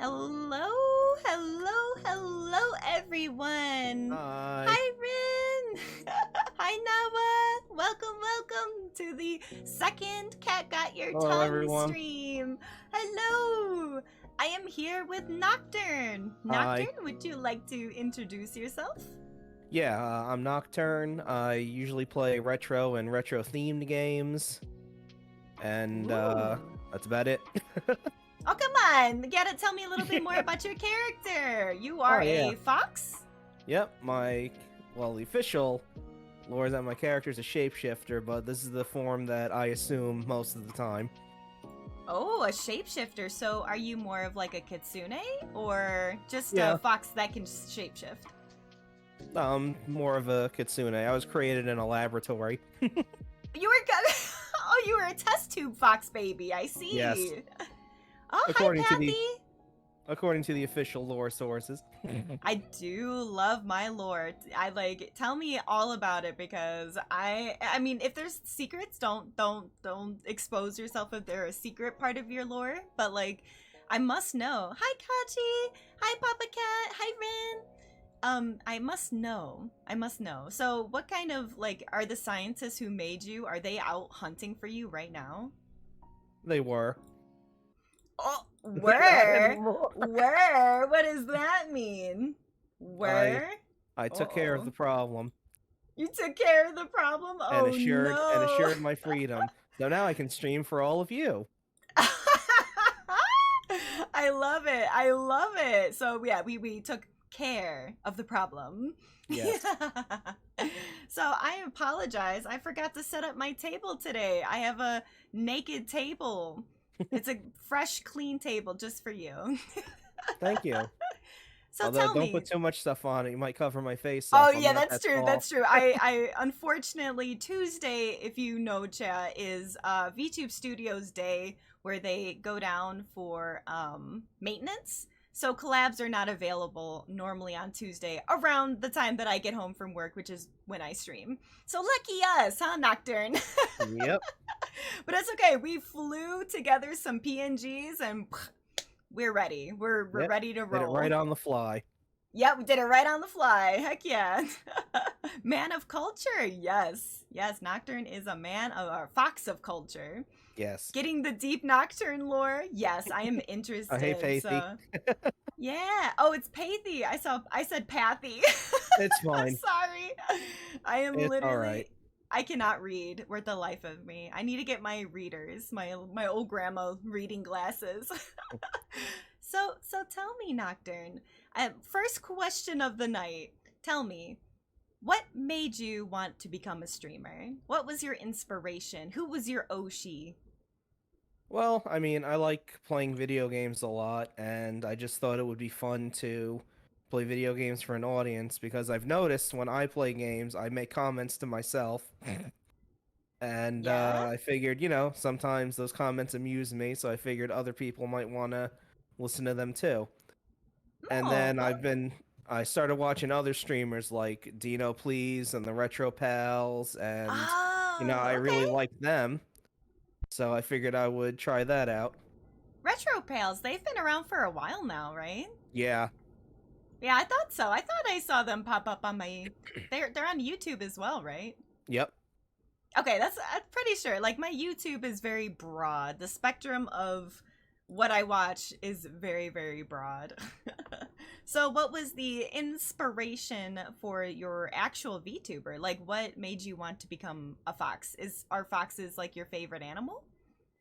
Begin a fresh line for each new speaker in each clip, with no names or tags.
Hello, hello, everyone.
Hi.
Hi, Rin. Hi, Nawa. Welcome to the second Cat Got Your
Hello,
Tongue
everyone.
stream. Hello. I am here with Nocturne.
Hi.
Nocturne, would you like to introduce yourself?
Yeah, I'm Nocturne. I usually play retro and retro themed games, and
Ooh.
that's about it.
Oh, come on. You gotta tell me a little bit more about your character. You
Oh
are
yeah.
a fox?
Yep. The official lore is that my character is a shapeshifter, but this is the form that I assume most of the time.
Oh, a shapeshifter. So are you more of like a kitsune or just
Yeah.
a fox that can shapeshift?
More of a kitsune. I was created in a laboratory.
You were oh, you were a test tube fox baby. I see.
Yes.
Oh,
According
hi,
to
Pathy.
According to the official lore sources.
I do love my lore. Tell me all about it because I mean if there's secrets, don't expose yourself if they're a secret part of your lore, but like I must know. Hi, Kachi. Hi, Papa Cat. Hi, Rin. I must know. I must know. So, what kind of like are the scientists who made you? Are they out hunting for you right now?
They were.
Oh,
Not
where?
anymore.
Where? What does that mean? Where?
I took care of
Uh-oh.
the problem.
You took care of the problem?
and
Oh
assured
no.
my freedom. So now I can stream for all of you.
I love it. I love it. So yeah, we took care of the problem.
Yes.
So I apologize. I forgot to set up my table today. I have a naked table. It's a fresh, clean table just for you.
Thank you.
So
Although
tell
don't
me.
put too much stuff on it, you might cover my face
Oh
up. I'm
yeah,
not
that's
that
true.
tall.
That's true. I unfortunately Tuesday, if you know, chat is VTube Studios Day where they go down for maintenance. So collabs are not available normally on Tuesday around the time that I get home from work, which is when I stream. So lucky us, huh, Nocturne?
Yep.
But it's okay. We flew together some PNGs and we're ready. We're
Yep.
ready to
Did it
roll.
right on the fly.
Yep, we did it right on the fly. Heck yeah. Man of culture. Yes. Yes, Nocturne is a man of a fox of culture.
Yes.
Getting the deep Nocturne lore. Yes, I am interested.
Oh, hey, Pathy.
So. Yeah. Oh, it's Pathy. I said Pathy.
It's fine.
Sorry. I am
It's
literally
alright.
I cannot read worth the life of me. I need to get my readers, my old grandma reading glasses. So tell me, Nocturne. First question of the night. Tell me, what made you want to become a streamer? What was your inspiration? Who was your Oshi?
Well, I mean, I like playing video games a lot, and I just thought it would be fun to play video games for an audience because I've noticed when I play games, I make comments to myself. And
Yeah?
I figured, sometimes those comments amuse me, so I figured other people might want to listen to them too. And
Oh,
then
well.
I started watching other streamers like Dino Please and the Retro Pals, and I
Oh,
really
okay.
liked them, so I figured I would try that out.
Retro Pals, they've been around for a while now, right?
Yeah,
Yeah, I thought so. I thought I saw them pop up on my they're on YouTube as well, right?
yep,
Okay, I'm pretty sure. Like my YouTube is very broad. The spectrum of what I watch is very, very broad. So, what was the inspiration for your actual VTuber? Like, what made you want to become a fox? Are foxes like your favorite animal?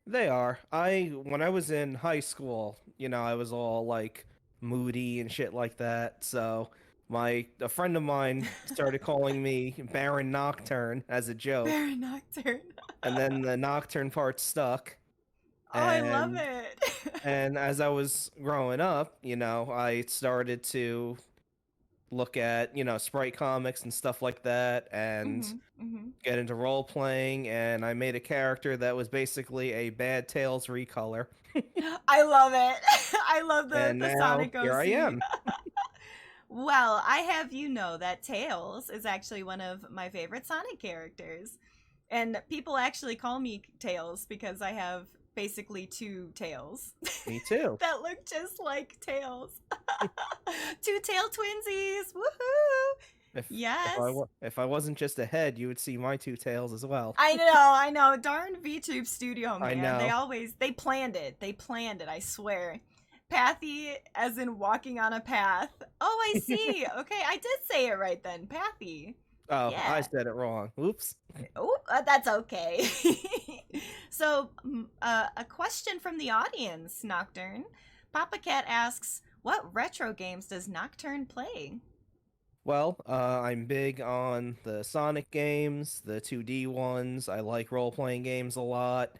they are. When I was in high school, I was all like moody and shit like that, so a friend of mine started calling me Baron Nocturne as a joke,
Very nocturne.
and then the Nocturne part stuck.
Oh, I love
And
it.
And as I was growing up, I started to look at, Sprite comics and stuff like that and
Mhm. Mhm.
get into role playing. And I made a character that was basically a Bad Tails recolor.
I love it. I love
And
the
now
Sonic
here I
OC.
am.
Well, I have you know that Tails is actually one of my favorite Sonic characters. And people actually call me Tails because I have basically two tails
Me too.
that look just like tails. Two tail twinsies. Woohoo! Yes.
If I wasn't just a head, you would see my two tails as well.
I know. Darn VTube Studio,
I
man.
know.
They planned it. They planned it, I swear. Pathy, as in walking on a path. Oh, I see. Okay, I did say it right then. Pathy.
Oh,
Yeah.
I said it wrong. Oops.
Oh, that's okay. So, a question from the audience, Nocturne. Papa Cat asks, what retro games does Nocturne play?
Well, I'm big on the Sonic games, the 2D ones. I like role-playing games a lot.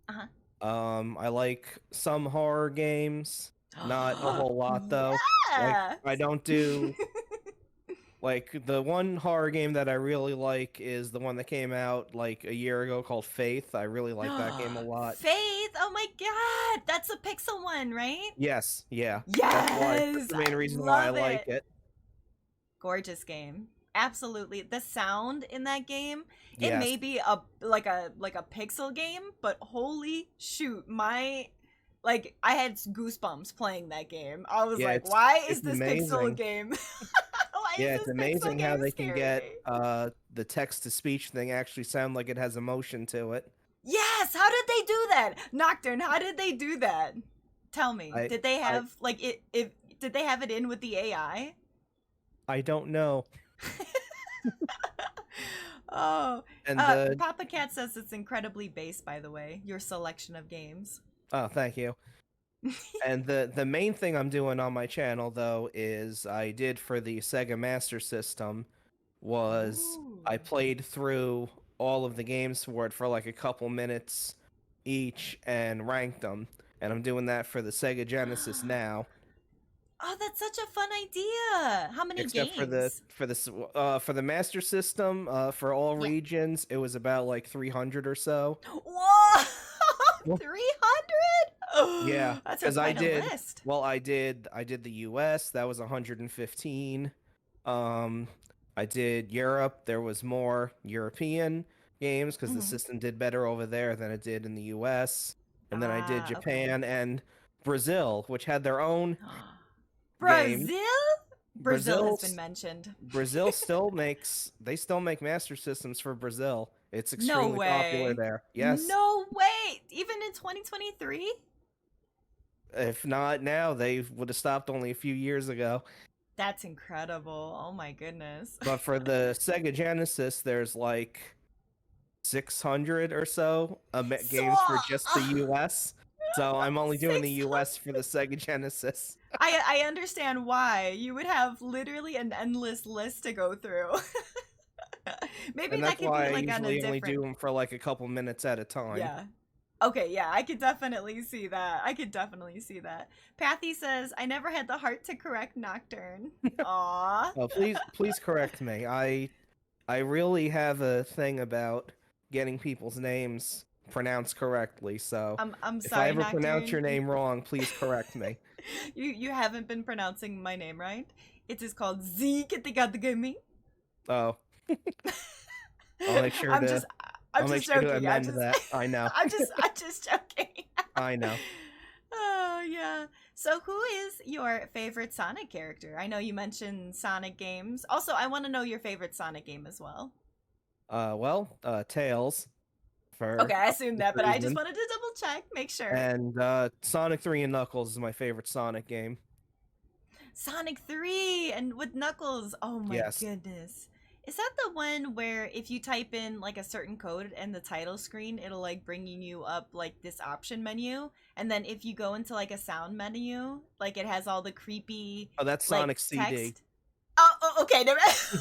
Uh-huh.
I like some horror games. Not a whole lot though.
Yeah.
Like I don't do like the one horror game that I really like is the one that came out like a year ago called Faith. I really like that game a lot.
Faith, oh my god, that's a pixel one, right?
Yes, yeah.
Yes,
That's the main
I
reason why I
love
like
it.
it.
Gorgeous game, absolutely. The sound in that game, it
Yes.
may be a pixel game, but holy shoot, my like I had goosebumps playing that game. I was
Yeah,
like, why is
it's
this pixel
amazing.
game? Why
Yeah,
is
it's
this
amazing
pixel
how
game
they can get
scary?
the text to speech thing actually sound like it has emotion to it.
Yes, how did they do that? Nocturne, how did they do that? Tell me.
I
Did they
I
have like it if did they have it in with the AI?
I don't know.
Oh,
And the
Papa Cat says it's incredibly base, by the way, your selection of games.
oh, thank you. And the main thing I'm doing on my channel though is I did for the Sega Master System was I
Ooh.
played through all of the games for it for like a couple minutes each and ranked them. And I'm doing that for the Sega Genesis now.
Oh, that's such a fun idea. How many
Except
games?
for the Master System, for all
Yeah.
regions, it was about like 300 or so.
Whoa!
Well,
300?
yeah,
That's
because
quite a list.
well, I did the US, that was 115. I did Europe, there was more European games because the
Mhm.
system did better over there than it did in the US. And then I did
Ah, okay.
Japan and Brazil, which had their own games.
Brazil? Brazil has been
Brazil's
mentioned.
Brazil still makes they still make Master Systems for Brazil. It's
No
extremely popular
way.
there. Yes.
No way. Even in 2023?
If not now, they would have stopped only a few years ago.
That's incredible. Oh my goodness.
But for the Sega Genesis, there's like 600 or so games for just the US. So I'm only doing the
600.
US for the Sega Genesis.
I understand why. You would have literally an endless list to go through. Maybe
And
that
that's
could
why
be
I
like on a
usually only do
different.
them for like a couple minutes at a time.
Yeah. Okay, yeah, I could definitely see that. I could definitely see that. Pathy says, I never had the heart to correct Nocturne. Aww.
Oh, please correct me. I really have a thing about getting people's names pronounced correctly. So
I'm
if
sorry,
I ever pronounce
Nocturne.
your name wrong, please correct me.
You haven't been pronouncing my name right. It is called Zeke.
Oh, I'll make sure
I'm
to
just
I'll
I'm
make
just
sure to
joking.
amend that. I know.
I'm just joking.
I know.
Oh yeah. So who is your favorite Sonic character? I know you mentioned Sonic games. Also, I want to know your favorite Sonic game as well.
Tails for
Okay, I assumed that, but I just
reason.
wanted to double check, make sure.
And Sonic 3 and Knuckles is my favorite Sonic game.
Sonic 3 and with Knuckles. Oh my
Yes.
goodness. Is that the one where if you type in like a certain code in the title screen, it'll like bringing you up like this option menu? And then if you go into like a sound menu, like it has all the creepy
Oh, that's
like
Sonic CD.
text. Oh, okay.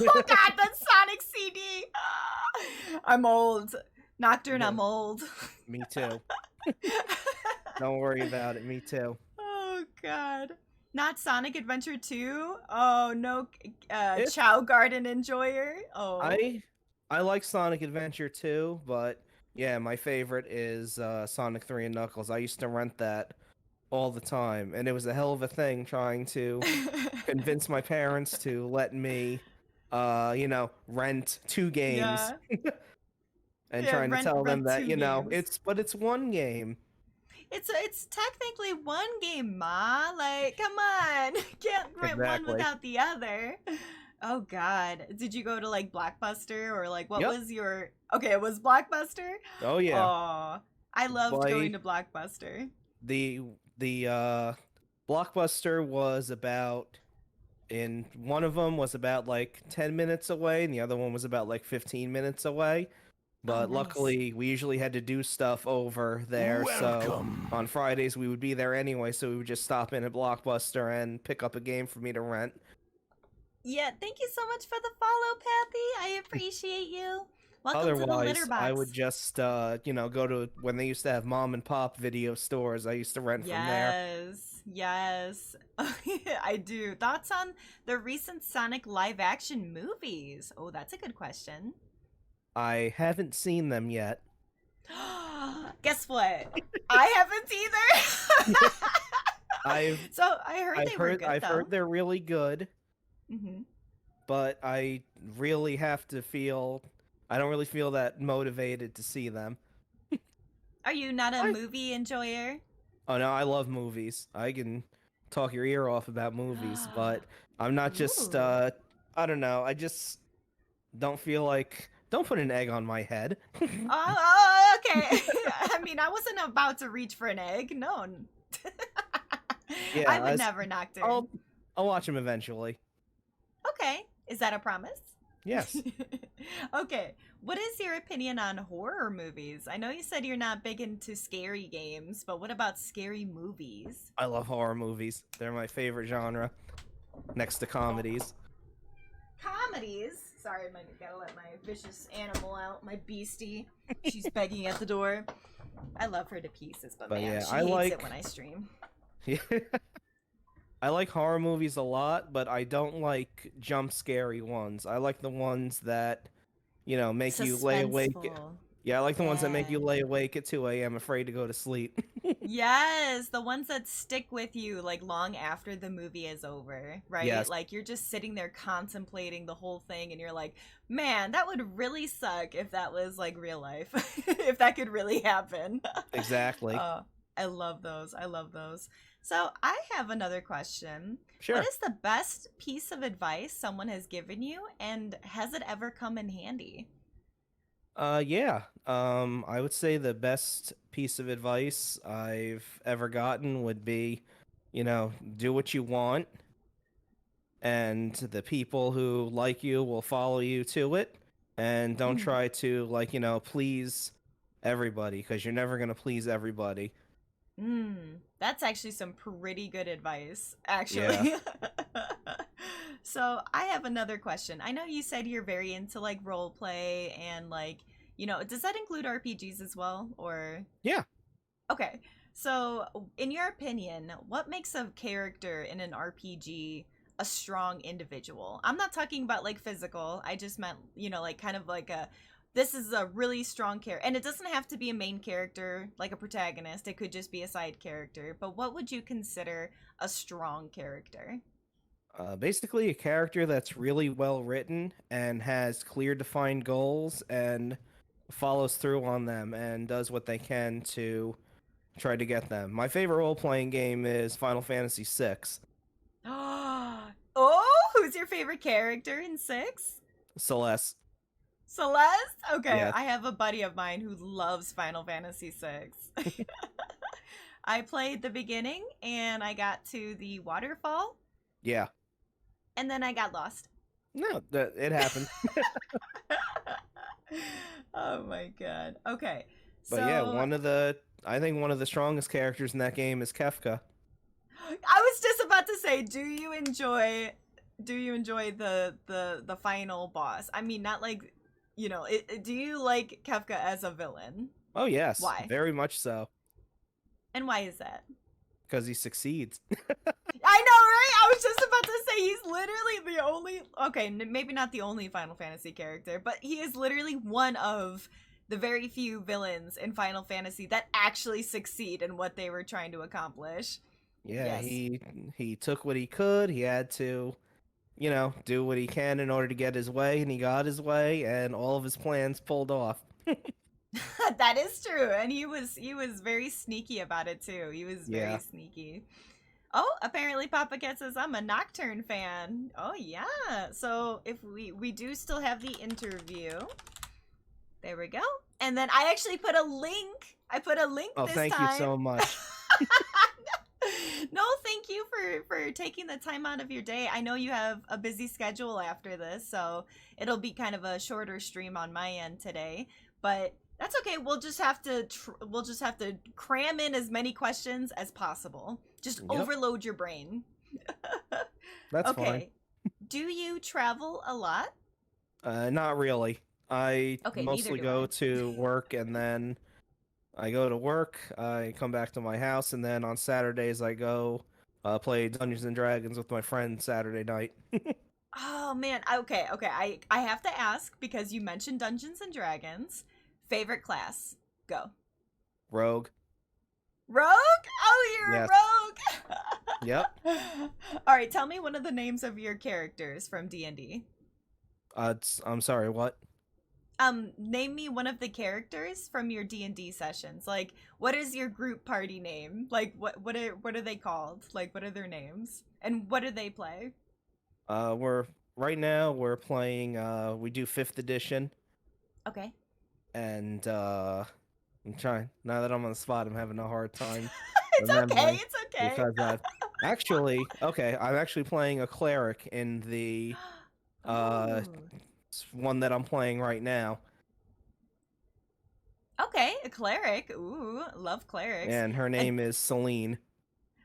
Oh god, that's Sonic CD. Ah, I'm old. Nocturne, I'm
Yeah.
old.
Me too. Don't worry about it. Me too.
Oh god. Not Sonic Adventure 2? Oh no,
If
Chow Garden Enjoyer. Oh.
I like Sonic Adventure 2, but yeah, my favorite is Sonic 3 and Knuckles. I used to rent that all the time, and it was a hell of a thing trying to convince my parents to let me rent two games
Yeah.
and
Yeah,
trying to tell them
rent
that,
two games.
it's one game.
it's technically one game, Ma. Like, come on, can't rent one
Exactly.
without the other. Oh God, did you go to like Blockbuster or like what
Yep.
was your? Okay, it was Blockbuster.
Oh yeah.
Oh, I loved going
Like
to Blockbuster.
the the Blockbuster was about in one of them was about like 10 minutes away and the other one was about like 15 minutes away.
Oh,
But
nice.
luckily, we usually had to do stuff over there, so
Welcome.
on Fridays we would be there anyway, so we would just stop in at Blockbuster and pick up a game for me to rent.
Yeah, thank you so much for the follow, Pappy. I appreciate you. Welcome to the litter
Otherwise, I would
box.
just, go to when they used to have mom and pop video stores. I used to rent from there.
Yes, yes. I do. Thoughts on the recent Sonic live action movies? Oh, that's a good question.
I haven't seen them yet.
Guess what? I haven't either.
I've
So I heard
I've
they were
heard
good
I've
though.
heard they're really good,
Hmm.
but I really have to feel I don't really feel that motivated to see them.
Are you not a
I
movie enjoyer?
Oh no, I love movies. I can talk your ear off about movies, but I'm not just
Ooh.
I don't know. I just don't feel like don't put an egg on my head.
Okay. I mean, I wasn't about to reach for an egg. No.
Yeah,
I would never, Nocturne.
I'll watch them eventually.
Okay. Is that a promise?
Yes.
Okay. What is your opinion on horror movies? I know you said you're not big into scary games, but what about scary movies?
I love horror movies. They're my favorite genre next to comedies.
Comedies? Sorry, I gotta let my vicious animal out, my beastie. She's begging at the door. I love her to pieces, but
But
man,
yeah,
she
I
hates
like
it when I stream.
I like horror movies a lot, but I don't like jump scary ones. I like the ones that, make you lay awake.
Suspenseful.
Yeah, I like the ones that make
Yeah.
you lay awake at 2 a.m. afraid to go to sleep.
Yes, the ones that stick with you like long after the movie is over, right?
Yes,
Like you're just sitting there contemplating the whole thing and you're like, "Man, that would really suck if that was like real life. If that could really happen."
exactly.
Oh, I love those. I love those. So, I have another question. What
Sure.
is the best piece of advice someone has given you and has it ever come in handy?
Yeah. I would say the best piece of advice I've ever gotten would be, do what you want, and the people who like you will follow you to it, and don't try to, please everybody, because you're never gonna please everybody.
That's actually some pretty good advice,
Yeah.
actually. So, I have another question. I know you said you're very into like role play and like, does that include RPGs as well or
Yeah.
okay. So, in your opinion, what makes a character in an RPG a strong individual? I'm not talking about like physical. I just meant, like kind of like this is a really strong character. And it doesn't have to be a main character, like a protagonist. It could just be a side character. But what would you consider a strong character?
Basically, a character that's really well written and has clear, defined goals and follows through on them and does what they can to try to get them. My favorite role playing game is Final Fantasy VI.
Oh, who's your favorite character in 6?
Celeste.
Celeste? Okay,
Yeah,
I have a buddy of mine who loves Final Fantasy 6. I played the beginning and I got to the waterfall
yeah.
and then I got lost.
No, it happened.
Oh my god. Okay.
But yeah,
So
I think one of the strongest characters in that game is Kefka.
I was just about to say, do you enjoy the final boss? I mean, not like, do you like Kefka as a villain?
Oh yes,
Why?
very much so,
And why is that?
because he succeeds.
I know, right? I was just about to say he's literally the only. Okay, maybe not the only Final Fantasy character, but he is literally one of the very few villains in Final Fantasy that actually succeed in what they were trying to accomplish.
Yeah,
Yes.
he took what he could. He had to, do what he can in order to get his way, and he got his way, and all of his plans pulled off.
That is true, and he was very sneaky about it too. He was very
Yeah.
sneaky. Oh, apparently Papa Cat says I'm a Nocturne fan. Oh yeah. So if we do still have the interview. There we go. And then I actually put a link. I put a link
Oh,
this
thank you
time.
so much.
No, thank you for taking the time out of your day. I know you have a busy schedule after this, so it'll be kind of a shorter stream on my end today. But that's okay. We'll just have to cram in as many questions as possible. Just
Yep.
overload your brain.
That's fine.
Okay. Do you travel a lot?
Not really. I
Okay,
mostly
neither do
go
I.
to work, and then I go to work, I come back to my house, and then on Saturdays I go play Dungeons and Dragons with my friend Saturday night.
Oh man. Okay. I have to ask because you mentioned Dungeons and Dragons. Favorite class? Go.
Rogue.
Rogue? Oh, you're
Yes.
a rogue.
Yep.
All right, tell me one of the names of your characters from D&D.
I'm sorry, what?
Name me one of the characters from your D&D sessions. Like, what is your group party name? Like, what are they called? Like, what are their names? And what do they play?
We're right now we're playing we do 5th edition,
Okay.
and I'm trying, now that I'm on the spot, I'm having a hard time
It's okay.
remembering
It's okay.
because I'm actually playing a cleric in the
Ooh.
one that I'm playing right now,
Okay, a cleric. Ooh, love clerics.
and her name is Celine.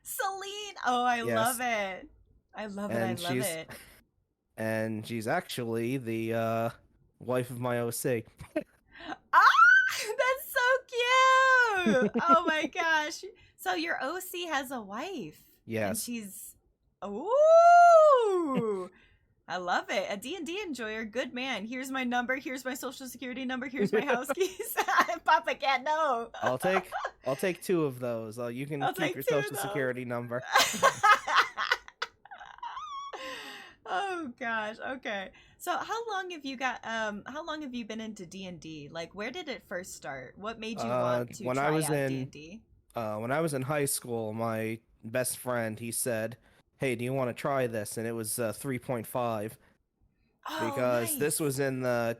Celine. Oh, I
Yes.
love it. I love it. I
And
love it.
she's actually the wife of my OC.
Ah, that's so cute. Oh my gosh. So your OC has a wife. And
Yes.
she's ooh. I love it. A D&D enjoyer, good man. Here's my number. Here's my social security number. Here's my house keys. Papa Cat, no.
I'll take 2 of those. You can
I'll
keep
take
your
2 of
social
those.
security number.
Oh gosh. Okay. So how long have you been into D&D? Like where did it first start? What made you want to
When
try
I was
out
in
D&D?
when I was in high school, my best friend, he said, "Hey, do you want to try this?" And it was 3.5
Oh,
because this
nice.
was in the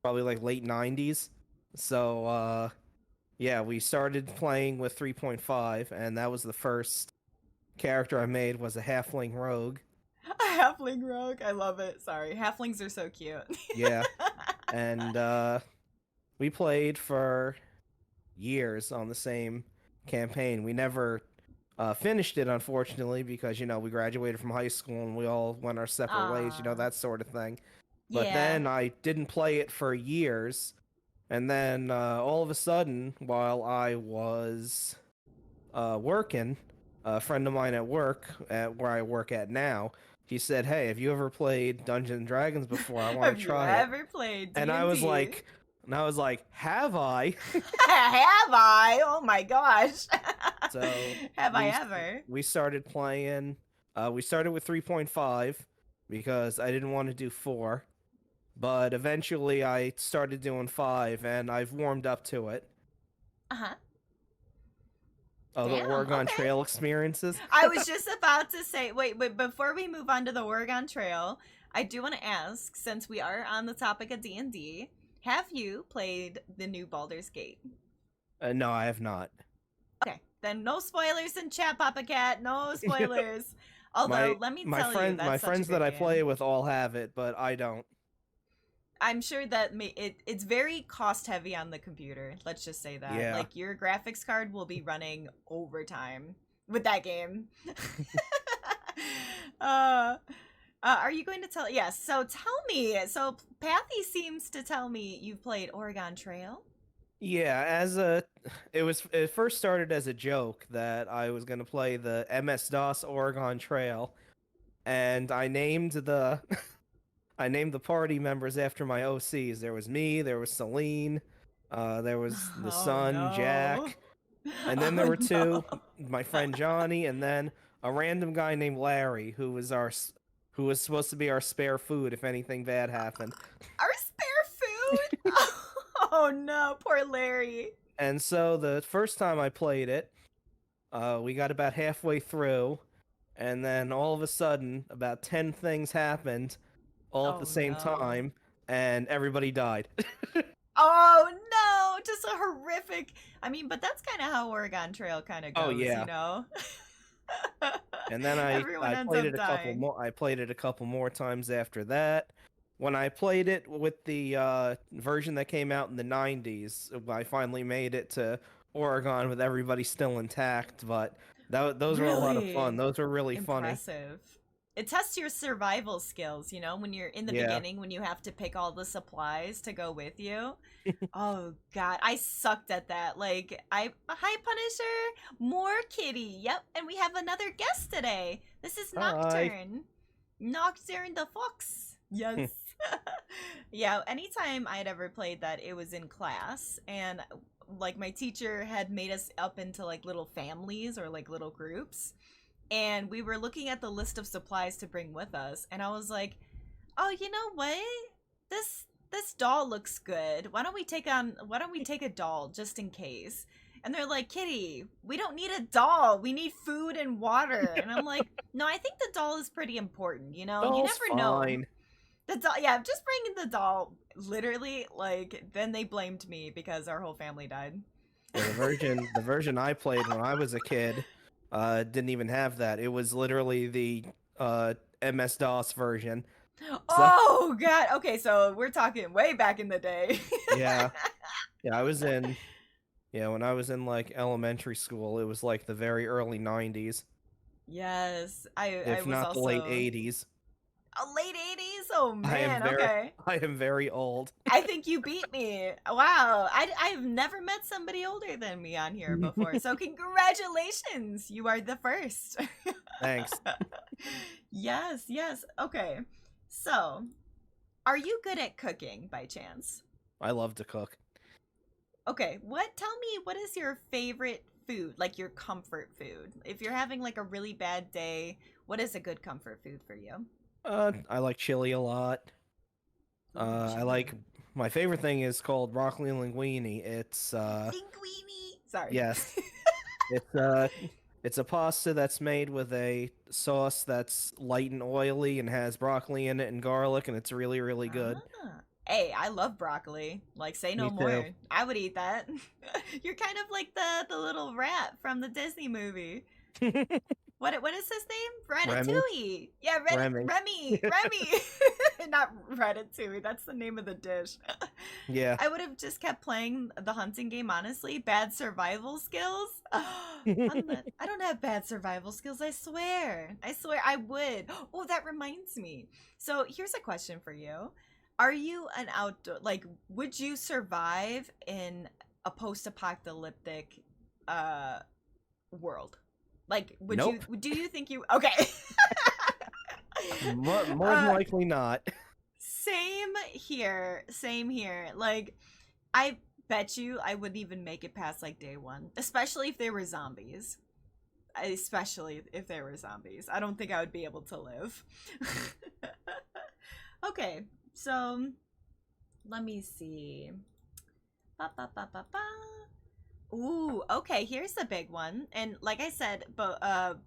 probably like late 90s. So yeah, we started playing with 3.5, and that was the first character I made was a halfling rogue.
A halfling rogue. I love it. Sorry. Halflings are so cute.
Yeah. And we played for years on the same campaign. We never finished it, unfortunately, because we graduated from high school and we all went our separate ways,
Aw.
that sort of thing. But
Yeah.
then I didn't play it for years, and then all of a sudden, while I was working, a friend of mine at work, at where I work at now, he said, "Hey, have you ever played Dungeons and Dragons before? I want
Have
to
you
try it."
ever played D&D?
And I was like, "Have I?"
Have I? Oh my gosh.
So
have I
we
ever?
we started playing. We started with 3.5 because I didn't want to do 4, but eventually I started doing 5, and I've warmed up to it.
Uh-huh.
Oh, the
Damn,
Oregon
okay.
Trail experiences.
I was just about to say, wait, but before we move on to the Oregon Trail, I do want to ask, since we are on the topic of D&D, have you played the new Baldur's Gate?
No, I have not.
Okay, then no spoilers in chat, Papa Cat. No spoilers. Although, let me tell you, that's
my
such a
friends
good
that I
game.
play with all have it, but I don't.
I'm sure that it's very cost heavy on the computer. Let's just say that.
Yeah.
Like your graphics card will be running overtime with that game. Are you going to tell? Yes. So tell me. So Pathy seems to tell me you've played Oregon Trail.
Yeah, it first started as a joke that I was gonna play the MS-DOS Oregon Trail, and I named the party members after my OCs. There was me, there was Celine, there was the son,
no.
Jack, and then there were 2, my friend Johnny, and then a random guy named Larry, who was supposed to be our spare food if anything bad happened.
Our spare food? Oh no, poor Larry.
And so the first time I played it, we got about halfway through, and then all of a sudden, about 10 things happened all at the
Oh
same
no.
time, and everybody died.
Oh no, just a horrific. I mean, but that's kind of how Oregon Trail kind of
Oh
goes, you
yeah.
know?
And then
Everyone
I
ends
played
up
it a couple
dying.
more. I played it a couple more times after that. When I played it with the version that came out in the 90s, I finally made it to Oregon with everybody still intact. But those were a lot of fun.
Really
Those were really funny.
impressive. It tests your survival skills, you know, when you're in the
Yeah.
beginning, when you have to pick all the supplies to go with you. Oh god, I sucked at that. Like, hi Punisher, more Kitty. Yep, and we have another guest today. This is
Hi.
Nocturne. Nocturne the Fox. Yes. Yeah, anytime I'd ever played that, it was in class, and like my teacher had made us up into like little families or like little groups, and we were looking at the list of supplies to bring with us, and I was like, "Oh, you know what? This doll looks good. Why don't we take a doll just in case?" And they're like, "Kitty, we don't need a doll. We need food and water." And I'm like, "No, I think the doll is pretty important, you know? You
Doll's
never know."
fine.
The doll, yeah, just bringing the doll, literally, like, then they blamed me because our whole family died.
Yeah, the version I played when I was a kid, didn't even have that. It was literally the MS DOS version. So
Oh god. Okay, so we're talking way back in the day.
yeah, yeah, I was in yeah when I was in like elementary school. It was like the very early '90s,
Yes, I
if
was
not the late
also
'80s.
late 80s. Oh
I am
man,
very
okay.
I am very old.
I think you beat me. Wow. I've never met somebody older than me on here before. So congratulations. You are the first.
Thanks.
Yes, yes. Okay. So, are you good at cooking by chance?
I love to cook.
Okay, tell me what is your favorite food, like your comfort food? If you're having like a really bad day, what is a good comfort food for you?
I like chili a lot.
Ooh,
I like
chili.
my favorite thing is called broccoli linguine. It's
Linguine. Sorry.
yes, it's it's a pasta that's made with a sauce that's light and oily and has broccoli in it and garlic, and it's really really good.
Ah. Hey, I love broccoli. Like, say no
Me too.
more. I would eat that. You're kind of like the little rat from the Disney movie. What is his name?
Remy,
Ratatouille. Yeah,
Remy.
Remy. Not Ratatouille. That's the name of the dish.
Yeah.
I would have just kept playing the hunting game. Honestly, bad survival skills. I don't have bad survival skills. I swear. I swear I would. Oh, that reminds me. So here's a question for you. Are you an outdoor, like, would you survive in a post-apocalyptic uh world? Like,
Nope.
do you think you, okay.
More than
uh,
likely not.
same here. Like, I bet you I wouldn't even make it past like day one, especially if they were zombies. Especially if they were zombies. I don't think I would be able to live. Okay, so let me see. Ba, ba, ba, ba, ba. Ooh, okay, here's the big one. And like I said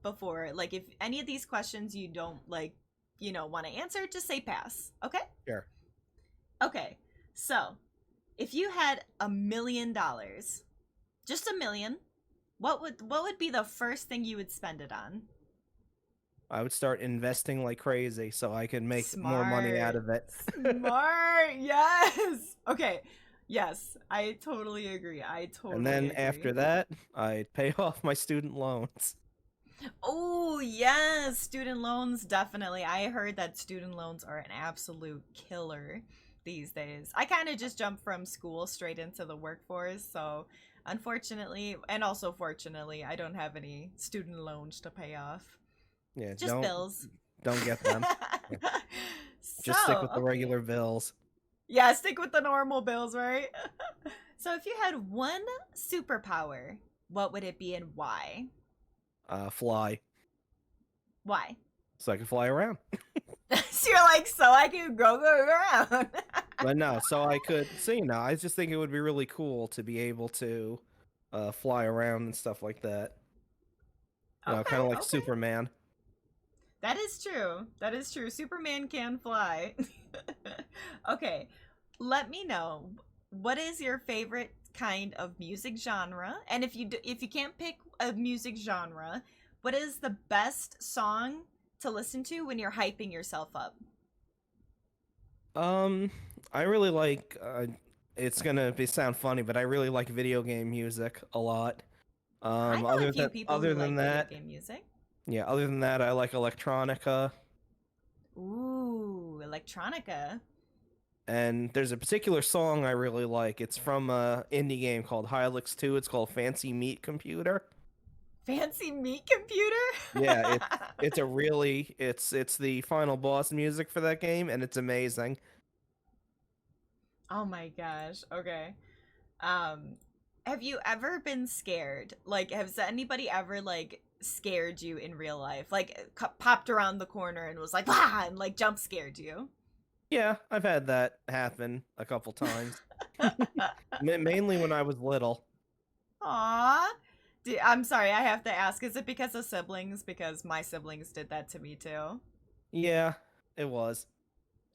before, like if any of these questions you don't like, want to answer, just say pass. Okay?
Sure.
Okay. So, if you had $1 million, just a million, what would be the first thing you would spend it on?
I would start investing like crazy so I can make more money out
Smart.
of it.
Smart. Yes. Okay. Yes, I totally agree. I
And
totally
then
agree.
after that, I'd pay off my student loans.
Oh, yes, student loans definitely. I heard that student loans are an absolute killer these days. I kind of just jumped from school straight into the workforce, so unfortunately, and also fortunately, I don't have any student loans to pay off.
Yeah,
Just bills.
don't get them.
So,
Just stick with the
okay.
regular bills.
Yeah, stick with the normal bills, right? So, if you had one superpower, what would it be and why?
Fly.
Why?
So I can fly around.
So you're like, so I can go around.
But no, so I could, so I just think it would be really cool to be able to fly around and stuff like that.
Okay,
Kind of like
okay.
Superman.
That is true. That is true. Superman can fly. Okay, let me know, what is your favorite kind of music genre? And if you can't pick a music genre, what is the best song to listen to when you're hyping yourself up?
Um, I really like. It's gonna be sound funny, but I really like video game music a lot.
I know a few people who
Other than
like video
that,
game music.
yeah, other than that, I like electronica.
Ooh, electronica.
And there's a particular song I really like. It's from a indie game called Hylix 2. It's called Fancy Meat Computer.
Fancy meat computer?
Yeah, it's a really it's the final boss music for that game, and it's amazing.
Oh my gosh. Okay. Um, have you ever been scared? Like, has anybody ever like scared you in real life? Like, popped around the corner and was like, ah, and like jump scared you?
Yeah, I've had that happen a couple times. Mainly when I was little.
Aw. I'm sorry, I have to ask. Is it because of siblings? Because my siblings did that to me too.
Yeah, it was.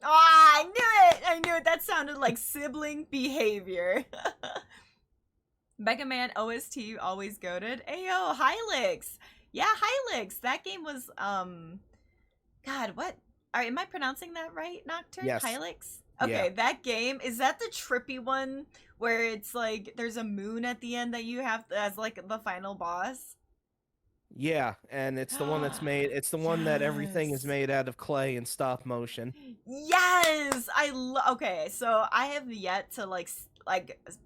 Ah, I knew it! I knew it. That sounded like sibling behavior. Mega Man OST always goaded. Ayo, Hylix. Yeah, Hylix. That game was God, what? Am I pronouncing that right, Nocturne?
Yes.
Hylix?
Yeah.
Okay, that game, is that the trippy one where it's like there's a moon at the end that you have as like the final boss?
Yeah, and it's the one that's made it's the one that everything is
Yes.
made out of clay and stop motion.
Yes, okay. So I have yet to like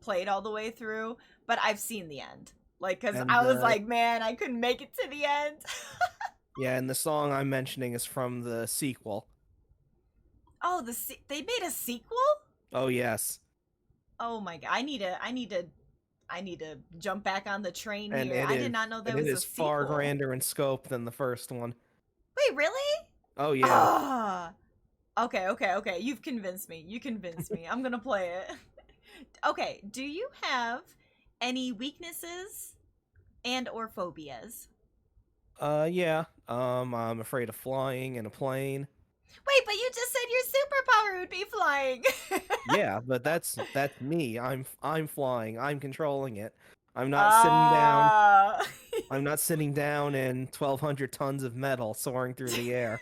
play it all the way through, but I've seen the end. Like, cause
And
I was like, man, I couldn't make it to the end.
yeah, and the song I'm mentioning is from the sequel.
Oh, they made a sequel.
Oh yes.
Oh my god, I need to jump back on the train
And
here. I did not know there
it
was a
is far
sequel.
grander in scope than the first one.
Wait, really?
Oh yeah.
Ah. Okay, okay, okay. You've convinced me. You convinced me. I'm gonna play it. Okay, do you have any weaknesses and or phobias?
Yeah. I'm afraid of flying in a plane.
Wait, but you just said your superpower would be flying.
Yeah, but that's me. I'm flying. I'm controlling it. I'm not sitting down.
Ah.
I'm not sitting down in 1,200 tons of metal soaring through the air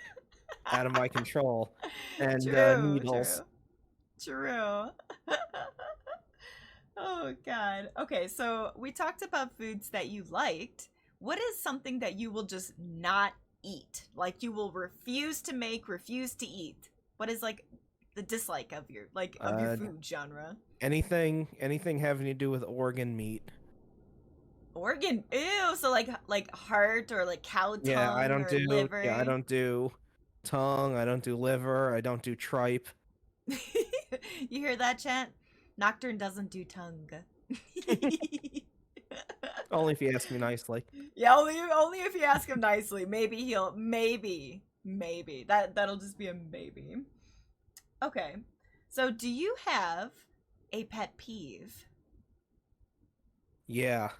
out of my control and
True,
needles.
true. True. Oh god. Okay, so we talked about foods that you liked. What is something that you will just not eat? Like you will refuse to make, refuse to eat. What is like the dislike of your
Uh,
food genre?
anything having to do with organ meat.
Organ. Ew, so like heart or like cow
Yeah, I
tongue
don't
or
do. Yeah, I
liver.
don't do tongue. I don't do liver. I don't do tripe.
You hear that, chant? Nocturne doesn't do tongue.
Only if you ask me nicely.
Yeah, only if you ask him nicely. Maybe that'll just be a maybe. Okay, so do you have a pet peeve?
Yeah,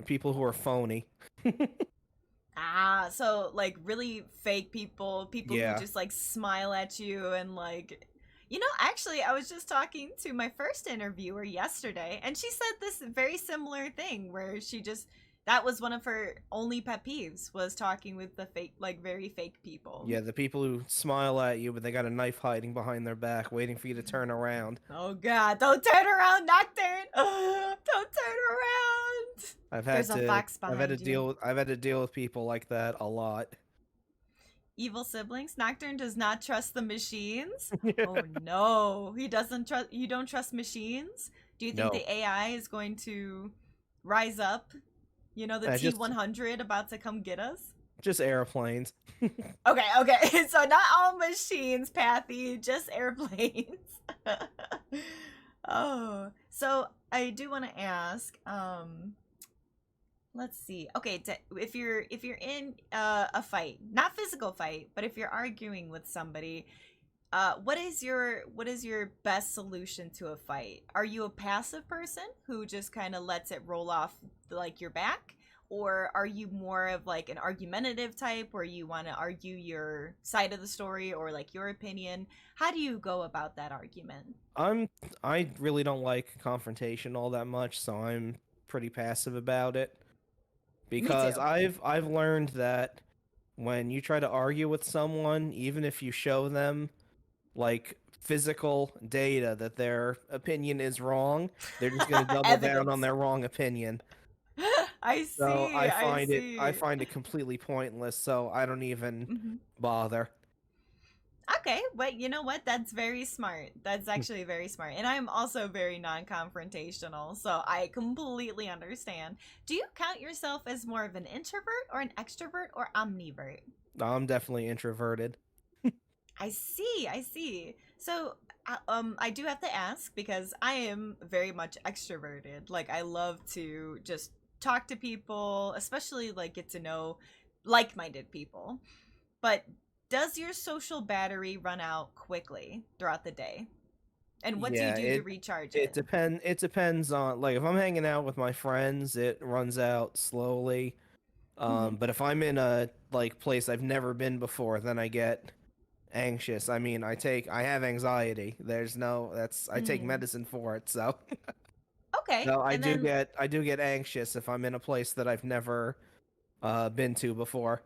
people who are phony.
Ah, so like really fake people who
Yeah.
just like smile at you and like, actually, I was just talking to my first interviewer yesterday, and she said this very similar thing where that was one of her only pet peeves, was talking with the fake, like very fake people.
Yeah, the people who smile at you, but they got a knife hiding behind their back, waiting for you to turn around.
Oh god, don't turn around, Nocturne! Don't turn around! There's a fox behind you.
I've had to deal with people like that a lot.
Evil siblings. Nocturne does not trust the machines. Oh no, he doesn't trust. You don't trust machines. Do you think
No,
the AI is going to rise up? You know, the
uh, just
T-100 about to come get us.
just airplanes.
Okay, okay. So not all machines, Pathy, just airplanes. Oh, so I do want to ask. Let's see. Okay, if you're in a fight, not physical fight, but if you're arguing with somebody, what is your best solution to a fight? Are you a passive person who just kind of lets it roll off like your back, or are you more of like an argumentative type where you want to argue your side of the story or like your opinion? How do you go about that argument?
I'm I really don't like confrontation all that much, so I'm pretty passive about it
Me
because
too.
I've learned that when you try to argue with someone, even if you show them like physical data that their opinion is wrong, they're just going to double down on
Evidence.
their wrong opinion.
I
So
see. I
I
see.
find it completely pointless, so I don't even
Mhm.
bother.
Okay, but you know what? That's very smart. That's actually very smart. And I'm also very non confrontational, so I completely understand. Do you count yourself as more of an introvert or an extrovert or omnivert?
I'm definitely introverted.
I see, I see. So, I do have to ask because I am very much extroverted. Like, I love to just talk to people, especially like get to know like minded people. But does your social battery run out quickly throughout the day? And what do you
Yeah,
do to recharge
it
it?
depends on like if I'm hanging out with my friends, it runs out slowly.
Hmm.
But if I'm in a like place I've never been before, then I get anxious. I mean, I have anxiety. There's no that's I take
Hmm.
medicine for it, so
Okay.
no,
And then,
I do get anxious if I'm in a place that I've never been to before.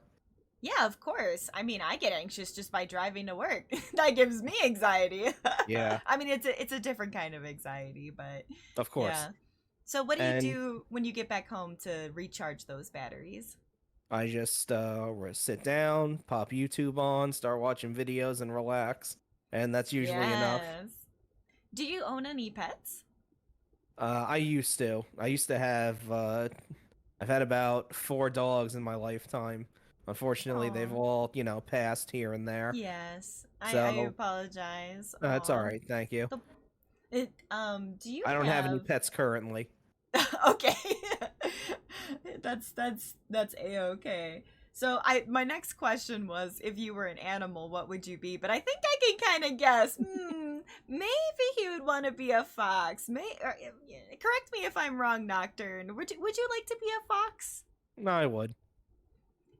yeah, of course. I mean, I get anxious just by driving to work. That gives me anxiety.
Yeah,
I mean, it's a different kind of anxiety, but
of course.
yeah. So, what do you
And
do when you get back home to recharge those batteries?
I just sit down, pop YouTube on, start watching videos and relax, and that's usually enough.
Yes. Do you own any pets?
I used to. I used to have I've had about 4 dogs in my lifetime. Unfortunately, they've
Oh,
all, passed here and there.
yes. I
So,
apologize.
it's all
Oh,
right. Thank you.
the do you
I don't have any
have
pets currently.
okay. That's a-okay. So my next question was if you were an animal, what would you be? But I think I can kind of guess. Maybe he would want to be a fox. Correct me if I'm wrong, Nocturne. Would you like to be a fox?
No, I would.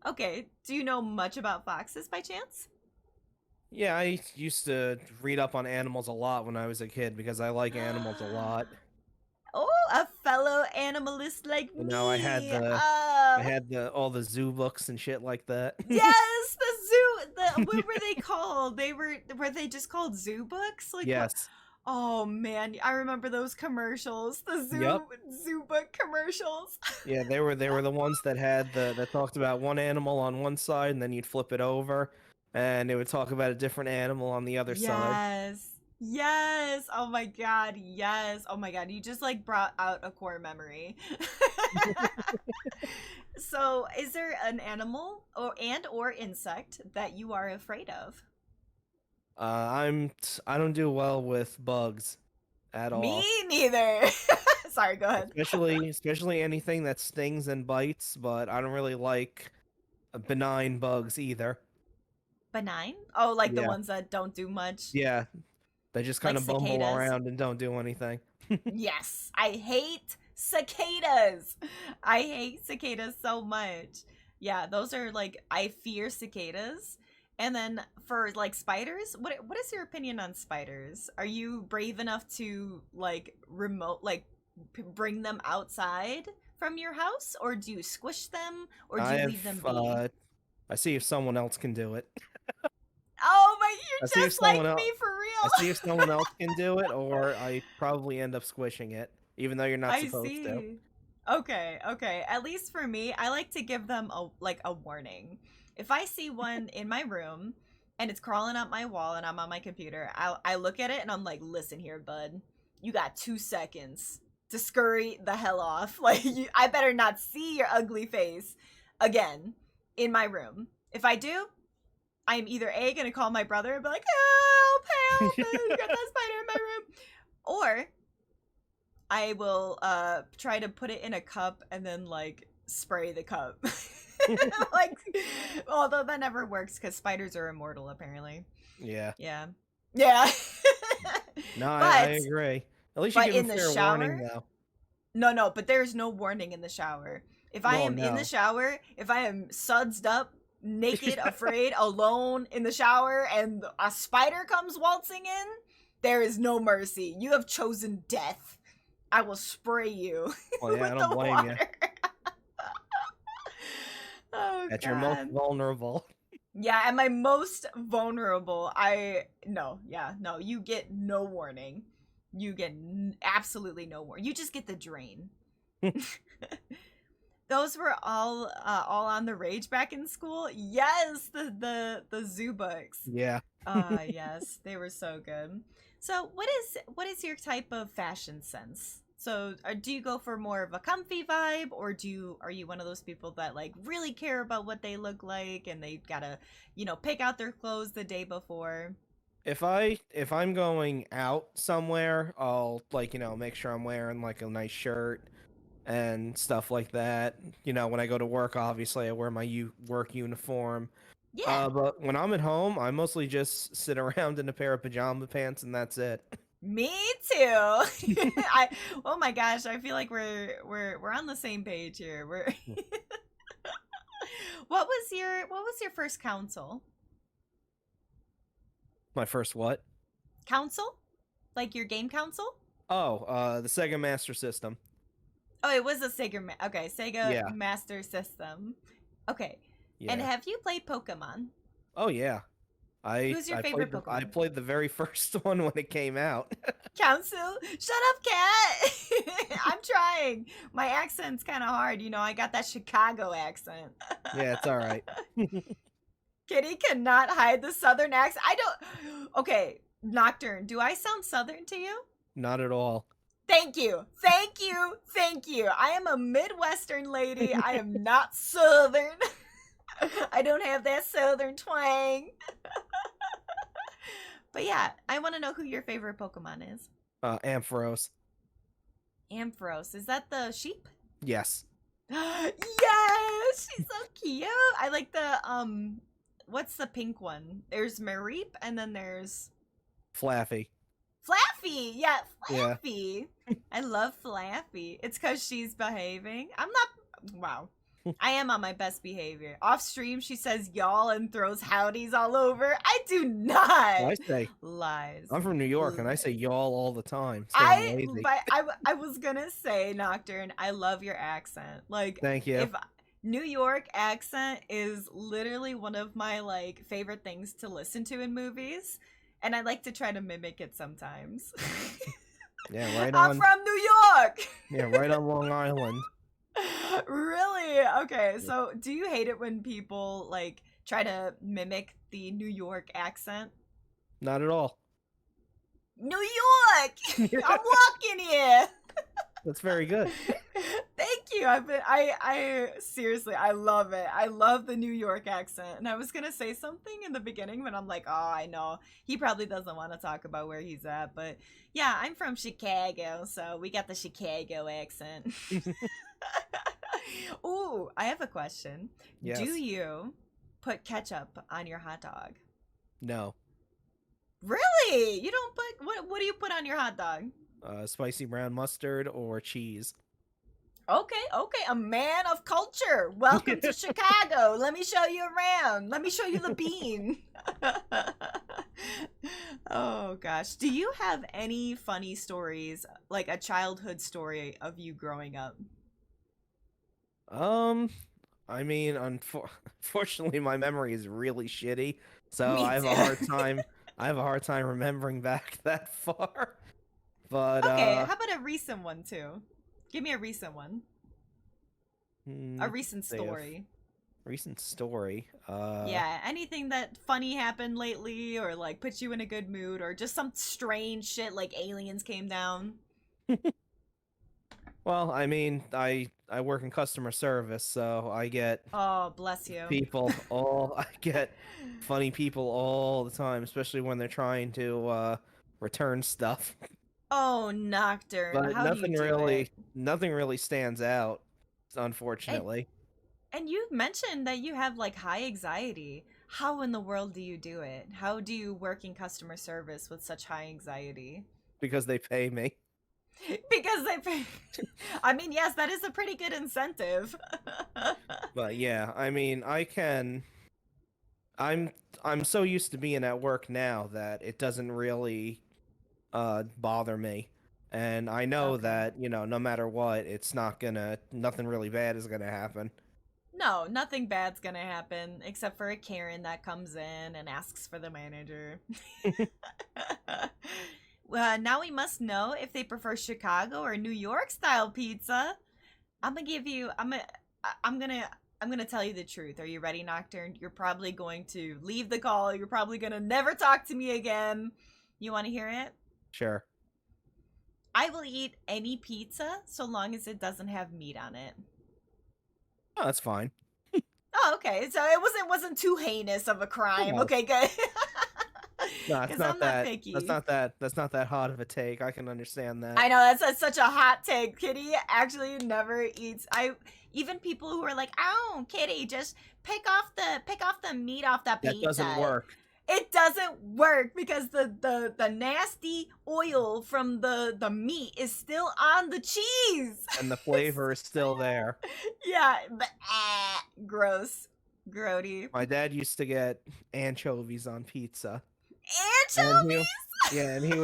Okay. Do you know much about foxes by chance?
Yeah, I used to read up on animals a lot when I was a kid because I like animals a lot.
Oh, a fellow animalist like
I
me.
had the all the zoo books and shit like that.
Yes, the zoo. What were they called? Were they just called zoo books? Like what?
Yes.
Oh man, I remember those commercials. The
Yep.
zoo book commercials.
Yeah, they were the ones that had the that talked about one animal on one side and then you'd flip it over and it would talk about a different animal on the other side.
Yes. Yes. Oh my god. Yes. Oh my god. You just like brought out a core memory. So, is there an animal or insect that you are afraid of?
I don't do well with bugs at
Me
all.
neither. Sorry, go ahead.
Especially anything that stings and bites, but I don't really like benign bugs either.
Benign? Oh, like the
Yeah.
ones that don't do much,
Yeah, they just kind
like
of bumble
cicadas.
around and don't do anything.
Yes, I hate cicadas. I hate cicadas so much. Yeah, those are like I fear cicadas. And then for like spiders, what is your opinion on spiders? Are you brave enough to like bring them outside from your house, or do you squish them, or do
I
you
have
leave them be?
I see if someone else can do it.
Oh my,
I
you're
see if
just like
someone else
me for
I see
real.
if someone else can do it, or I probably end up squishing it, even though you're not
I
supposed to.
see. Okay, okay. At least for me, I like to give them a warning. If I see one in my room and it's crawling up my wall and I'm on my computer, I look at it and I'm like, "Listen here, bud. You got 2 seconds to scurry the hell off. Like I better not see your ugly face again in my room. If I do, I am either A gonna call my brother and be like, "Help, help, you got that spider in my room." Or I will try to put it in a cup and then like spray the cup. Like although that never works cuz spiders are immortal apparently.
Yeah.
Yeah. Yeah.
No, I
but
agree. At least you
but
give him
in the
fair warning,
shower,
though.
no, no, but there's no warning in the shower. If I
Well,
am in the
no.
shower, if I am sudsed up, naked, afraid, alone in the shower, and a spider comes waltzing in, there is no mercy. You have chosen death. I will spray you
Well, yeah, I
with
don't
the
blame you.
water. Oh
At your most
god.
vulnerable.
Yeah, at my most vulnerable, no, you get no warning. You get absolutely no warning. You just get the drain. Those were all on the rage back in school. Yes, the zoo books.
Yeah.
Yes, they were so good. So, what is your type of fashion sense? So, do you go for more of a comfy vibe, or are you one of those people that like really care about what they look like and they gotta, pick out their clothes the day before?
If I'm going out somewhere, I'll make sure I'm wearing like a nice shirt and stuff like that. When I go to work, obviously I wear my work uniform.
Yeah,
But when I'm at home, I mostly just sit around in a pair of pajama pants and that's it.
me too. I oh my gosh, I feel like we're on the same page here. We're what was your first console?
My first what?
Console? Like your game console?
Oh, the Sega Master System.
Oh, it was a Sega
Yeah,
Master System. Okay. And
yeah.
have you played Pokemon?
Oh yeah. I
Who's your
I
favorite
played I
Pokemon?
played the very first one when it came out.
Council? Shut up, cat! I'm trying. My accent's kind of hard. I got that Chicago accent.
Yeah, it's all right.
Kitty cannot hide the southern accent. I don't. Okay, Nocturne, do I sound southern to you?
Not at all.
Thank you. Thank you. Thank you. I am a Midwestern lady. I am not southern. I don't have that southern twang. But yeah, I want to know who your favorite Pokemon is.
Ampharos.
Ampharos. Is that the sheep?
Yes.
Yes, she's so cute. I like what's the pink one? There's Mareep and then there's
Flaffy.
Flaffy. Yeah,
Yeah.
Flaffy. I love Flaffy. It's because she's behaving. I'm not. Wow. I am on my best behavior. Off stream, she says y'all and throws howdies all over. I do
Well, I
not.
say
Lies.
I'm from New York and I say
Lies.
y'all all the time. Staying lazy.
I was gonna say, Nocturne, I love your accent. Like,
Thank you.
if New York accent is literally one of my like favorite things to listen to in movies, and I like to try to mimic it sometimes.
Yeah, right
I'm
on.
from New York.
Yeah, right on Long Island.
Really? Okay. So, do you hate it when people like try to mimic the New York accent?
Not at all.
New York. I'm walking here.
That's very good.
Thank you. I seriously, I love it. I love the New York accent. And I was going to say something in the beginning, but I'm like, "Oh, I know. He probably doesn't want to talk about where he's at." But yeah, I'm from Chicago, so we got the Chicago accent. Ooh, I have a question.
Yes.
Do you put ketchup on your hot dog?
No.
Really? You don't put what do you put on your hot dog?
Spicy brown mustard or cheese.
Okay, okay, a man of culture. Welcome to Chicago. Let me show you around. Let me show you the bean. Oh gosh. Do you have any funny stories, like a childhood story of you growing up?
I mean, unfortunately, my memory is really shitty, so
Me
I have a
too.
hard time. I have a hard time remembering back that far. But
Okay, how about a recent one too? Give me a recent one. A recent
say a
story.
recent story.
Yeah, anything that funny happened lately or like put you in a good mood or just some strange shit like aliens came down.
Well, I mean, I work in customer service, so I get
Oh, bless you.
I get funny people all the time, especially when they're trying to return stuff.
Oh, Nocturne,
But
how do you do it?
nothing really stands out,
And
unfortunately.
and you mentioned that you have like high anxiety. How in the world do you do it? How do you work in customer service with such high anxiety?
because they pay me.
Because they pay. I mean, yes, that is a pretty good incentive.
But yeah, I mean, I'm I'm so used to being at work now that it doesn't really bother me. And I know
Okay.
that, no matter what, nothing really bad is gonna happen.
No, nothing bad's gonna happen except for a Karen that comes in and asks for the manager. Now we must know if they prefer Chicago or New York style pizza. I'm gonna give you. I'm gonna. I'm gonna tell you the truth. Are you ready, Nocturne? You're probably going to leave the call. You're probably gonna never talk to me again. You want to hear it?
Sure.
I will eat any pizza so long as it doesn't have meat on it.
Oh, that's fine.
Oh, okay. So it wasn't too heinous of a crime.
No.
Okay, good.
No, it's
Because
not
I'm not
that.
picky.
That's not that hot of a take. I can understand that.
I know that's such a hot take. Kitty actually never eats. I even people who are like, "Oh, Kitty, just pick off the meat off that
That
pizza."
doesn't work.
It doesn't work because the nasty oil from the meat is still on the cheese.
And the flavor is still there.
Yeah, but gross, grody.
My dad used to get anchovies on pizza. And
Anchovies.
and he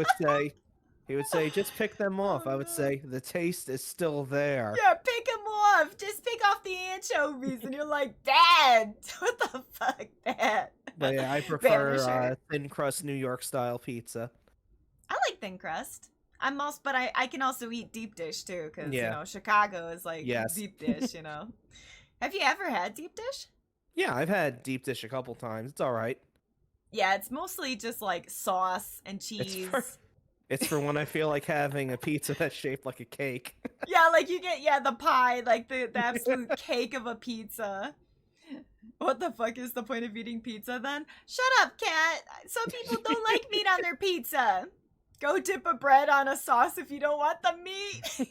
would say, just pick them off. I would say, the taste is still there.
Yeah, pick them off. Just pick off the anchovies, and you're like, Dad, what the fuck, Dad?
But yeah, I
Banisher.
prefer thin crust New York style pizza.
I like thin crust. But I can also eat deep dish too, because
Yeah.
Chicago is like
Yes.
deep dish. Have you ever had deep dish?
Yeah, I've had deep dish a couple times. It's all right.
Yeah, it's mostly just like sauce and cheese.
It's for when I feel like having a pizza that's shaped like a cake.
Yeah, like you get the pie, like the absolute cake of a pizza. What the fuck is the point of eating pizza then? Shut up, cat. Some people don't like meat on their pizza. Go dip a bread on a sauce if you don't want the meat.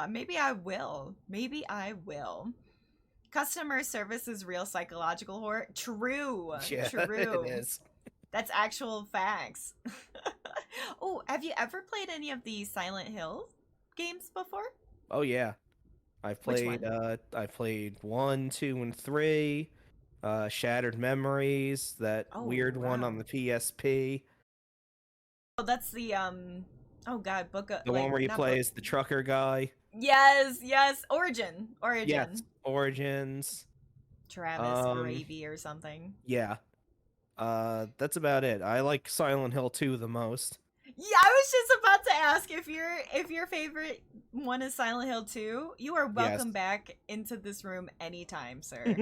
Maybe I will. Maybe I will. Customer service is real psychological horror. True.
Yeah,
True.
it is.
That's actual facts. Oh, have you ever played any of the Silent Hill games before?
Oh yeah. I've
Which
played
one?
I played 1, 2, and 3. Shattered Memories, that
Oh,
weird one on
wow.
the PSP.
Oh, that's the oh god, book of
The one
like
where you
not
play
book.
as the trucker guy.
Yes, Origin.
Yes. Origins.
Travis
Um
Gravy or something.
yeah. That's about it. I like Silent Hill 2 the most.
Yeah, I was just about to ask if your favorite one is Silent Hill 2. You are
Yes.
welcome back into this room anytime, sir.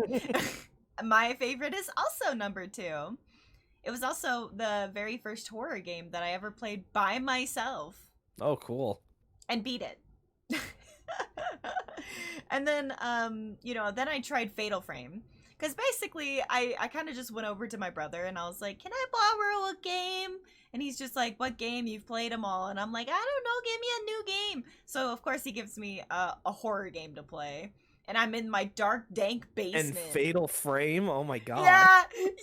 My favorite is also number 2. It was also the very first horror game that I ever played by myself
Oh, cool.
and beat it. And then then I tried Fatal Frame. Because basically, I kind of just went over to my brother and I was like, can I borrow a game? And he's just like, what game? You've played them all. And I'm like, I don't know, give me a new game. So, of course, he gives me a horror game to play. And I'm in my dark, dank
And
basement.
Fatal Frame? Oh my god.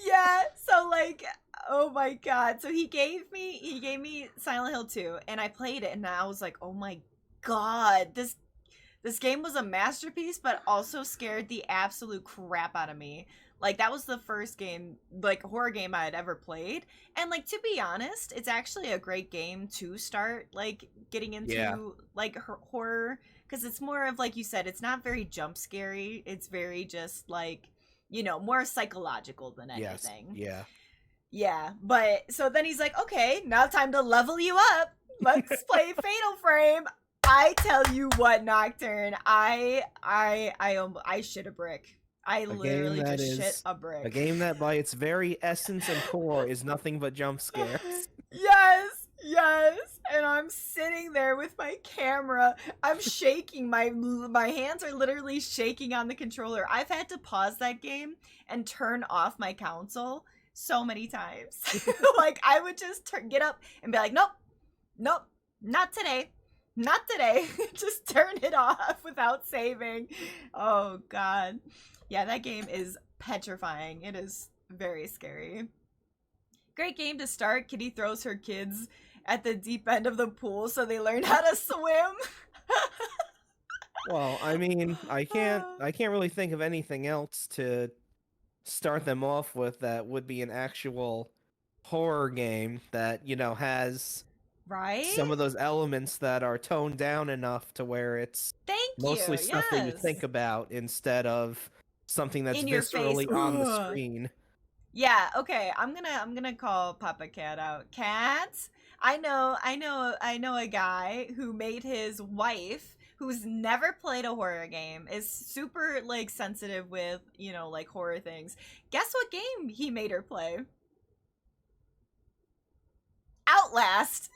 Yeah. So, like, oh my god. So he gave me Silent Hill 2. And I played it. And I was like, oh my god. This game was a masterpiece, but also scared the absolute crap out of me. Like, that was the first game, like, horror game I had ever played. And, like, to be honest, it's actually a great game to start, like, getting into,
Yeah.
like, horror. Because it's more of, like you said, it's not very jump scary. It's very just, like, more psychological than
Yes.
anything.
Yeah.
Yeah, but, so then he's like, okay, now time to level you up. Let's play Fatal Frame. I tell you what, Nocturne, I shit a brick. I literally
that
just shit
is
a brick.
A game that by its very essence and core is nothing but jump scares.
Yes. And I'm sitting there with my camera. I'm shaking. My hands are literally shaking on the controller. I've had to pause that game and turn off my console so many times. Like, I would just get up and be like, nope, not today. Not today. Just turn it off without saving. Oh god. Yeah, that game is petrifying. It is very scary. Great game to start. Kitty throws her kids at the deep end of the pool so they learn how to swim.
Well, I mean, I can't really think of anything else to start them off with that would be an actual horror game that, has some
Right?
of those elements that are toned down enough to where it's
Thank you.
mostly stuff that you
Yes.
think about instead of something that's
In your face.
viscerally on the
Ugh.
screen.
Yeah, okay. I'm gonna call Papa Cat out. Cat, I know a guy who made his wife, who's never played a horror game, is super like sensitive with, like horror things. Guess what game he made her play? Outlast.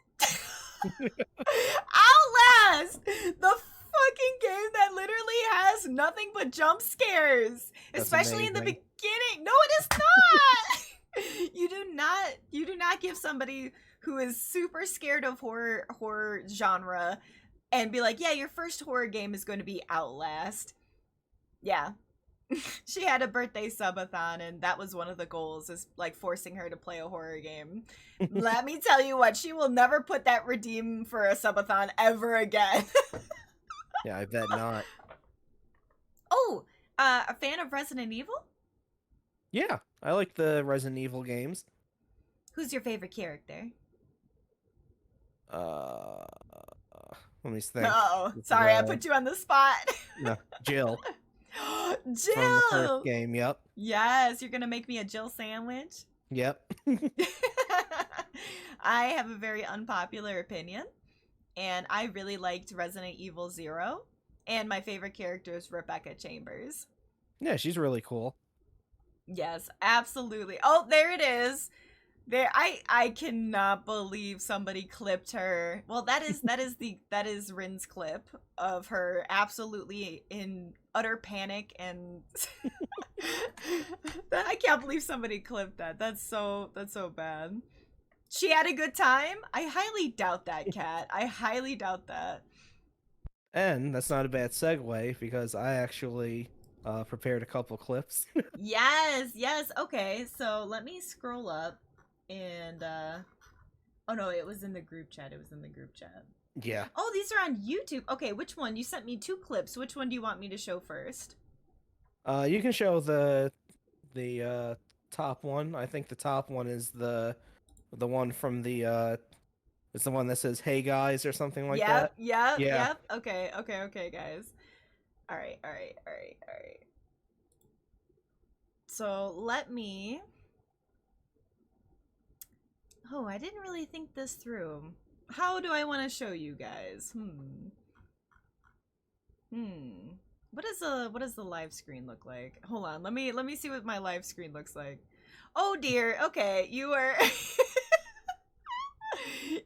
Outlast! The fucking game that literally has nothing but jump scares,
That's
especially in the
amazing.
beginning. No, it is not. You do not give somebody who is super scared of horror genre and be like, "Yeah, your first horror game is going to be Outlast." Yeah. She had a birthday subathon and that was one of the goals, is like forcing her to play a horror game. Let me tell you what, she will never put that redeem for a subathon ever again.
Yeah, I bet not.
Oh, a fan of Resident Evil?
Yeah, I like the Resident Evil games.
Who's your favorite character?
Uh, Let me think.
Oh, sorry, I put you on the spot.
No, Jill from the
Jill!
first game. Yep.
Yes, you're gonna make me a Jill sandwich?
Yep.
I have a very unpopular opinion, and I really liked Resident Evil 0, and my favorite character is Rebecca Chambers.
Yeah, she's really cool.
Yes, absolutely. Oh, there it is. There, I cannot believe somebody clipped her. Well, that is Rin's clip of her absolutely in utter panic, and I can't believe somebody clipped that. That's so bad. She had a good time? I highly doubt that, Cat. I highly doubt that.
And that's not a bad segue because I actually prepared a couple clips.
Yes, yes. Okay, so let me scroll up and oh no, it was in the group chat. It was in the group chat.
Yeah.
Oh, these are on YouTube. Okay, which one? You sent me 2 clips. Which one do you want me to show first?
You can show the top one. I think the top one is the one from the it's the one that says "Hey guys" or something like that.
Yep,
Yeah.
yep. Okay, guys. All right. So let me. Oh, I didn't really think this through. How do I want to show you guys? What does the live screen look like? Hold on. Let me see what my live screen looks like. Oh dear. Okay, you were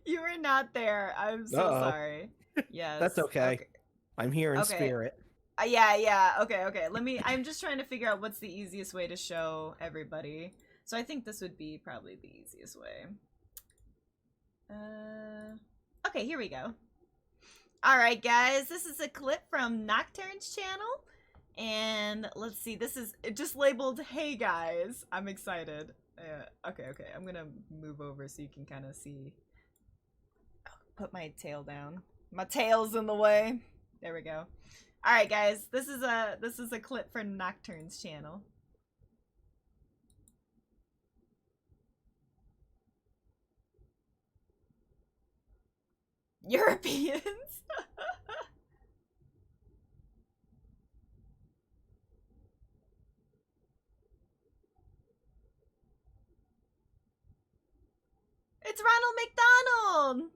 you were not there. I'm so
Uh-oh.
sorry. Yes.
That's okay. I'm here in
Okay.
spirit.
Yeah. Okay. I'm just trying to figure out what's the easiest way to show everybody. So I think this would be probably the easiest way. Okay, here we go. All right, guys, this is a clip from Nocturne's channel, and let's see. This is just labeled "Hey guys." I'm excited. Okay. I'm gonna move over so you can kind of see. Put my tail down. My tail's in the way. There we go. All right, guys. This is a clip from Nocturne's channel. Europeans. It's Ronald McDonald.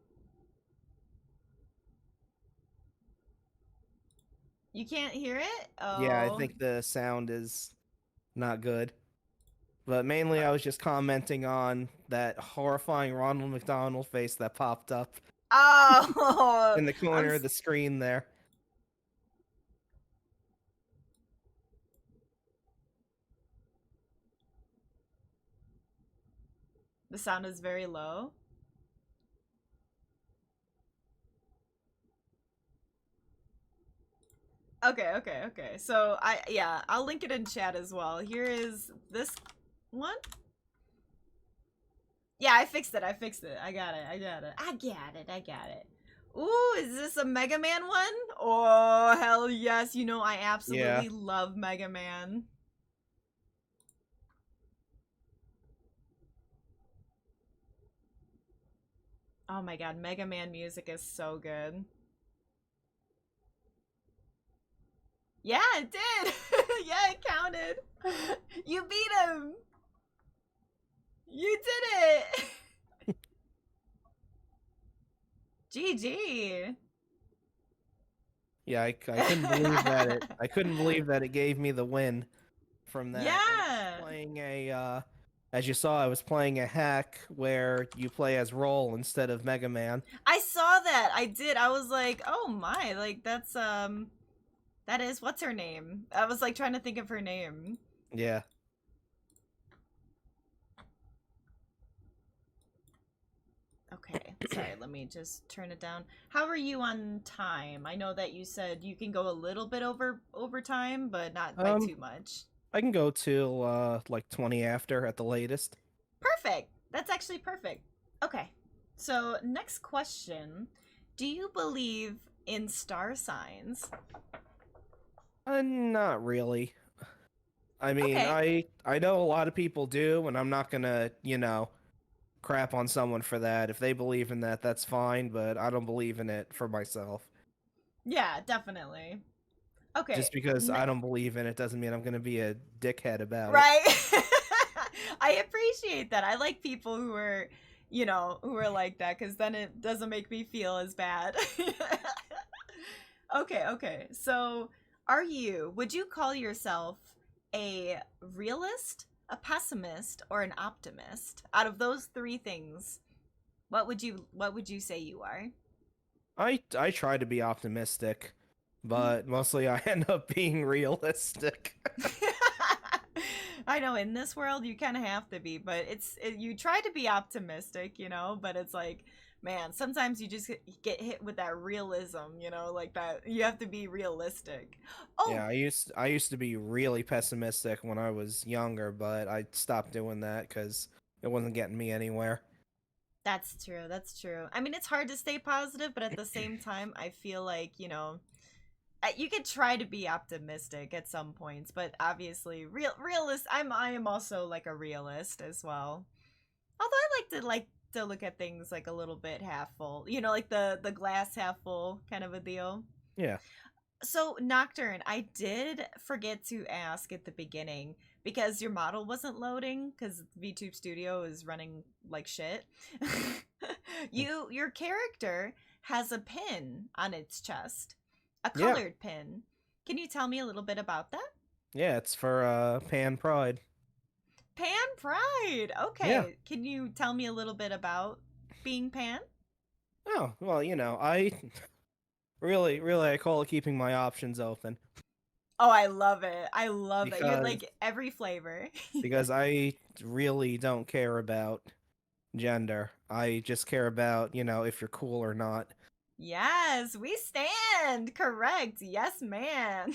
You can't hear it? Oh.
Yeah, I think the sound is not good. But mainly I was just commenting on that horrifying Ronald McDonald face that popped up
Oh.
in the corner of the screen there.
The sound is very low. Okay. So yeah, I'll link it in chat as well. Here is this one. Yeah, I fixed it. I got it. Ooh, is this a Mega Man one? Oh, hell yes. You know, I
Yeah.
absolutely love Mega Man. Oh my god, Mega Man music is so good. Yeah, it did. Yeah, it counted. You beat him. You did it. GG.
Yeah, I couldn't believe that I couldn't believe that it gave me the win from that. And I was
Yeah.
playing as you saw, I was playing a hack where you play as Roll instead of Mega Man.
I saw that. I did. I was like, "Oh my, like that is what's her name?" I was like trying to think of her name.
Yeah.
Okay. Sorry, let me just turn it down. How are you on time? I know that you said you can go a little bit over time, but not by
Um
too much.
I can go till like 20 after at the latest.
Perfect. That's actually perfect. Okay. So, next question. Do you believe in star signs?
Not really. I mean,
Okay.
I know a lot of people do, and I'm not gonna, crap on someone for that. If they believe in that, that's fine, but I don't believe in it for myself.
Yeah, definitely. Okay.
Just because I don't believe in it doesn't mean I'm gonna be a dickhead about it.
Right. I appreciate that. I like people who are, who are like that because then it doesn't make me feel as bad. Okay. So, would you call yourself a realist, a pessimist, or an optimist? Out of those three things, what would you say you are?
I try to be optimistic, but mostly I end up being realistic.
I know in this world you kind of have to be, but you try to be optimistic, but it's like, man, sometimes you just get hit with that realism, like that you have to be realistic. Oh,
Yeah, I used to be really pessimistic when I was younger, but I stopped doing that because it wasn't getting me anywhere.
that's true. That's true. I mean, it's hard to stay positive, but at the same time, I feel like, you could try to be optimistic at some points, but obviously realist I am also like a realist as well. Although I like to look at things like a little bit half full, like the glass half full kind of a deal.
Yeah.
So Nocturne, I did forget to ask at the beginning because your model wasn't loading because VTube Studio is running like shit. Your character has a pin on its chest, a
Yeah.
colored pin. Can you tell me a little bit about that?
Yeah, it's for Pan Pride.
Pan Pride.
Yeah.
Okay. Can you tell me a little bit about being Pan?
Oh, well, I really I call it keeping my options open
Oh, I love it. I love that. You're
because
like every flavor.
because I really don't care about gender. I just care about, if you're cool or not.
Yes, we stand. Correct. Yes, man.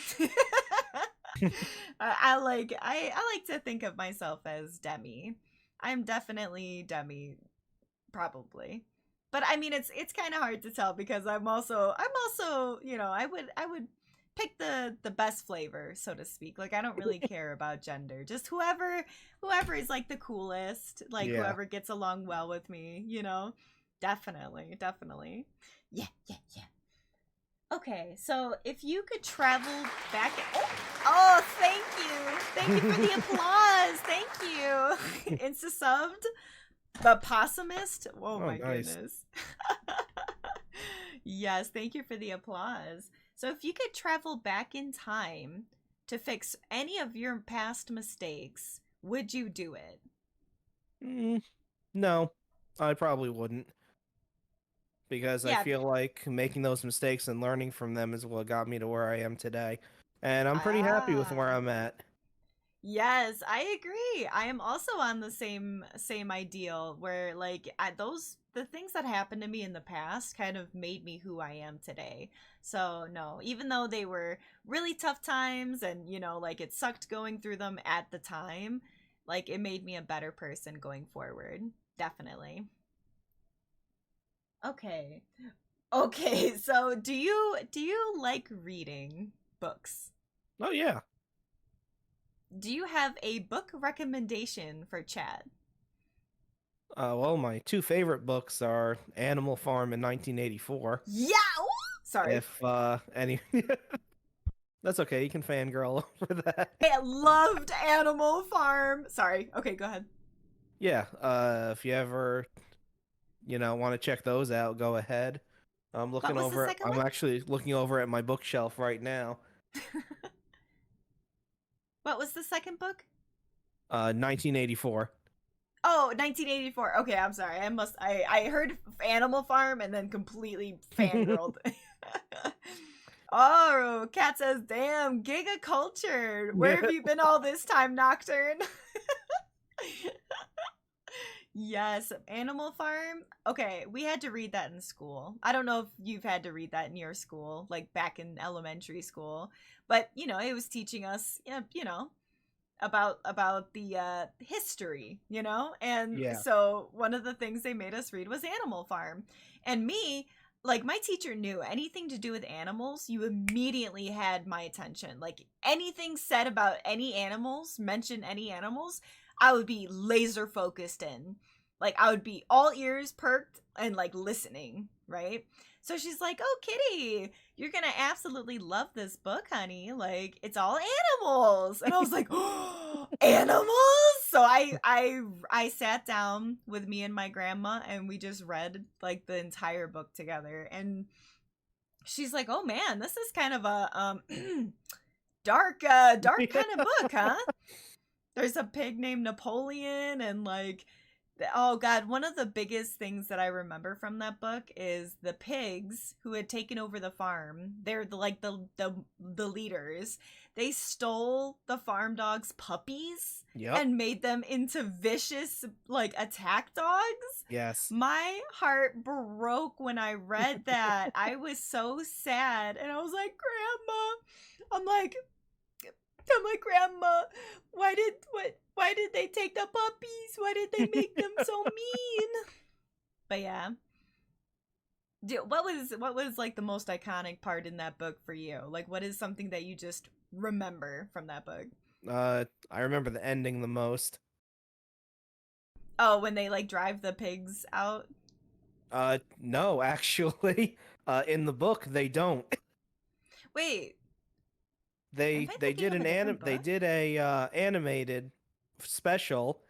I like to think of myself as Demi. I'm definitely Demi, probably. But I mean it's kind of hard to tell because I'm also, I would pick the best flavor, so to speak. Like I don't really care about gender. Just whoever is like the coolest, like
Yeah.
whoever gets along well with me. Definitely. Yeah. Okay, so if you could travel back. Oh, thank you. Thank you for the applause. Thank you. Insta subbed. The Possumist? Oh
Oh,
my
nice.
goodness. Yes, thank you for the applause. So if you could travel back in time to fix any of your past mistakes, would you do it?
Mm, no, I probably wouldn't because I
Yeah.
feel like making those mistakes and learning from them is what got me to where I am today. And I'm pretty happy with where
Ah.
I'm at.
Yes, I agree. I am also on the same ideal where like those the things that happened to me in the past kind of made me who I am today. So no, even though they were really tough times and like it sucked going through them at the time, like it made me a better person going forward. Definitely. Okay. Okay, so do you like reading books?
Oh yeah.
Do you have a book recommendation for Chad?
Well, my two favorite books are Animal Farm in 1984.
Yeah. Ooh! Sorry.
If any, that's okay. You can fangirl over that.
I loved Animal Farm. Sorry. Okay, go ahead.
Yeah. If you ever, want to check those out, go ahead. I'm
What
looking
was the
over.
second
I'm
one?
actually looking over at my bookshelf right now.
What was the second book?
1984.
Oh, 1984. Okay, I'm sorry. I heard Animal Farm and then completely fangirled. Oh, Cat says, "Damn, giga cultured. Where have you been all this time, Nocturne?" Yes, Animal Farm. Okay, we had to read that in school. I don't know if you've had to read that in your school, like back in elementary school, but it was teaching us, yeah, about the history, and
Yeah.
so one of the things they made us read was Animal Farm, and me. Like my teacher knew anything to do with animals, you immediately had my attention. Like anything said about any animals, mention any animals, I would be laser focused in. Like I would be all ears perked and like listening, right? So she's like, "Oh, Kitty, you're going to absolutely love this book, honey. Like it's all animals." And I was like, "Oh, animals?" So I sat down with me and my grandma and we just read like the entire book together, and she's like, "Oh man, this is kind of a dark kind of book, huh?" There's a pig named Napoleon, and like oh god, one of the biggest things that I remember from that book is the pigs who had taken over the farm. They're the leaders. They stole the farm dogs' puppies
Yep.
and made them into vicious like attack dogs.
Yes.
My heart broke when I read that. I was so sad and I was like, "Grandma." I'm like "Grandma, why did they take the puppies? Why did they make them so mean?" But yeah. What was like the most iconic part in that book for you? Like what is something that you just remember from that book?
I remember the ending the most.
Oh, when they like drive the pigs out?
No, actually, in the book they don't.
Wait, am
They
I
they
thinking
did
of a
an
different
they
book?
did a animated special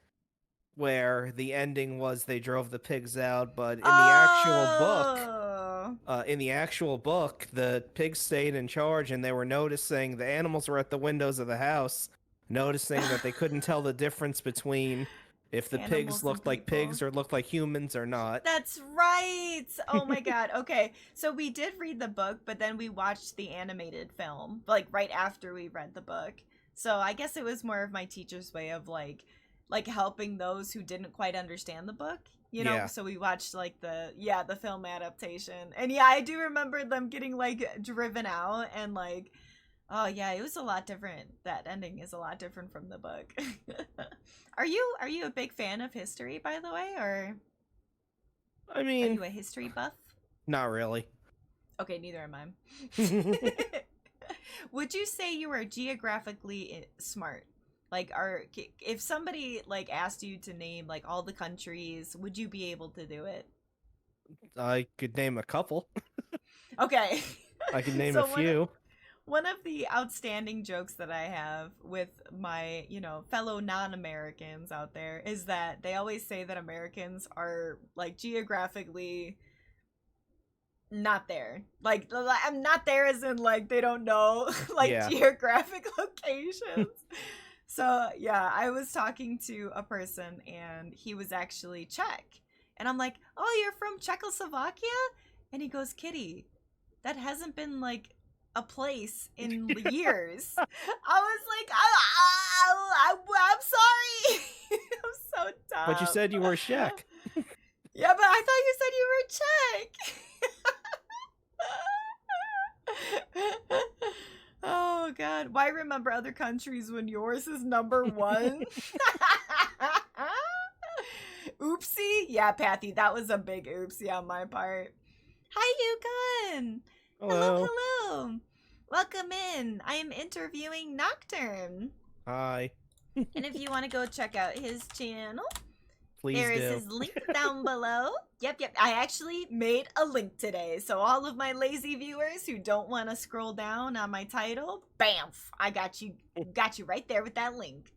where the ending was they drove the pigs out, but
Oh.
in the actual book, the pigs stayed in charge and they were noticing the animals were at the windows of the house, noticing that they couldn't tell the difference between if the pigs
Animals and
looked like
people.
pigs or looked like humans or not.
That's right. Oh my god. Okay. So we did read the book, but then we watched the animated film like right after we read the book. So I guess it was more of my teacher's way of like helping those who didn't quite understand the book.
Yeah.
So we watched like the film adaptation. And yeah, I do remember them getting like driven out and like oh yeah, it was a lot different. That ending is a lot different from the book. Are you a big fan of history by the way, or
I
are
mean,
you a history buff?
not really.
Okay, neither am I. Would you say you are geographically smart? Like, if somebody like asked you to name like all the countries, would you be able to do it?
I could name a couple.
Okay.
I could name a
So
few.
one of the outstanding jokes that I have with my, fellow non-Americans out there is that they always say that Americans are like geographically not there. Like I'm not there as in like they don't know like
Yeah.
geographic locations. So, yeah, I was talking to a person and he was actually Czech. And I'm like, "Oh, you're from Czechoslovakia?" And he goes, "Kitty, that hasn't been like a place in years." I was like, I'm sorry." I'm so
But you
dumb.
said you were Czech.
Yeah, but I thought you said you were Czech. Oh god, why remember other countries when yours is number one? Oopsie. Yeah, Patty, that was a big oopsie on my part. Hi, Yukon. Hello,
Hello.
hello. Welcome in. I am interviewing Nocturne.
Hi.
And if you want to go check out his channel,
Please
there is
do.
his link down below. Yep. I actually made a link today. So all of my lazy viewers who don't want to scroll down on my title, bamf, I got you right there with that link.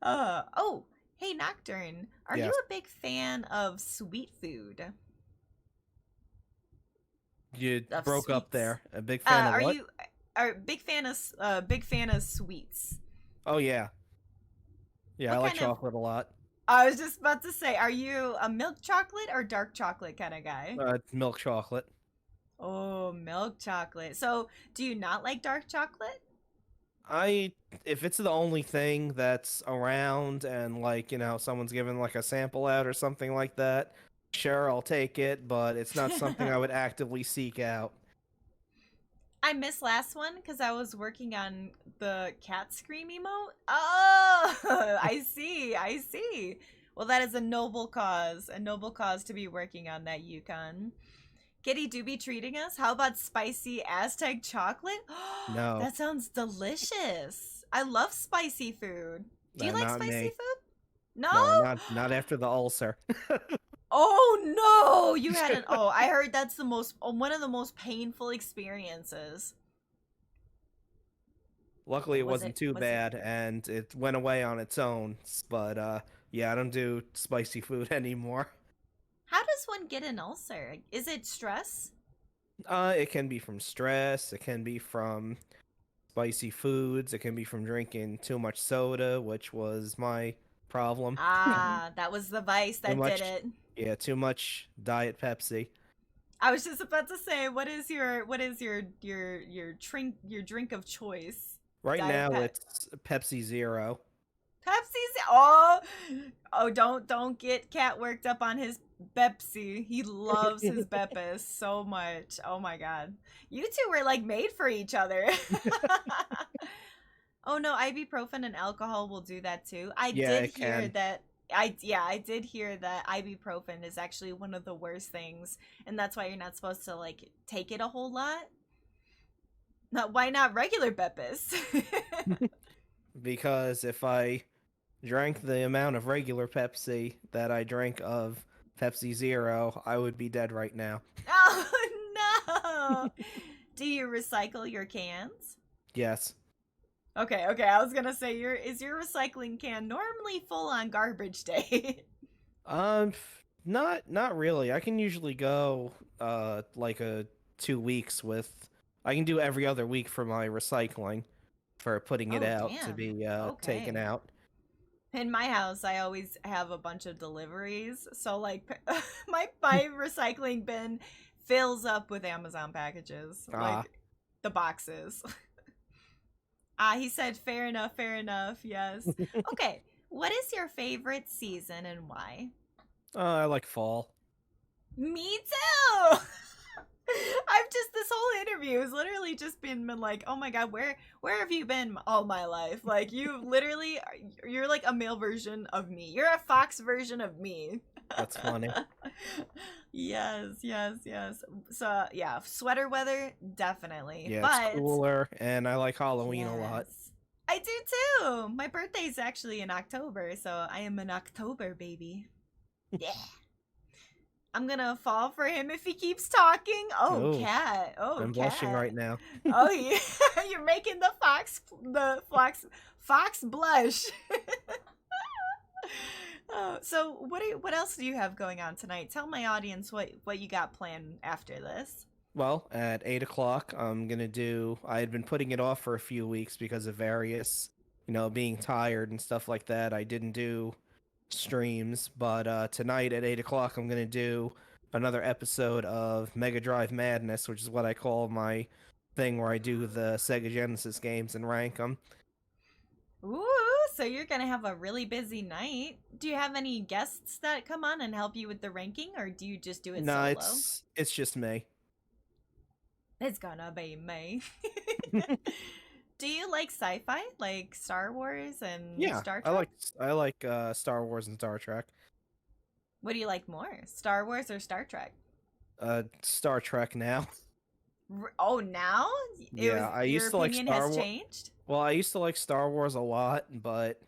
Oh, hey Nocturne, are you
Yes.
a big fan of sweet food?
You
Of
broke up
sweets?
there. A big fan of
Are
what?
you are big fan of sweets?
Oh yeah. Yeah, I
What
like
kind of
chocolate a lot.
I was just about to say, are you a milk chocolate or dark chocolate kind of guy?
Milk chocolate.
Oh, milk chocolate. So, do you not like dark chocolate?
I if it's the only thing that's around and like, someone's giving like a sample out or something like that, sure, I'll take it, but it's not something I would actively seek out.
I missed last one because I was working on the cat scream emote. Oh, I see. Well, that is a noble cause to be working on that Yukon. Kitty do be treating us? How about spicy Aztec chocolate?
No.
That sounds delicious. I love spicy food. Do you like
Not
spicy
me.
food?
No,
No?
not after the ulcer.
Oh no! You had an oh, I heard that's the most one of the most painful experiences.
Luckily, it
Was
wasn't
it
too
was it
bad, and it went away on its own. But yeah, I don't do spicy food anymore.
How does one get an ulcer? Is it stress?
It can be from stress. It can be from spicy foods. It can be from drinking too much soda, which was my problem.
Ah, that was the vice
Too
that did
much,
it.
yeah, too much Diet Pepsi.
I was just about to say, what is your drink of choice?
Right
Diet
now,
Pep
it's Pepsi Zero.
Pepsi's oh don't get Cat worked up on his Pepsi. He loves his Beppis so much. Oh my god. You two were like made for each other. Oh no, ibuprofen and alcohol will do that too. I
Yeah,
did
it
hear
can.
that I did hear that ibuprofen is actually one of the worst things, and that's why you're not supposed to like take it a whole lot. Not why not regular Beppis?
Because if I drank the amount of regular Pepsi that I drank of Pepsi Zero, I would be dead right now.
Oh no! Do you recycle your cans?
Yes.
Okay. I was gonna say, is your recycling can normally full on garbage day?
Not really. I can usually go like a 2 weeks with. I can do every other week for my recycling for putting it
Oh
out to
damn.
be taken
Okay.
out.
In my house, I always have a bunch of deliveries, so like my recycling bin fills up with Amazon packages,
Ah,
like the boxes. Ah, he said, fair enough, fair enough. Yes. Okay. What is your favorite season and why?
I like fall.
Me too. I've just this whole interview has literally just been like, oh my god, where have you been all my life? Like you literally, you're like a male version of me. You're a fox version of me.
That's funny.
Yes. So yeah, sweater weather definitely,
Yeah, it's
but
cooler, and I like Halloween a lot.
yes, I do too. My birthday's actually in October, so I am an October baby. Yeah. I'm gonna fall for him if he keeps talking. Oh,
Oh,
cat. Oh,
I'm blushing
cat.
right now.
Oh, yeah. You're making the fox blush. Oh, so what else do you have going on tonight? Tell my audience what you got planned after this.
Well, at 8 o'clock, I'm gonna do. I had been putting it off for a few weeks because of various, being tired and stuff like that. I didn't do streams, but tonight at 8 o'clock, I'm gonna do another episode of Mega Drive Madness, which is what I call my thing where I do the Sega Genesis games and rank them.
Ooh, so you're gonna have a really busy night. Do you have any guests that come on and help you with the ranking, or do you just do it
No,
solo?
it's just me.
It's gonna be me. Do you like sci-fi, like Star Wars and
Yeah,
Star
I
Trek?
like I like Star Wars and Star Trek.
What do you like more, Star Wars or Star Trek?
Star Trek now.
Oh, now it was
Yeah, I
your
used to like
opinion
Star
has
Wars.
changed.
Well, I used to like Star Wars a lot, but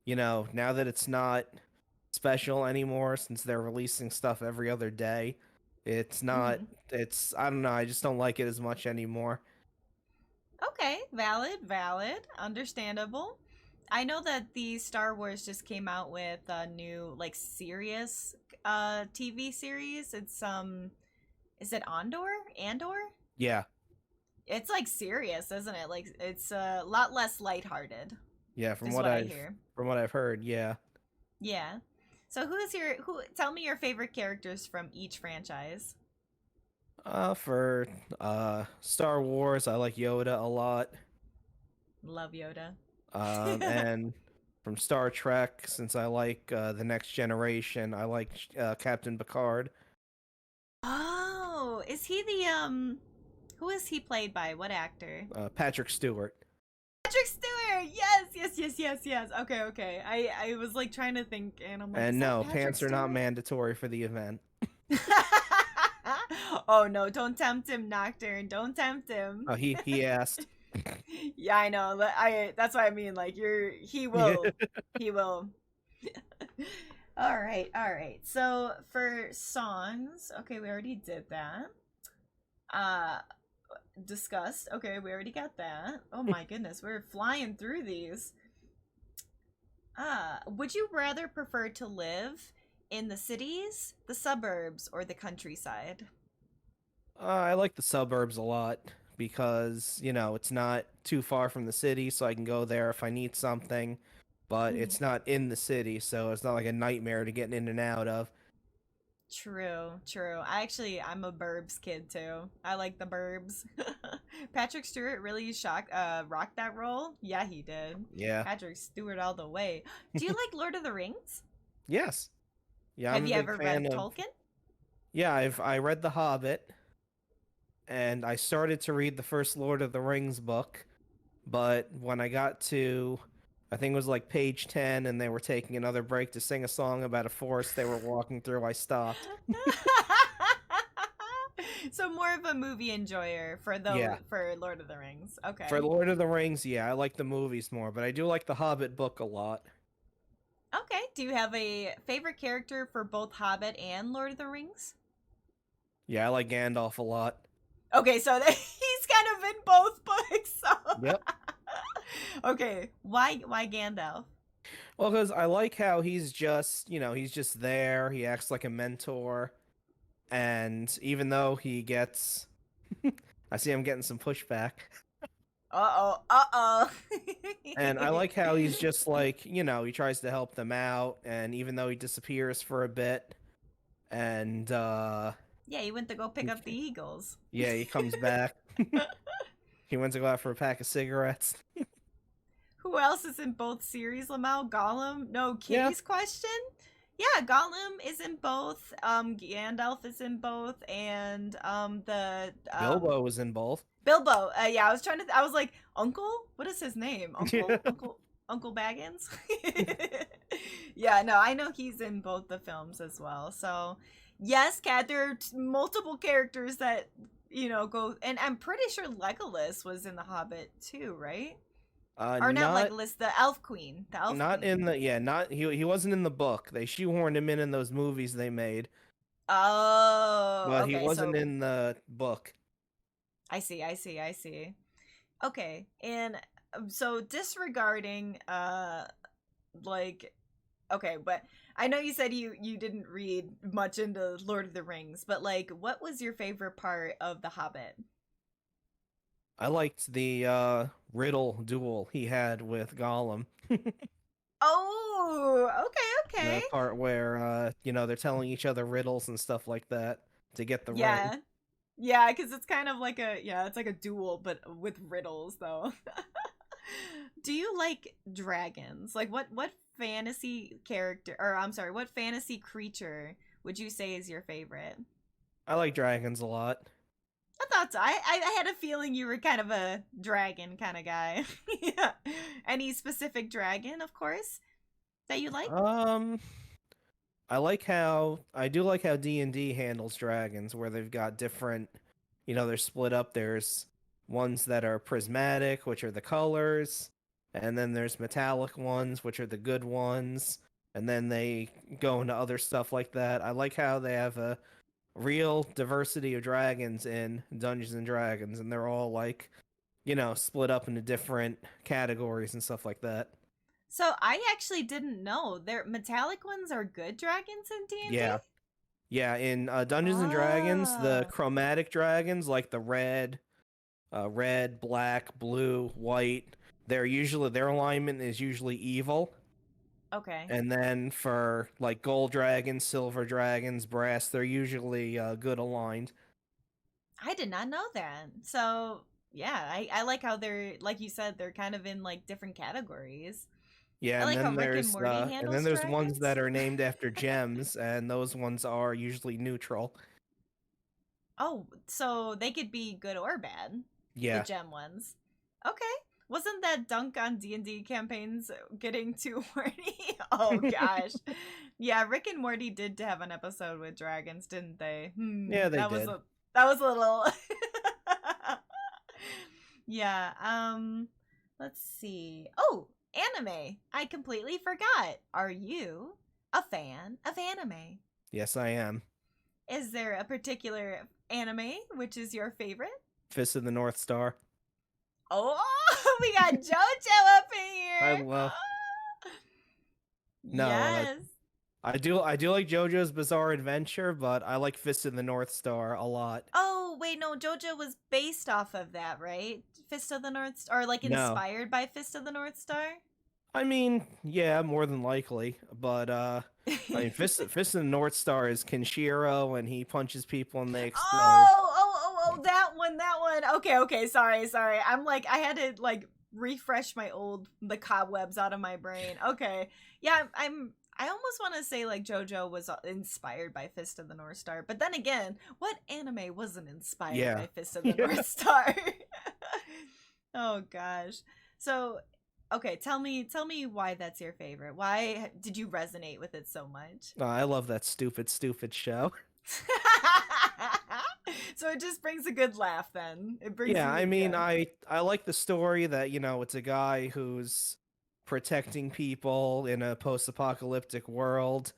now that it's not special anymore since they're releasing stuff every other day, it's not
Hmm.
it's I don't know, I just don't like it as much anymore.
Okay, valid, valid, understandable. I know that the Star Wars just came out with a new like serious TV series. It's is it Andor? Andor?
Yeah.
It's like serious, isn't it? Like it's a lot less lighthearted,
Yeah,
is what I hear.
from what I've heard, yeah.
Yeah. So who tell me your favorite characters from each franchise.
For Star Wars, I like Yoda a lot.
Love Yoda.
And from Star Trek, since I like the Next Generation, I like Captain Picard.
Oh, is he the who is he played by? What actor?
Patrick Stewart.
Patrick Stewart. Yes, yes, yes, yes, yes. Okay, okay. I was like trying to think, and I'm like, is
And
that
no,
Patrick
pants are not
Stewart?
mandatory for the event.
Oh no! Don't tempt him, Nocturne. Don't tempt him.
He asked.
Yeah, I know. That's what I mean. Like he
Yeah.
will, he will. All right, all right. So for songs, okay, we already did that. Uh, discussed. Okay, we already got that. Oh my goodness, we're flying through these. Would you rather prefer to live in the cities, the suburbs, or the countryside?
I like the suburbs a lot because, it's not too far from the city, so I can go there if I need something, but
Mhm.
it's not in the city, so it's not like a nightmare to get in and out of.
True, true. I'm a Burbs kid too. I like the Burbs. Patrick Stewart really rocked that role. Yeah, he did.
Yeah.
Patrick Stewart all the way. Do you like Lord of the Rings?
Yes. Yeah, I'm
Have
a
you
big
ever
fan
read
of.
Tolkien?
Yeah, I read The Hobbit, and I started to read the first Lord of the Rings book, but when I got to, I think it was like page 10, and they were taking another break to sing a song about a forest they were walking through, I stopped.
So more of a movie enjoyer
Yeah.
for Lord of the Rings.
For
Okay.
Lord of the Rings, yeah, I like the movies more, but I do like the Hobbit book a lot.
Okay. Do you have a favorite character for both Hobbit and Lord of the Rings?
Yeah, I like Gandalf a lot.
Okay, so he's kind of in both books. So.
Yep.
Okay, why Gandalf?
Well, because I like how he's just, he's just there. He acts like a mentor. And even though he gets. I see I'm getting some pushback.
Uh oh, uh oh.
And I like how he's just like, he tries to help them out. And even though he disappears for a bit, and,
Yeah, he went to go pick up the Eagles.
yeah, he comes back. He went to go out for a pack of cigarettes.
Who else is in both series, Lamau? Gollum? No,
Yeah.
Kitty's question? Yeah, Gollum is in both. Gandalf is in both, and the
Bilbo was in both.
Bilbo. Yeah, I was like, Uncle? What is his name? Uncle?
Yeah.
Uncle Baggins? Yeah, no, I know he's in both the films as well. So, yes, Kat, there are multiple characters that, go. And I'm pretty sure Legolas was in The Hobbit too, right? Or not
Not
Legolas, the Elf Queen. The Elf
not
Queen.
in the yeah, not he wasn't in the book. They shoehorned him in those movies they made,
Oh,
but he
okay.
wasn't
So
in the book.
I see, I see, I see. Okay, and so disregarding, like, okay, but I know you said you didn't read much into Lord of the Rings, but like, what was your favorite part of The Hobbit?
I liked the riddle duel he had with Gollum.
Oh, okay, okay.
The part where they're telling each other riddles and stuff like that to get the ring.
Yeah, yeah, because it's kind of like it's like a duel, but with riddles, though. Do you like dragons? Like what fantasy character, or I'm sorry, what fantasy creature would you say is your favorite?
I like dragons a lot.
I thought so. I had a feeling you were kind of a dragon kind of guy. Yeah. Any specific dragon, of course, that you like?
Um, I do like how D&D handles dragons, where they've got different, they're split up. There's ones that are prismatic, which are the colors, and then there's metallic ones, which are the good ones, and then they go into other stuff like that. I like how they have a real diversity of dragons in Dungeons and Dragons, and they're all like, split up into different categories and stuff like that.
So I actually didn't know. Their metallic ones are good dragons in D&D?
Yeah. Yeah, in Dungeons and Dragons, the
Ah.
chromatic dragons, like the red, black, blue, white, their alignment is usually evil.
Okay.
And then for like gold dragons, silver dragons, brass, they're usually good aligned.
I did not know that. So, yeah, I like how they're, like you said, they're kind of in like different categories.
Yeah,
I like how Rick and Morty
and then
handles
there's ones
dragons.
that are named after gems, and those ones are usually neutral.
Oh, so they could be good or bad, the
Yeah.
gem ones. Okay. Wasn't that dunk on D&D campaigns getting too horny? Oh gosh. Yeah, Rick and Morty did have an episode with dragons, didn't they?
Yeah, they did.
That was a little Yeah, let's see. Oh, anime. I completely forgot. Are you a fan of anime?
Yes, I am.
Is there a particular anime which is your favorite?
Fist of the North Star.
Oh, we got JoJo up in
I
here.
love. No,
Yes.
I do like JoJo's Bizarre Adventure, but I like Fist of the North Star a lot.
Oh, wait, no, JoJo was based off of that, right? Fist of the North Star, or like
No.
inspired by Fist of the North Star?
I mean, yeah, more than likely, but I mean, Fist of the North Star is Kenshiro, and he punches people and they explode.
That one, that one. Okay, okay, sorry, sorry. I'm like, I had to like refresh the cobwebs out of my brain. Okay, yeah, I almost want to say like JoJo was inspired by Fist of the North Star, but then again, what anime wasn't inspired
Yeah.
by Fist of the
Yeah.
North Star? Oh gosh. So, okay, tell me why that's your favorite. Why did you resonate with it so much?
I love that stupid show.
So it just brings a good laugh then. It brings
Yeah,
you
I mean,
yeah.
I like the story that, it's a guy who's protecting people in a post-apocalyptic world.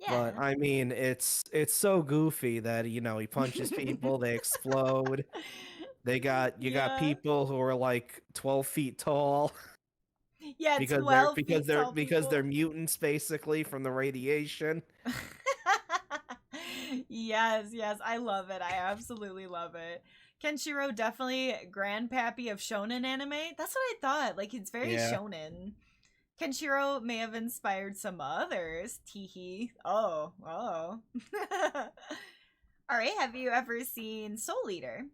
But
Yeah.
I mean, it's so goofy that, he punches people, they explode. You got
Yeah.
people who are like 12 feet tall
Yeah,
because
12 feet tall
they're
people.
mutants basically from the radiation.
Yes, yes, I love it. I absolutely love it. Kenshiro definitely grandpappy of shonen anime. That's what I thought. Like it's very
Yeah.
shonen. Kenshiro may have inspired some others. Teehee. Oh, oh. All right. Have you ever seen Soul Eater?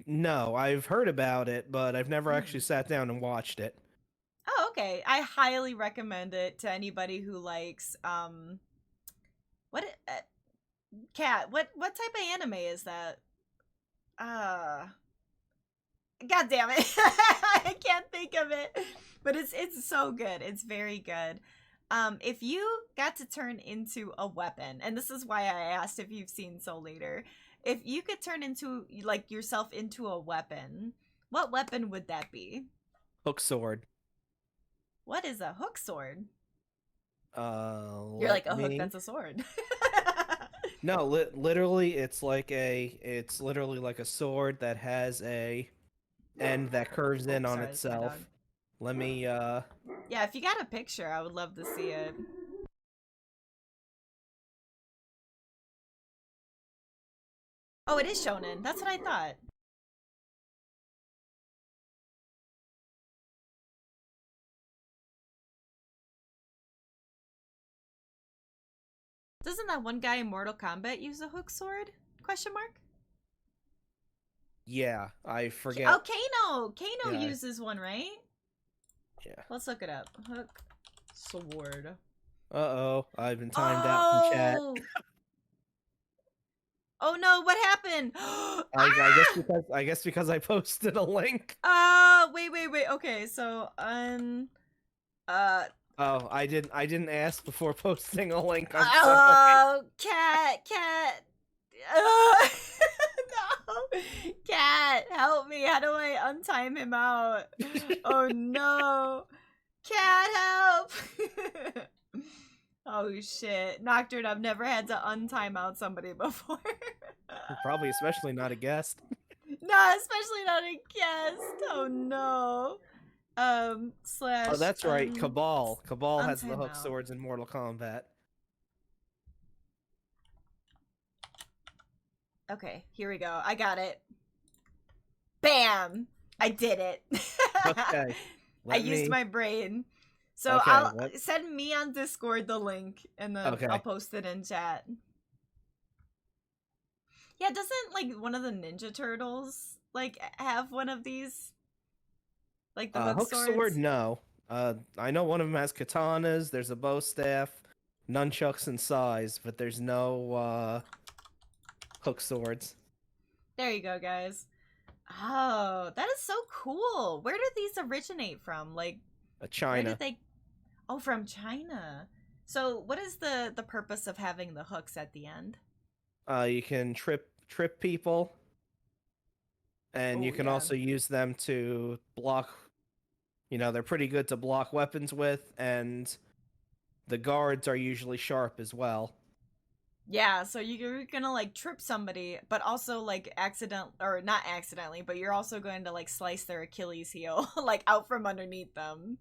No, I've heard about it, but I've never actually
Hmm.
sat down and watched it.
Oh, okay. I highly recommend it to anybody who likes what cat. What type of anime is that? Uh God damn it. I can't think of it. But it's so good. It's very good. If you got to turn into a weapon, and this is why I asked if you've seen Soul Eater, if you could turn into like yourself into a weapon, what weapon would that be?
Hook sword.
What is a hook sword? You're like
Let
a hook
me.
that's a sword.
No, it's literally like a sword that has a end that curves
Oh,
in on
sorry, that's my dog.
itself. Let me
Yeah, if you got a picture, I would love to see it. Oh, it is shonen. That's what I thought. Doesn't that one guy in Mortal Kombat use a hook sword? Question mark.
yeah, I
Oh,
forget.
Kano. Kano
Yeah,
uses one, right?
Yeah.
Let's look it up. Hook sword.
Uh-oh, I've been timed out from chat.
Oh! Oh no, what happened?
I guess because I posted a link.
Wait. Okay, so uh
Oh, I didn't ask before posting a link. I'm sorry.
oh, cat. No, cat, help me. How do I untime him out? Oh no, cat, help. Oh shit, Nocturne, I've never had to untime out somebody before.
Probably especially not a guest.
No, especially not a guest. Oh no. Slash.
Oh, that's right. Cabal. Cabal has the
untime
hook
out.
swords in Mortal Kombat.
Okay, here we go. I got it. Bam! I did it.
Okay.
I used my brain. So
Okay,
I'll
what-
send me on Discord the link and then
Okay.
I'll post it in chat. Yeah, doesn't like one of the Ninja Turtles like have one of these? Like the hook swords?
sword, no. I know one of them has katanas. There's a bow staff, nunchucks, and sais, but there's no hook swords.
There you go, guys. Oh, that is so cool. Where did these originate from? Like, where
China.
did they? Oh, from China. So, what is the purpose of having the hooks at the end?
You can trip people, and you
Oh,
can
yeah.
also use them to block. You know, they're pretty good to block weapons with, and the guards are usually sharp as well.
Yeah, so you're gonna like trip somebody, but also like not accidentally, but you're also going to like slice their Achilles heel like out from underneath them.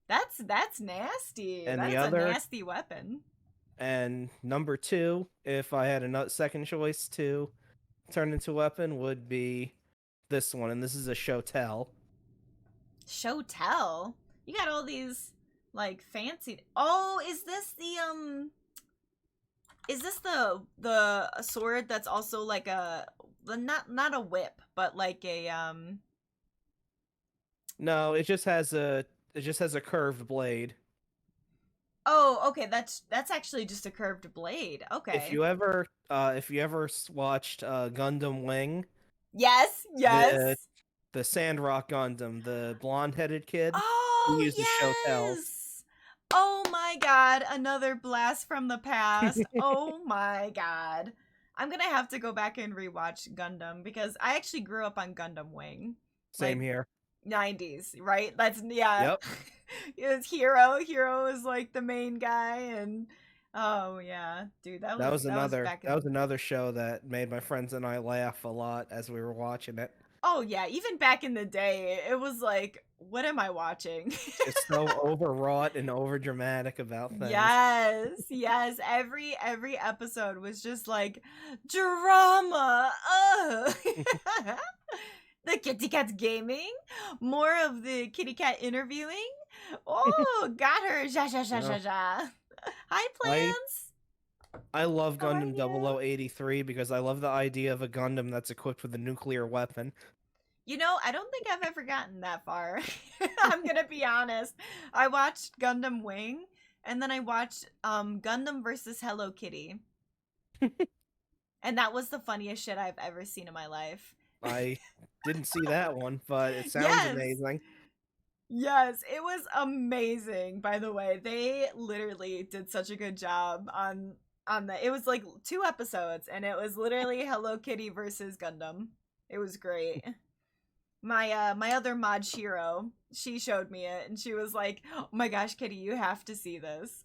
That's nasty.
And
That
the
is
other-
a nasty weapon.
And number 2, if I had a second choice to turn into a weapon, would be this one, and this is a Shotel.
Show tell. You got all these like fancy. Oh, is this the Is this the sword that's also like not a whip, but like a
No, it just has a curved blade.
Oh, okay, that's actually just a curved blade. Okay.
If you ever watched Gundam Wing,
Yes.
the Sandrock Gundam, the blonde-headed kid,
Oh,
he uses Shotel.
yes. Oh my god, another blast from the past. Oh my god. I'm gonna have to go back and rewatch Gundam because I actually grew up on Gundam Wing.
Same
Like,
here.
90s, right? That's yeah.
Yep.
It was Hero. Hero was like the main guy, and oh yeah, dude, that was
another show that made my friends and I laugh a lot as we were watching it.
Oh yeah, even back in the day, it was like, what am I watching?
It's so overwrought and overdramatic about things.
Yes. Every episode was just like drama. Ugh. The kitty cat's gaming. More of the kitty cat interviewing. Oh, got her. Ja. Hi, Plants.
I love
How are
Gundam
you?
0083 because I love the idea of a Gundam that's equipped with a nuclear weapon.
You know, I don't think I've ever gotten that far. I'm gonna be honest. I watched Gundam Wing, and then I watched Gundam versus Hello Kitty. And that was the funniest shit I've ever seen in my life.
I didn't see that one, but it sounds
Yes.
amazing.
Yes, it was amazing, by the way. They literally did such a good job on that. It was like 2 episodes, and it was literally Hello Kitty versus Gundam. It was great. My other mod, Shiro, she showed me it, and she was like, oh my gosh, Kitty, you have to see this.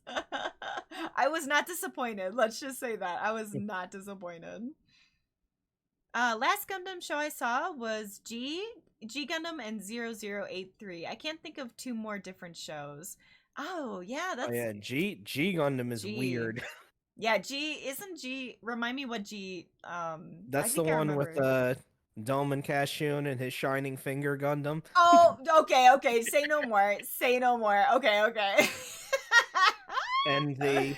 I was not disappointed. Let's just say that. I was not disappointed. Last Gundam show I saw was G Gundam and 0083. I can't think of 2 more different shows. Oh, yeah, that's...
Oh yeah, G Gundam is
G.
weird.
Yeah, remind me what G,
That's the one with Dome and Cashoon and his Shining Finger Gundam.
Oh, okay, say no more. Okay.
And the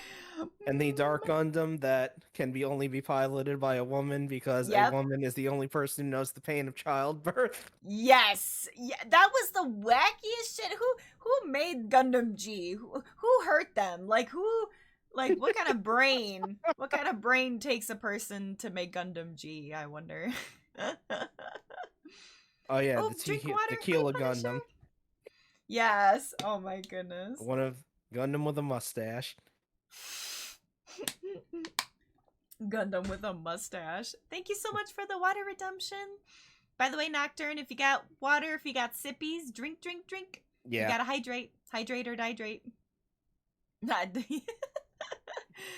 And the Dark Gundam that can be only be piloted by a woman because a
Yep.
woman is the only person who knows the pain of childbirth.
Yes. Yeah, that was the wackiest shit. Who made Gundam G? Who hurt them? Like who like what kind of brain? What kind of brain takes a person to make Gundam G, I wonder.
Oh yeah,
Oh, drink water. Hey,
Tequila
Punisher.
Gundam,
Yes. Oh my goodness.
one of Gundam with a mustache.
Gundam with a mustache. Thank you so much for the water redemption. By the way, Nocturne, if you got water, if you got sippies, drink, drink, drink. You
Yeah,
gotta hydrate. Hydrate or dihydrate. Not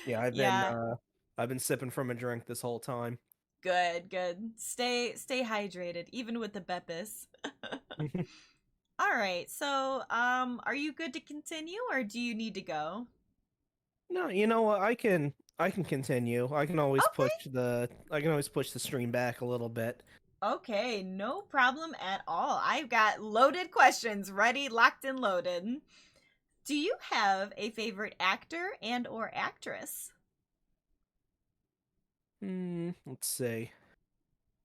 yeah.
Yeah.
I've been sipping from a drink this whole time.
Good, good. Stay hydrated, even with the Beppis. Alright, so are you good to continue or do you need to go?
No, you know what? I can continue.
Okay.
I can always push the stream back a little bit.
Okay, no problem at all. I've got loaded questions ready, locked and loaded. Do you have a favorite actor and or actress?
Let's see.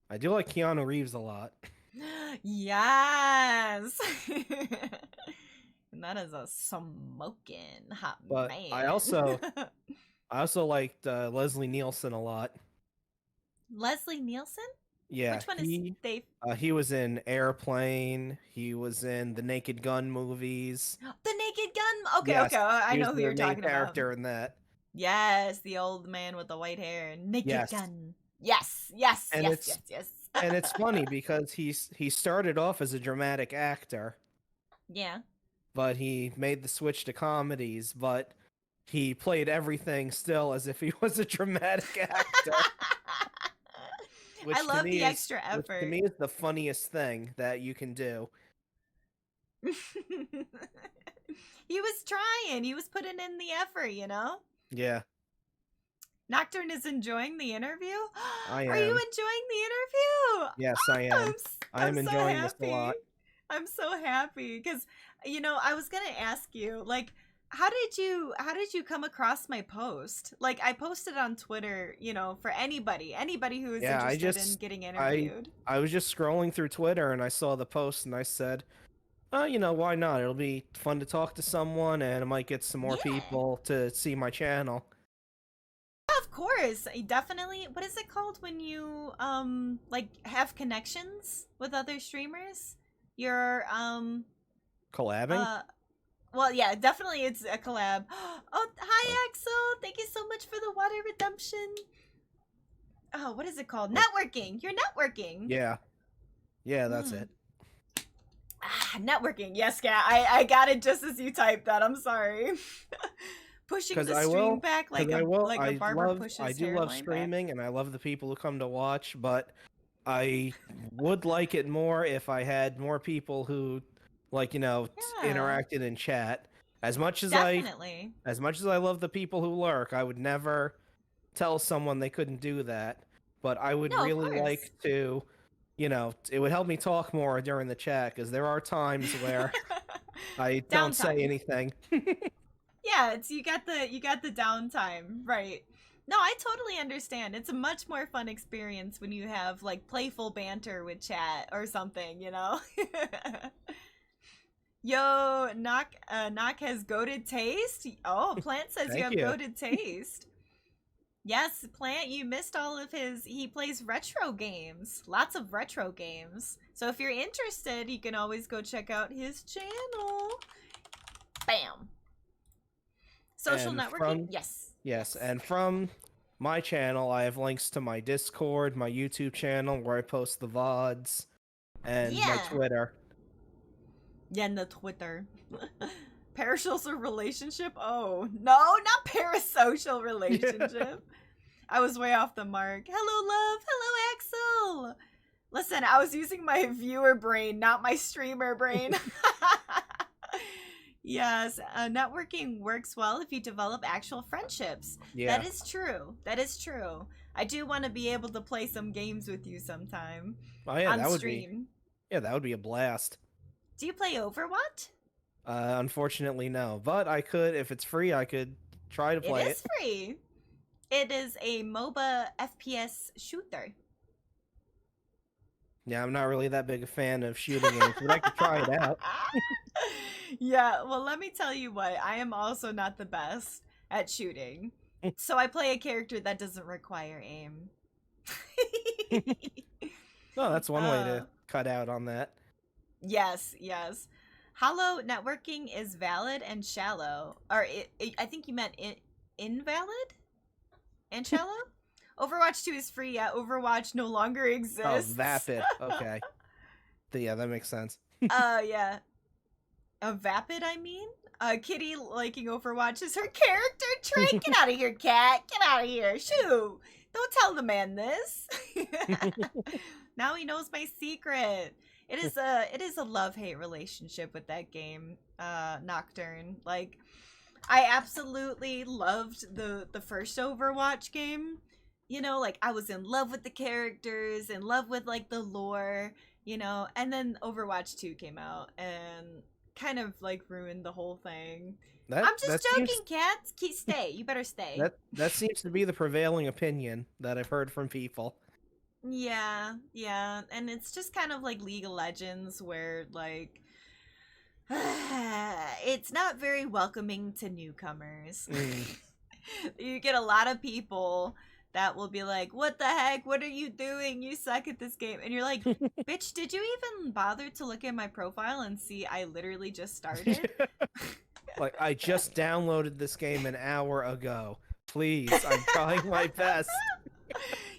I do like Keanu Reeves a lot,
Yes. And that is a smoking hot
but
man.
I also liked Leslie Nielsen a lot.
Leslie Nielsen?
Yeah,
Which one is they?
he was in Airplane. He was in the Naked Gun movies.
The Naked Gun? Okay,
Yes,
okay. I
he was
know who
the
you're
main
talking about.
character in that.
Yes, the old man with the white hair. Naked
Yes,
Gun. Yes, yes,
and
yes, yes, yes.
it's funny because he started off as a dramatic actor,
Yeah.
but he made the switch to comedies, but he played everything still as if he was a dramatic actor,
I love the extra
which to
effort.
me is the funniest thing that you can do.
He was trying. He was putting in the effort, you know?
Yeah,
Nocturne is enjoying the interview.
I
Are you
am.
enjoying the interview?
Yes, I
I'm,
am. I
I'm
am
so
enjoying this a
happy.
lot.
I'm so happy because I was gonna ask you like how did you come across my post? Like I posted on Twitter, for anybody who is
Yeah,
interested in getting
I
interviewed.
I was just scrolling through Twitter and I saw the post and I said, "Oh, why not? It'll be fun to talk to someone and I might get some more
Yeah.
people to see my channel."
Of course, I definitely. What is it called when you like have connections with other streamers? You're
Collabing?
uh well, yeah, definitely it's a collab. Oh,
Oh,
hi Axel. Thank you so much for the water redemption. Oh, what is it called?
oh,
Networking. You're networking.
yeah. Yeah, that's
Hmm.
it.
Networking. Yes, yeah. I got it just as you typed that. I'm sorry. Pushing
Cuz
the
I
stream
will
back
cuz
like
I
a
will
like a barber
I
pushes
do love
hairline back.
streaming and I love the people who come to watch, but I would like it more if I had more people who
Yeah,
interacted in chat.
definitely.
As much as I love the people who lurk, I would never tell someone they couldn't do that. But I would
No, of
really
course.
like to, it would help me talk more during the chat because there are times where I don't say
Downtime.
anything.
Yeah, it's you got the downtime, right? No, I totally understand. It's a much more fun experience when you have like playful banter with chat or something. Yo, Knock has goated taste. Oh, Plant says you
Thank
have
you.
goated taste. Yes, Plant, you missed all of his. He plays retro games, lots of retro games. So if you're interested, you can always go check out his channel. Bam. Social
And
networking?
from
Yes.
Yes,
Yes.
and from my channel, I have links to my Discord, my YouTube channel where I post the VODs, and my
Yeah.
Twitter.
Yeah, and the Twitter. Parasocial relationship? Oh, no, not parasocial relationship. I was way off the mark. Hello, love. Hello, Axel. Listen, I was using my viewer brain, not my streamer brain. Yes, networking works well if you develop actual friendships. That
Yeah.
is true. That is true. I do want to be able to play some games with you sometime
Oh yeah,
on stream.
that would be a blast.
Do you play Overwatch?
Unfortunately, no. But I could, if it's free, I could try to
It
play
is free. It is a MOBA FPS shooter.
Yeah, I'm not really that big a fan of shooting games, but I could try it out.
Yeah, well, let me tell you what. I am also not the best at shooting. So I play a character that doesn't require aim.
No, that's one way
uh,
to cut out on that.
yes, yes. Hollow networking is valid and shallow. Or I think you meant invalid and shallow? Overwatch 2 is free. Yeah, Overwatch no longer
Oh,
exists.
Vapid. Okay. Yeah, that makes sense.
Yeah. A Vapid, I mean? Kitty liking Overwatch is her character trait. Get out of here, cat. Get out of here. Shoo. Don't tell the man this. Now he knows my secret. It is a love-hate relationship with that game, Nocturne. Like, I absolutely loved the first Overwatch game. You know, like I was in love with the characters, in love with like the lore, you know, and then Overwatch 2 came out and kind of like ruined the whole thing. I'm just joking, cats. Stay. You better stay.
That seems to be the prevailing opinion that I've heard from people.
Yeah, yeah, and it's just kind of like League of Legends where like it's not very welcoming to newcomers. You get a lot of people that will be like, "What the heck? What are you doing? You suck at this game." And you're like, "Bitch, did you even bother to look at my profile and see I literally just started?"
Like, I just downloaded this game an hour ago. Please, I'm trying my best.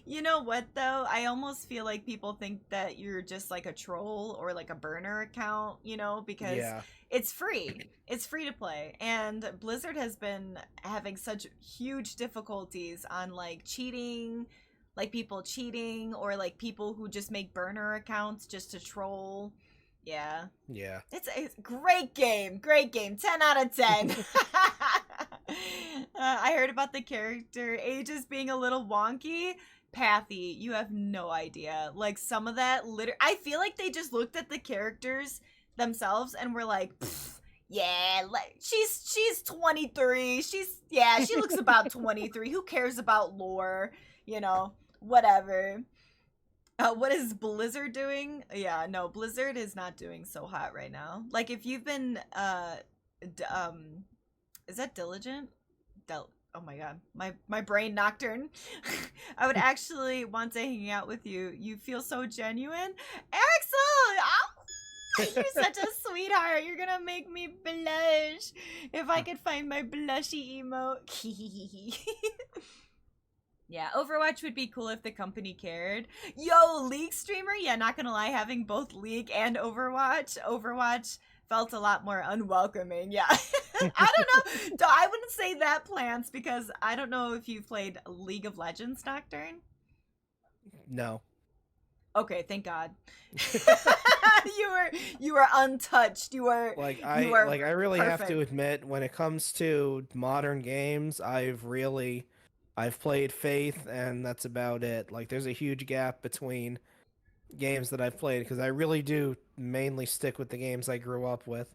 You know what though? I almost feel like people think that you're just like a troll or like a burner account, you know, because it's free. It's free to play. And Blizzard has been having such huge difficulties on like cheating, like people cheating or like people who just make burner accounts just to troll. Yeah.
Yeah.
It's a great game. Great game. 10 out of 10. I heard about the character ages being a little wonky. Pathy, you have no idea. Like some of that I feel like they just looked at the characters themselves and were like, yeah, like she's 23. She looks about 23. Who cares about lore? You know, whatever. What is Blizzard doing? Yeah, no, Blizzard is not doing so hot right now. Like if you've been is that Diligent? Oh my god, my brain Nocturne. I would actually want to hang out with you. You feel so genuine. Axel! Oh, you're such a sweetheart. You're gonna make me blush. If I could find my blushy emote. Yeah, Overwatch would be cool if the company cared. Yo, League streamer? Yeah, not gonna lie, having both League and Overwatch felt a lot more unwelcoming. Yeah. I don't know. I wouldn't say that, Plants, because I don't know if you've played League of Legends, Nocturne.
No.
Okay, thank God. you were untouched. You were
I really
perfect.
have to admit, when it comes to modern games, I've played Faith, and that's about it. Like, there's a huge gap between games that I've played, because I really do mainly stick with the games I grew up with.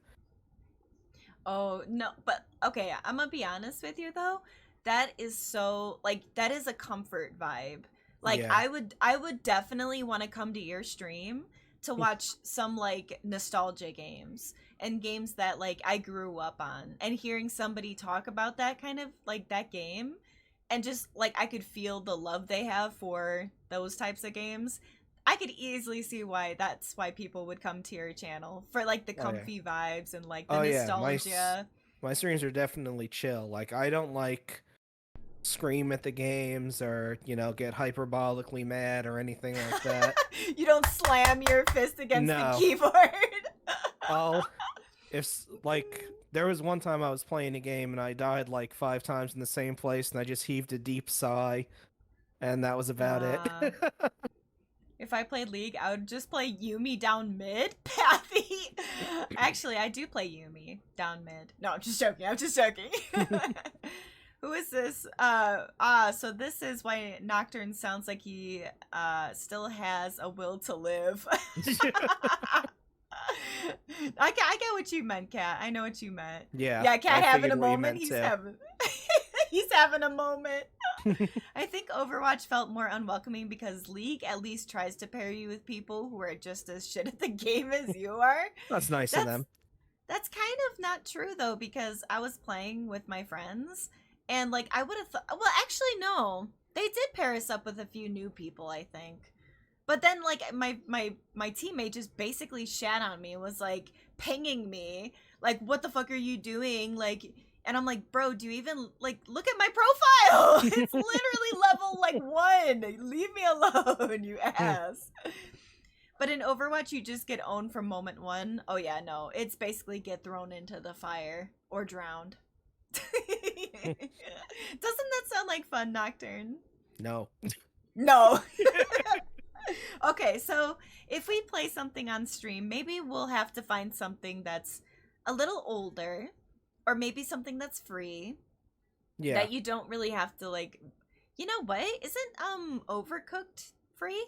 Oh, no, but okay, I'm gonna be honest with you though. That is so, like, that is a comfort vibe. Like,
Yeah.
I would definitely want to come to your stream to watch some, like, nostalgia games and games that, like, I grew up on. And hearing somebody talk about that kind of, like, that game, and just, like, I could feel the love they have for those types of games. I could easily see why that's why people would come to your channel for like the comfy vibes and like the nostalgia.
My streams are definitely chill. Like, I don't like scream at the games or, you know, get hyperbolically mad or anything like that.
You don't slam your fist against the keyboard.
There was one time I was playing a game and I died like 5 times in the same place, and I just heaved a deep sigh, and that was about it.
If I played League, I would just play Yuumi down mid. Pathy! Actually, I do play Yuumi down mid. No, I'm just joking. Who is this? So this is why Nocturne sounds like he still has a will to live. I get what you meant, Cat. I know what you meant.
Yeah.
Yeah, Cat having a moment. He's having He's having a moment. I think Overwatch felt more unwelcoming because League at least tries to pair you with people who are just as shit at the game as you are.
That's nice of
That's
them.
that's kind of not true though, because I was playing with my friends and like I would have well, actually no. They did pair us up with a few new people, I think. But then like my teammate just basically shat on me and was like pinging me like, what the fuck are you doing? Like, and I'm like, bro, do you even like look at my profile? It's literally level like 1. Leave me alone, you ass. But in Overwatch, you just get owned from moment 1. Oh yeah, no, it's basically get thrown into the fire or drowned. Doesn't that sound like fun, Nocturne?
No.
No. Okay, so if we play something on stream, maybe we'll have to find something that's a little older, or maybe something that's free
Yeah.
that you don't really have to like. You know what? Isn't Overcooked free?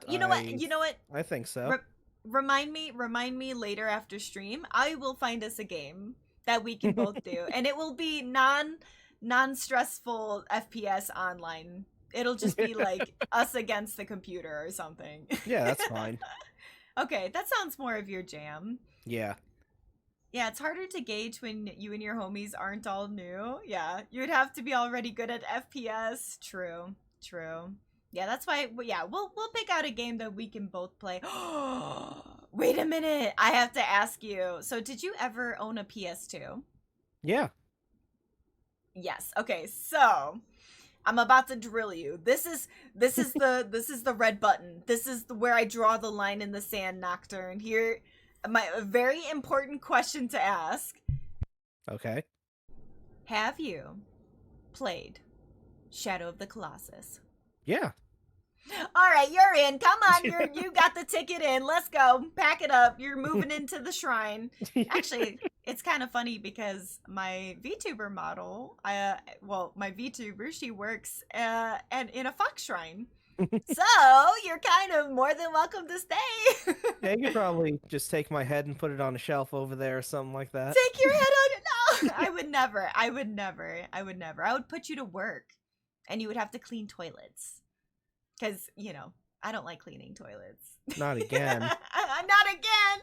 You know what? You know what?
I think so.
Remind me later after stream. I will find us a game that we can both do, and it will be non-stressful FPS online. It'll just be like us against the computer or something.
Yeah, that's fine.
Okay, that sounds more of your jam.
Yeah.
Yeah, it's harder to gauge when you and your homies aren't all new. Yeah, you'd have to be already good at FPS. True, true. Yeah, that's why. Yeah, we'll pick out a game that we can both play. Wait a minute, I have to ask you. So, did you ever own a PS2?
Yeah.
Yes. Okay, so I'm about to drill you. This is the red button. This is where I draw the line in the sand, Nocturne. Here, a very important question to ask.
Okay.
Have you played Shadow of the Colossus?
Yeah.
All right, you're in. Come on, you got the ticket in. Let's go. Pack it up. You're moving into the shrine. Actually, it's kind of funny because my VTuber model, my VTuber, she works and in a fox shrine. So you're kind of more than welcome to stay.
Yeah, you could probably just take my head and put it on a shelf over there or something like that.
Take your head on. No, I would never. I would put you to work, and you would have to clean toilets. Because, you know, I don't like cleaning toilets.
Not again.
Not again!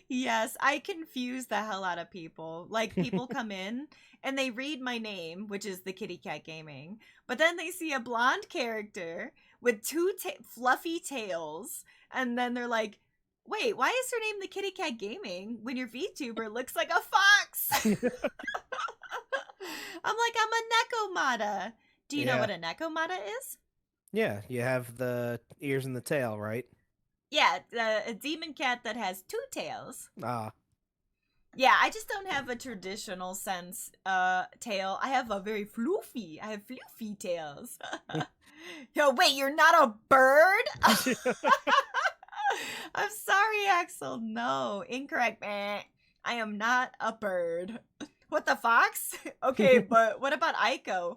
Yes, I confuse the hell out of people. Like, people come in and they read my name, which is the Kitty Cat Gaming, but then they see a blonde character with two fluffy tails, and then they're like, wait, why is her name the Kitty Cat Gaming when your VTuber looks like a fox? I'm like, I'm a Nekomata. Do you know what a Nekomata is?
Yeah, you have the ears and the tail, right?
Yeah, a demon cat that has 2 tails.
Ah.
Yeah, I just don't have a traditional sense tail. I have I have floofy tails. Yo, wait, you're not a bird? I'm sorry, Axel. No, incorrect. I am not a bird. What, the fox? Okay, but what about Aiko?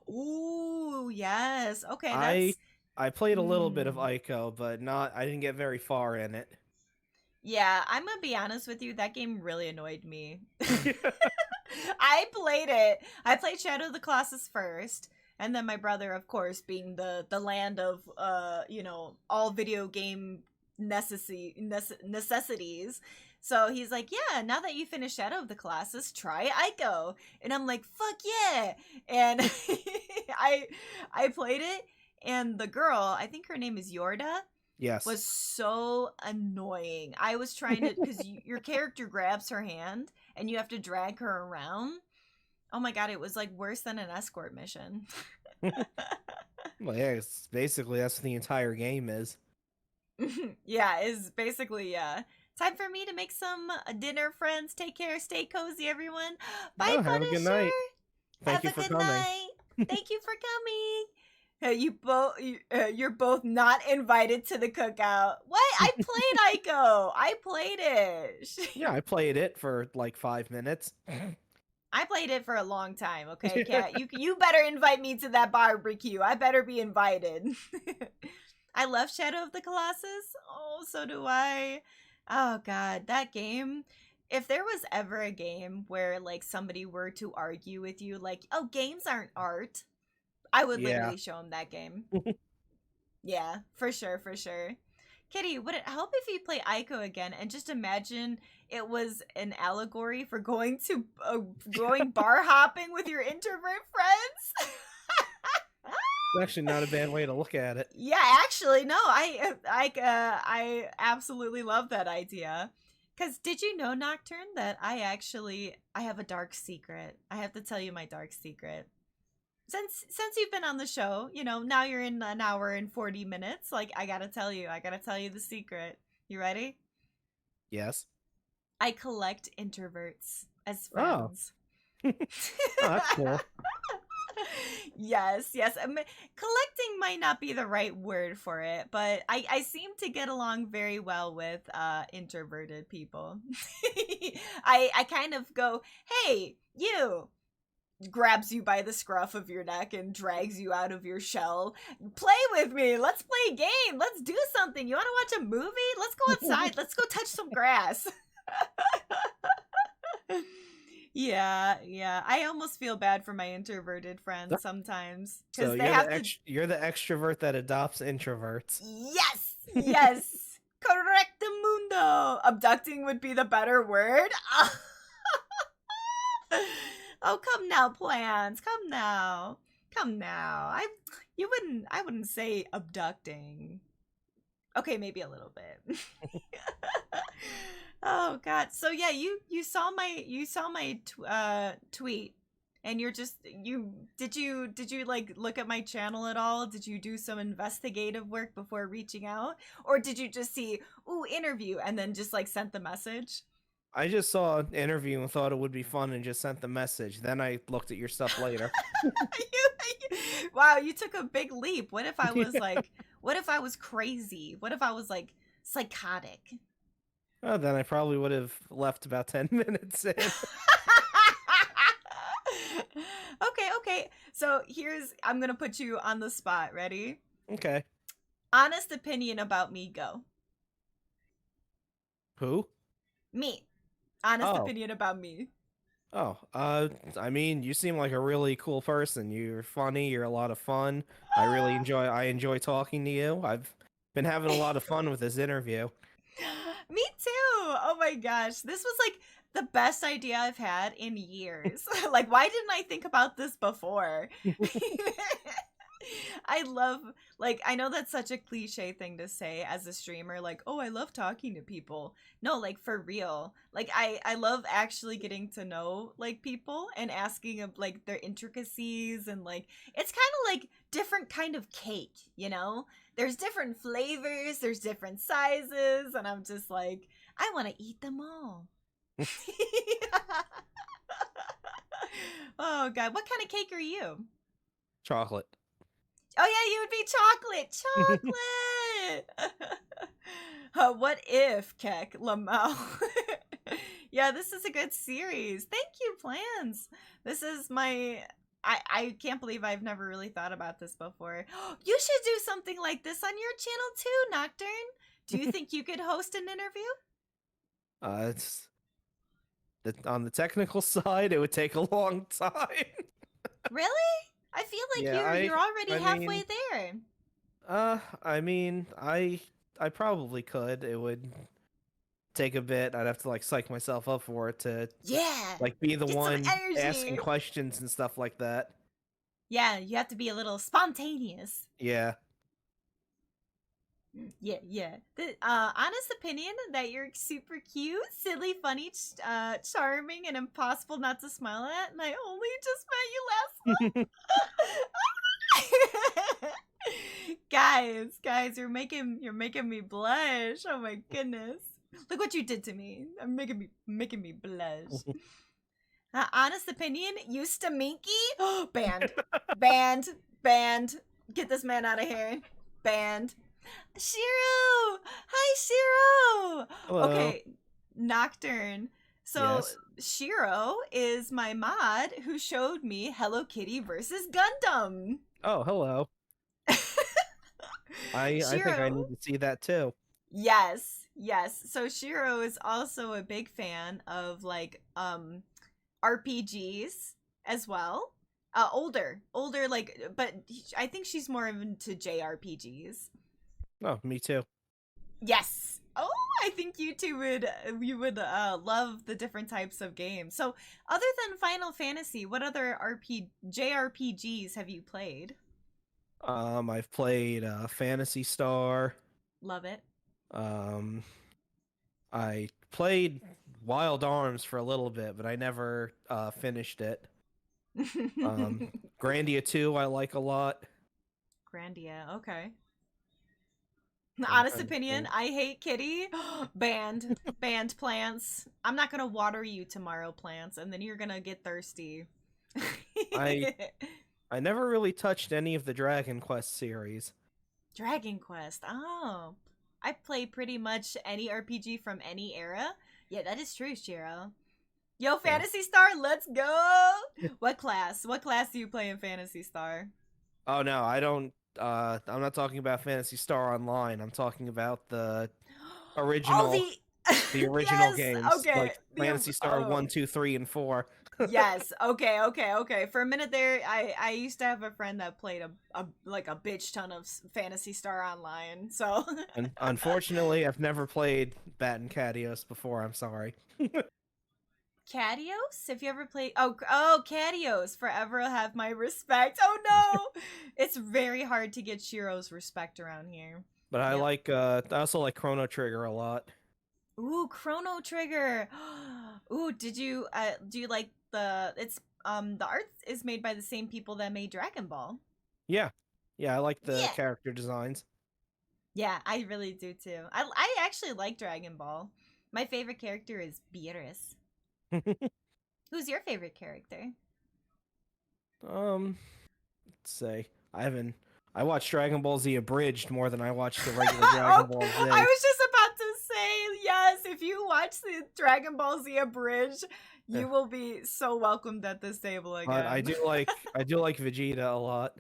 Ooh, yes. Okay, that's...
I played a little bit of Ico, but I didn't get very far in it.
Yeah, I'm gonna be honest with you, that game really annoyed me. I played Shadow of the Colossus first, and then my brother, of course, being the land of all video game necessities. So he's like, yeah, now that you finished Shadow of the Colossus, try Ico. And I'm like, fuck yeah. And I played it, and the girl, I think her name is Yorda,
Yes.
was so annoying. I was trying to, because your character grabs her hand, and you have to drag her around. Oh my god, it was like worse than an escort mission.
Well, yeah, it's basically that's what the entire game is.
Yeah, it's basically, yeah. Time for me to make some dinner, friends. Take care. Stay cozy, everyone. Bye,
Oh, have a good night. Thank you for coming.
Night. Thank you for coming. You're both not invited to the cookout. What? I played Ico. I played it.
Yeah, I played it for like 5 minutes.
I played it for a long time. Okay, Kat, you better invite me to that barbecue. I better be invited. I love Shadow of the Colossus. Oh, so do I. Oh god, that game. if there was ever a game where like somebody were to argue with you, like, oh, games aren't art, I would
Yeah.
literally show them that game. Yeah, for sure, for sure. Kitty, would it help if you play Ico again and just imagine it was an allegory for going bar hopping with your introvert friends?
It's actually not a bad way to look at it.
Yeah, actually, no, I absolutely love that idea. Cause did you know, Nocturne, that I have a dark secret. I have to tell you my dark secret. Since you've been on the show, now you're in an hour and 40 minutes. Like I gotta tell you the secret. You ready?
Yes.
I collect introverts as
Oh.
friends.
Oh, that's cool.
Yes, yes. Collecting might not be the right word for it, but I seem to get along very well with introverted people. I kind of go, hey, you, grabs you by the scruff of your neck and drags you out of your shell. Play with me. Let's play a game. Let's do something. You want to watch a movie? Let's go outside. Let's go touch some grass. Yeah. I almost feel bad for my introverted friends sometimes
So
because they have to.
you're the extrovert that adopts introverts.
Yes. Correcto mundo. Abducting would be the better word. Oh, come now, plans. Come now. I wouldn't say abducting. Okay, maybe a little bit. Oh god. So yeah, you saw my tweet, and did you like look at my channel at all? Did you do some investigative work before reaching out, or did you just see interview and then just like sent the message?
I just saw an interview and thought it would be fun and just sent the message. Then I looked at your stuff later.
Wow, you took a big leap. What if I was like, what if I was crazy? What if I was like psychotic?
Oh, then I probably would have left about 10 minutes in.
Okay. So I'm gonna put you on the spot. Ready?
Okay.
Honest opinion about me, go.
Who?
Me. Honest
Oh.
opinion about me.
Oh, I mean, you seem like a really cool person. You're funny, you're a lot of fun. I enjoy talking to you. I've been having a lot of fun with this interview.
Me too. Oh my gosh. This was like the best idea I've had in years. Like, why didn't I think about this before? I know that's such a cliche thing to say as a streamer, like, oh, I love talking to people. No, like, for real. Like, I love actually getting to know, like, people and asking of, like, their intricacies, and, like, it's kind of like different kind of cake, you know? There's different flavors, there's different sizes, and I'm just like, I want to eat them all. Oh, God. What kind of cake are you?
Chocolate.
Oh yeah, you would be chocolate. What if Keck Lamau? Yeah, this is a good series. Thank you, Plans. This is I can't believe I've never really thought about this before. You should do something like this on your channel too, Nocturne. Do you think you could host an interview?
On the technical side, it would take a long time.
Really? I feel like you're already halfway
mean,
there.
I mean, I probably could. It would take a bit. I'd have to like psych myself up for it to like be the one asking questions and stuff like that.
Yeah, you have to be a little spontaneous.
Yeah.
Yeah. The honest opinion that you're super cute, silly, funny, charming, and impossible not to smile at, and I only just met you last month. Guys, you're making me blush. Oh my goodness. Look what you did to me. I'm making me blush. Honest opinion, used to Minky. Banned. Get this man out of here. Banned. Shiro! Hi, Shiro!
Hello.
Okay, Nocturne. So, yes. Shiro is my mod who showed me Hello Kitty versus Gundam.
Oh, hello. I think I need to see that too.
Yes, yes. So Shiro is also a big fan of like RPGs as well. Older like, but I think she's more into JRPGs.
Oh, me too.
Yes. Oh, I think you would love the different types of games. So, other than Final Fantasy, what other JRPGs have you played?
I've played Fantasy Star.
Love it.
Um, I played Wild Arms for a little bit, but I never finished it. Um, Grandia 2 I like a lot.
Grandia. Okay.
I'm
Honest
trying to
opinion,
think.
I hate kitty. Banned. Banned plants. I'm not gonna water you tomorrow, plants, and then you're gonna get thirsty.
I I never really touched any of the Dragon Quest series.
Dragon Quest. Oh. I play pretty much any RPG from any era. Yeah, that is true, Shiro. Yo,
Yeah.
Fantasy Star, let's go! What class? What class do you play in Fantasy Star?
Oh no, I don't. I'm not talking about Fantasy Star Online. I'm talking about
Oh,
original,
the
the original
yes.
games,
Okay.
like Fantasy Star
Oh
1, 2, 3, and 4.
yes. Okay. Okay. Okay. For a minute there, I used to have a friend that played a like a bitch ton of Fantasy Star Online. So
And unfortunately, I've never played Bat and Catios before. I'm sorry.
Catios? Have you ever played? Oh, Catios! Forever have my respect. Oh no, it's very hard to get Shiro's respect around here.
But I
Yep.
like. I also like Chrono Trigger a lot.
Ooh, Chrono Trigger. Ooh, do you like the art is made by the same people that made Dragon Ball.
Yeah, yeah, I like the
Yeah.
character designs.
Yeah, I really do too. I actually like Dragon Ball. My favorite character is Beerus. Who's your favorite character?
um, let's say I haven't. I watched Dragon Ball Z abridged more than I watched the regular Dragon
Oh,
Ball
I
Z.
was just about to say yes. If you watch the Dragon Ball Z abridged,
Yeah.
you will be so welcomed at this table
But I
again.
do like Vegeta a lot.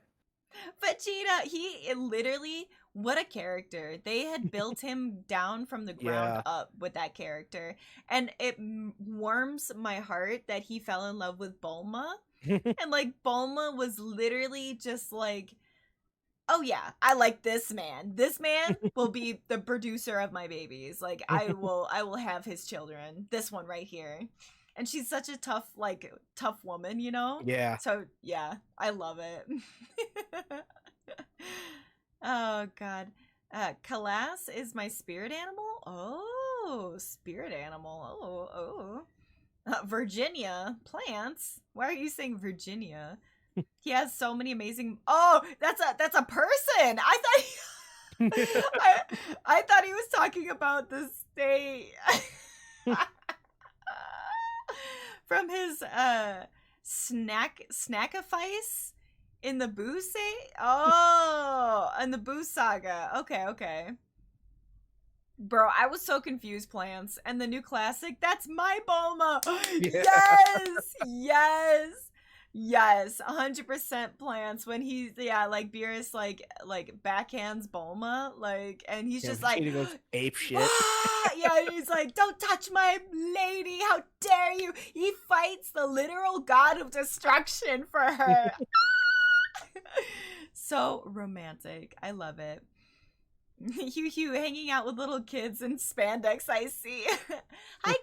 Vegeta, he literally, what a character. They had built him down from the ground
Yeah.
up with that character. And it warms my heart that he fell in love with Bulma. And like, Bulma was literally just like, oh yeah, I like this man. This man will be the producer of my babies. Like, I will have his children. This one right here. And she's such a tough woman, you know?
Yeah.
So yeah, I love it. Oh god. Calas is my spirit animal? Oh, spirit animal. Oh. Virginia plants. Why are you saying Virginia? He has so many amazing. Oh, that's a person. I I thought he was talking about the state from his snackifice in the Boo say. Oh, in the Boo saga. Okay. Bro, I was so confused, plants. And the new classic, that's my Bulma.
Yeah.
Yes, 100% plants. When he's like Beerus like backhands Bulma, like, and he's
Yeah,
just like,
Vegeta goes ape shit.
"Ah!" Yeah, and he's like, don't touch my lady, how dare you. He fights the literal god of destruction for her. So romantic. I love it. Hugh hanging out with little kids in spandex, I see. Hi,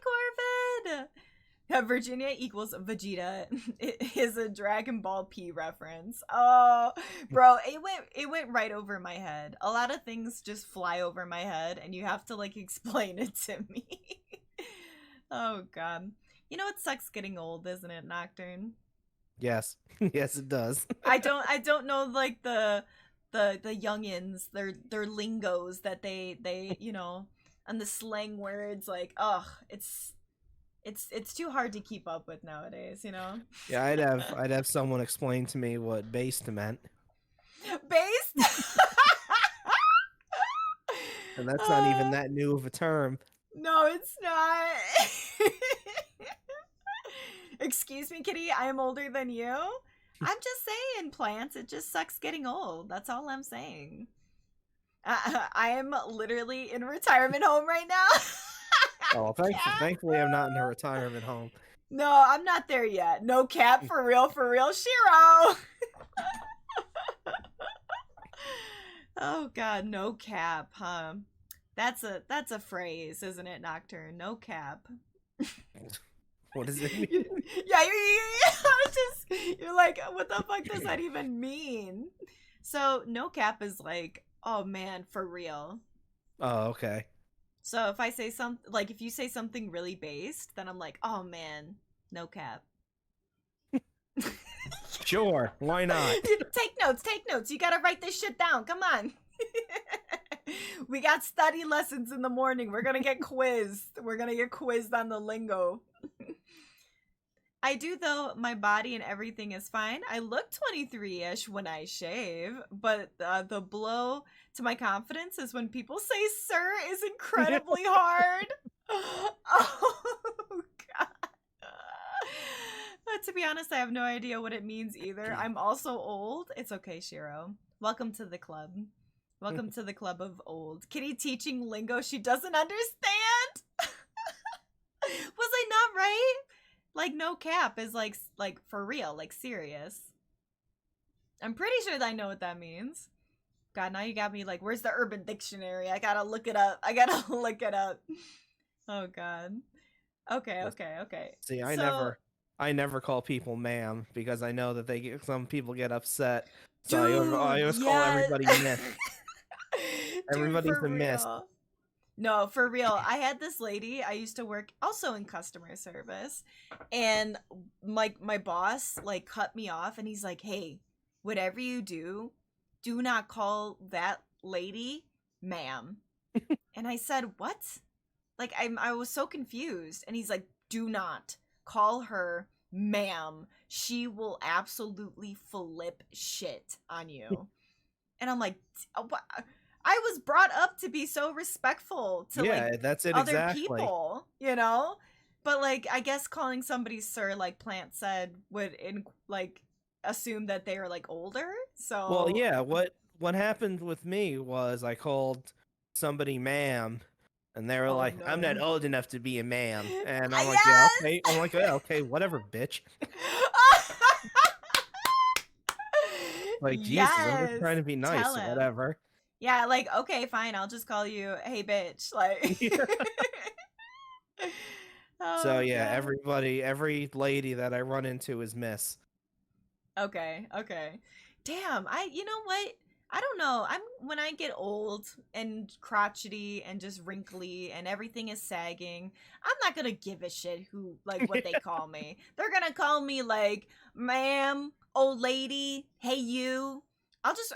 Corbin! Virginia equals Vegeta is a Dragon Ball P reference. Oh, bro, it went right over my head. A lot of things just fly over my head, and you have to like explain it to me. Oh god, you know what sucks getting old, isn't it, Nocturne?
Yes. Yes, it does.
I don't know like the youngins their lingos that they and the slang words like it's too hard to keep up with nowadays.
Yeah, I'd have someone explain to me what based meant,
Based.
and that's not even
Uh,
that new of a term.
no, it's not. Excuse me, kitty, I am older than you. I'm just saying, plants, it just sucks getting old. That's all I'm saying. I am literally in a retirement home right now.
Oh, thankfully I'm not in a retirement home.
No, I'm not there yet. No cap, for real, Shiro. Oh god, no cap, huh? That's a phrase, isn't it, Nocturne? No cap.
What does it mean?
Yeah, you're like, what the fuck does that even mean? So no cap is like, oh man, for real.
Oh, okay.
So if I say like if you say something really based, then I'm like, oh man, no cap.
Sure, why not?
Take notes. You gotta write this shit down. Come on. We got study lessons in the morning. We're gonna get quizzed. We're gonna get quizzed on the lingo. I do, though. My body and everything is fine. I look 23-ish when I shave, but the blow to my confidence is when people say "sir" is incredibly hard. Oh god. To be honest, I have no idea what it means either. I'm also old. It's okay, Shiro. Welcome to the club. Welcome to the club of old. Kitty teaching lingo she doesn't understand. Was I not right? Like, no cap is like for real, like serious. I'm pretty sure that I know what that means. God, now you got me like, where's the Urban Dictionary? I gotta look it up. Oh god. Okay.
See, I never call people ma'am because I know that some people get upset. So I always call everybody miss. Everybody's a miss.
No, for real. I had this lady. I used to work also in customer service, and my boss like cut me off, and he's like, "Hey, whatever you do, do not call that lady ma'am." And I said, "What?" Like I was so confused, and he's like, "Do not call her ma'am. She will absolutely flip shit on you." And I'm like, "What?" I was brought up to be so respectful to
that's it,
other
exactly.
people, you know? But like, I guess calling somebody sir, like Plant said, would assume that they are like older. So
well, yeah. What happened with me was I called somebody ma'am, and they were like,
no.
"I'm not old enough to be a ma'am," and I'm like,
Yes!
"Yeah, okay." I'm like, "Yeah, okay, whatever, bitch." Like, Jesus, I'm just trying to be nice, whatever.
Yeah, like, okay, fine, I'll just call you, hey, bitch. Like, oh,
so yeah,
God.
every lady that I run into is miss.
Okay. Damn, you know what? I don't know. When I get old and crotchety and just wrinkly and everything is sagging, I'm not gonna give a shit who like what they call me. They're gonna call me like, ma'am, old lady, hey you.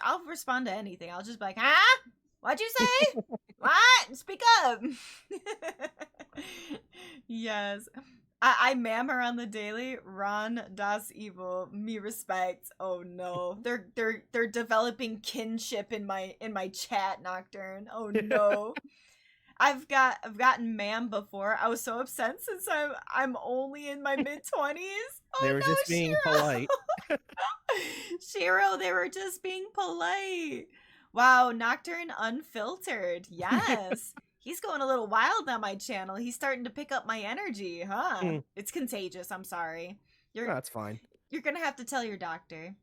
I'll respond to anything. I'll just be like, huh? What'd you say? What? Speak up. Yes. I ma'am her on the daily. Ron das evil. Me respect. Oh no. They're developing kinship in my chat, Nocturne. Oh no. I've gotten ma'am before. I was so upset since I'm only in my mid-20s. Oh,
they were just being polite.
Shiro, they were just being polite. Wow, Nocturne unfiltered. Yes. He's going a little wild on my channel. He's starting to pick up my energy, huh? It's contagious. I'm sorry.
That's fine.
You're gonna have to tell your doctor.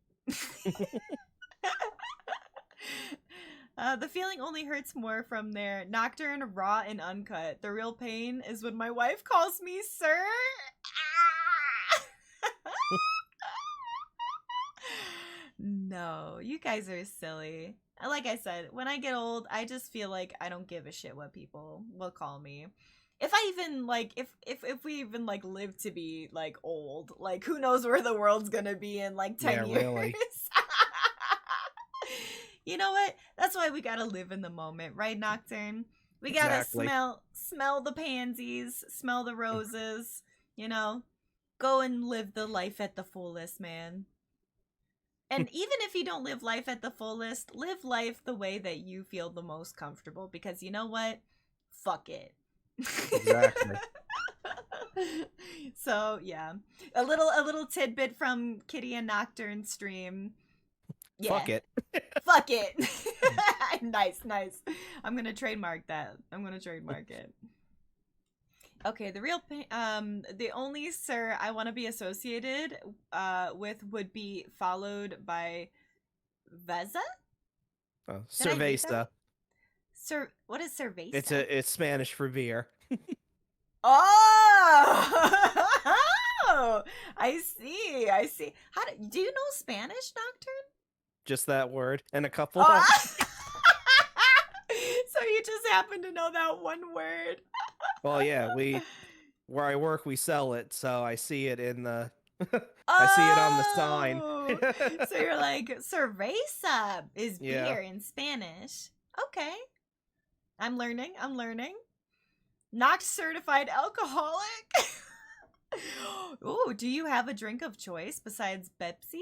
The feeling only hurts more from there. Nocturne, raw and uncut. The real pain is when my wife calls me sir. No, you guys are silly. Like I said, when I get old, I just feel like I don't give a shit what people will call me. If I even like if we even like live to be like old, like who knows where the world's gonna be in like 10 years. Really. You know what? That's why we gotta live in the moment, right, Nocturne? We gotta smell the pansies, smell the roses, you know? Go and live the life at the fullest, man. And even if you don't live life at the fullest, live life the way that you feel the most comfortable, because you know what? Fuck it.
Exactly.
So yeah, a little tidbit from Kitty and Nocturne stream. Yeah.
Fuck it.
Fuck it. Nice, nice. I'm gonna trademark that. I'm gonna trademark it. Okay, the only sir I want to be associated with would be followed by Veza.
Oh,
Did I read that right?
cerveza.
Sir, what is cerveza?
It's Spanish for beer.
Oh, I see. I see. Do you know Spanish, Nocturne?
Just that word and a couple
Oh.
others.
So you just happen to know that one word.
Well, yeah, where I work, we sell it, so I see it in the
Oh,
I see it on the sign.
So you're like, cerveza is
Yeah.
beer in Spanish. Okay. I'm learning. I'm learning. Not certified alcoholic. Ooh, do you have a drink of choice besides Pepsi?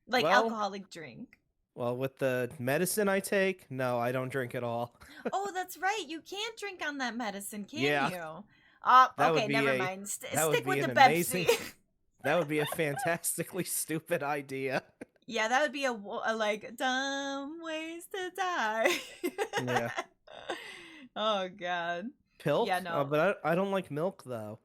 Like
Well-
alcoholic drink.
Well, with the medicine I take, no, I don't drink at all.
Oh, that's right. You can't drink on that medicine, can
Yeah.
you?
That would
Okay,
be
never
a-
mind.
that would
Stick
be
with the
an
Pepsi.
amazing- That would be a fantastically stupid idea.
Yeah, that would be a like dumb ways to die.
Yeah.
Oh god.
Pilk?
Yeah, no.
But I don't like milk though.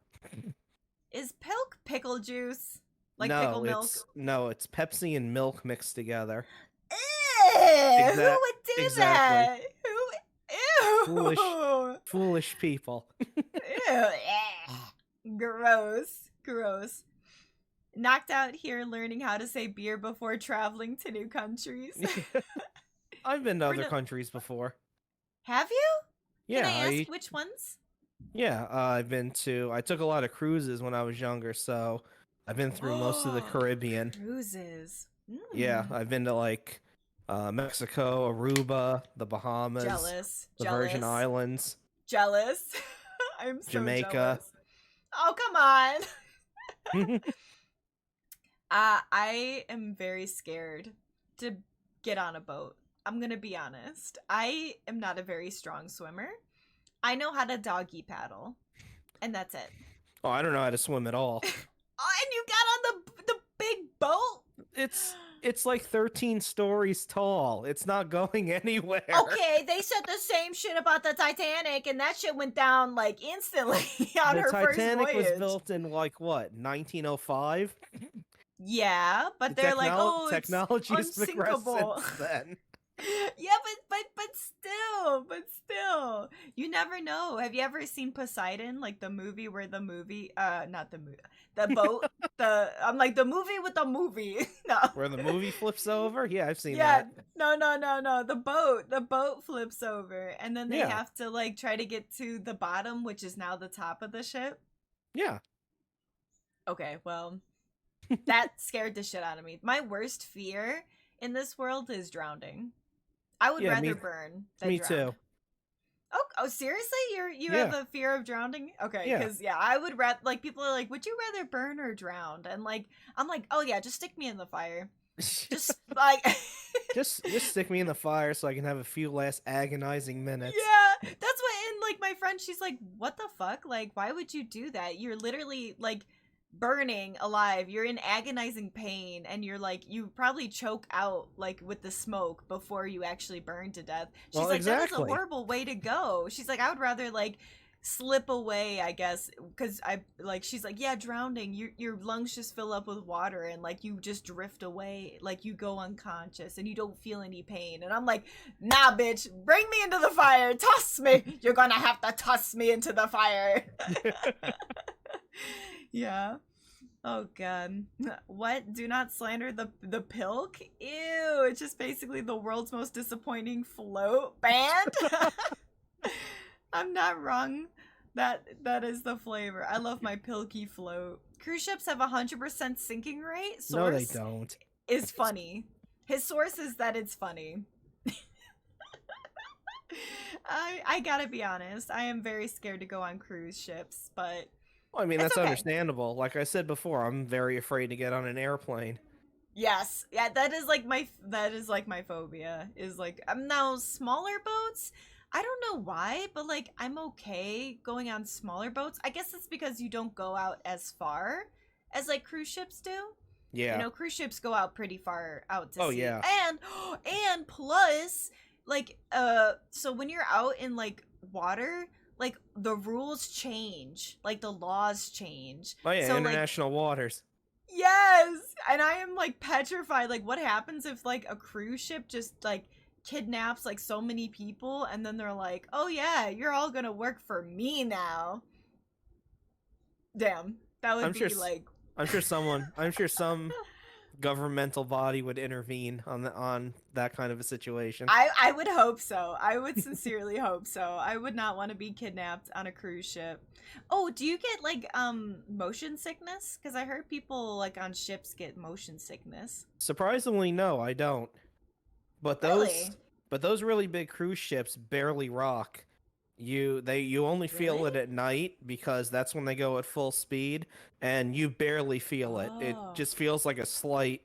Is pilk pickle juice? Like
no,
pickle milk?
it's Pepsi and milk mixed together.
Ew, who would do that?
Exactly.
Who? Ew.
Foolish people.
Ew. Gross. Gross. Knocked out here learning how to say beer before traveling to new countries.
I've been to
We're
other
no-
countries before.
Have you?
Yeah,
Can I ask which ones?
I've been to. I took a lot of cruises when I was younger, so I've been through most of the Caribbean.
Cruises.
Yeah, I've been to like Mexico, Aruba, the Bahamas,
Jealous.
the
Jealous.
Virgin Islands.
Jealous. I'm so
Jamaica.
jealous. Oh, come on. I am very scared to get on a boat. I'm gonna be honest. I am not a very strong swimmer. I know how to doggy paddle, and that's it.
Oh, I don't know how to swim at all.
Oh, and you got on the big boat?
It's like 13 stories tall. It's not going anywhere.
Okay, they said the same shit about the Titanic, and that shit went down like instantly on her
The
first
Titanic
voyage.
was built in like what, 1905?
Yeah, but they're like, oh,
technology has progressed
unsinkable.
since then.
Yeah, but still, you never know. Have you ever seen Poseidon, like the movie where the movie, not the movie, the boat, I'm like the movie with the movie, no,
Where the movie flips over? Yeah, I've seen
yeah,
that.
no, the boat flips over, and then they
Yeah.
have to like try to get to the bottom, which is now the top of the ship.
Yeah.
Okay, well, that scared the shit out of me. My worst fear in this world is drowning. I would
Yeah, me-
rather burn than
Me
drown.
too.
Oh, seriously? You
Yeah.
have a fear of drowning? Okay,
Yeah.
because I would rather, like, people are like, would you rather burn or drown? And like, I'm like, oh yeah, just stick me in the fire. Just like,
just stick me in the fire so I can have a few last agonizing minutes.
yeah, that's what. And like, my friend, she's like, what the fuck? Like, why would you do that? You're literally like burning alive. You're in agonizing pain, and you're like, you probably choke out like with the smoke before you actually burn to death. She's
Well,
like, that is a
exactly.
horrible way to go. She's like, I would rather like slip away, I guess, because she's like, yeah, drowning, your lungs just fill up with water, and like you just drift away, like you go unconscious and you don't feel any pain. And I'm like, nah, bitch, bring me into the fire, toss me. You're gonna have to toss me into the fire. Yeah. Oh god. What? Do not slander the Pilk? Ew, it's just basically the world's most disappointing float band. I'm not wrong. That is the flavor. I love my Pilky float. Cruise ships have 100% sinking rate.
No, they
Source
don't.
is funny. His source is that it's funny. I gotta be honest. I am very scared to go on cruise ships, but
Well, I mean,
It's
that's
okay.
understandable. Like I said before, I'm very afraid to get on an airplane.
yes, yeah, that is like my phobia. Is like, now smaller boats. I don't know why, but like I'm okay going on smaller boats. I guess it's because you don't go out as far as like cruise ships do. You
Yeah.
know, cruise ships go out pretty far out to
Oh
sea.
yeah.
And plus, like, so when you're out in like water, like the rules change, like the laws change.
Oh yeah,
So like,
international waters.
yes, and I am like petrified. Like, what happens if like a cruise ship just like kidnaps like so many people, and then they're like, "Oh yeah, you're all gonna work for me now." Damn, that would
I'm sure
be like.
I'm sure some governmental body would intervene on that kind of a situation.
I would hope so. I would sincerely hope so. I would not want to be kidnapped on a cruise ship. Oh, do you get like motion sickness? Because I heard people like on ships get motion sickness.
Surprisingly, no, I don't. But
Really?
those really big cruise ships barely rock. You only feel
Really?
it at night because that's when they go at full speed, and you barely feel it. It
Oh,
just feels like a slight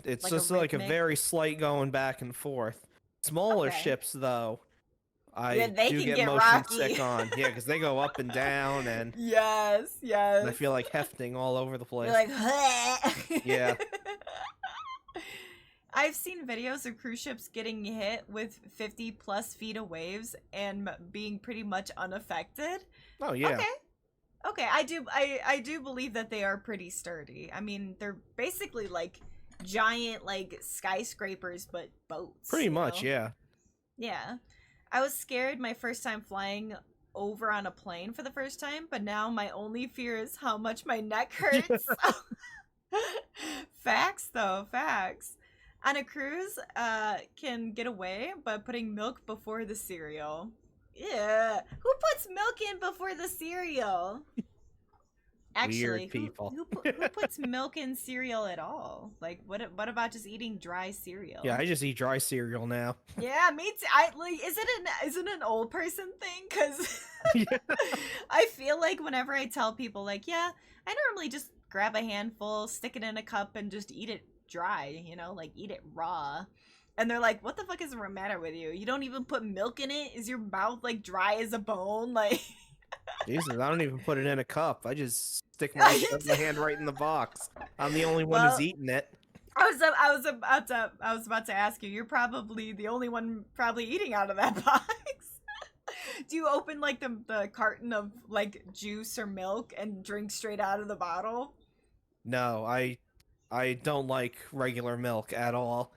it's
like a
just like a
rhythmic.
very slight going back and forth. Smaller
Okay.
ships though,
Yeah,
I
they
do
can
get
get
motion
rocky.
sick on. Yeah, because they go up and down, and
Yes,
I
yes.
feel like hefting all over the
You're
place.
like,
Yeah.
I've seen videos of cruise ships getting hit with 50 plus feet of waves and being pretty much unaffected.
Oh yeah.
Okay. Okay, I do believe that they are pretty sturdy. I mean, they're basically like giant like skyscrapers but boats,
Pretty
you
much,
know?
yeah.
Yeah. I was scared my first time flying over on a plane for the first time, but now my only fear is how much my neck hurts. Facts though, facts. On a cruise, can get away by putting milk before the cereal. Yeah. Who puts milk in before the cereal? Actually,
Weird people.
who puts milk in cereal at all? Like, what about just eating dry cereal?
Yeah, I just eat dry cereal now.
Yeah, me too. I like. Is it an old person thing? Because
Yeah.
I feel like whenever I tell people, like, yeah, I normally just grab a handful, stick it in a cup, and just eat it dry. You know, like eat it raw. And they're like, "What the fuck is the matter with you? You don't even put milk in it? Is your mouth like dry as a bone?" Like,
Jesus, I don't even put it in a cup. I just stick my hand right in the box. I'm the only one who's
well,
eating it.
I was about to ask you. You're probably the only one probably eating out of that box. Do you open like the carton of like juice or milk and drink straight out of the bottle?
No, I don't like regular milk at all.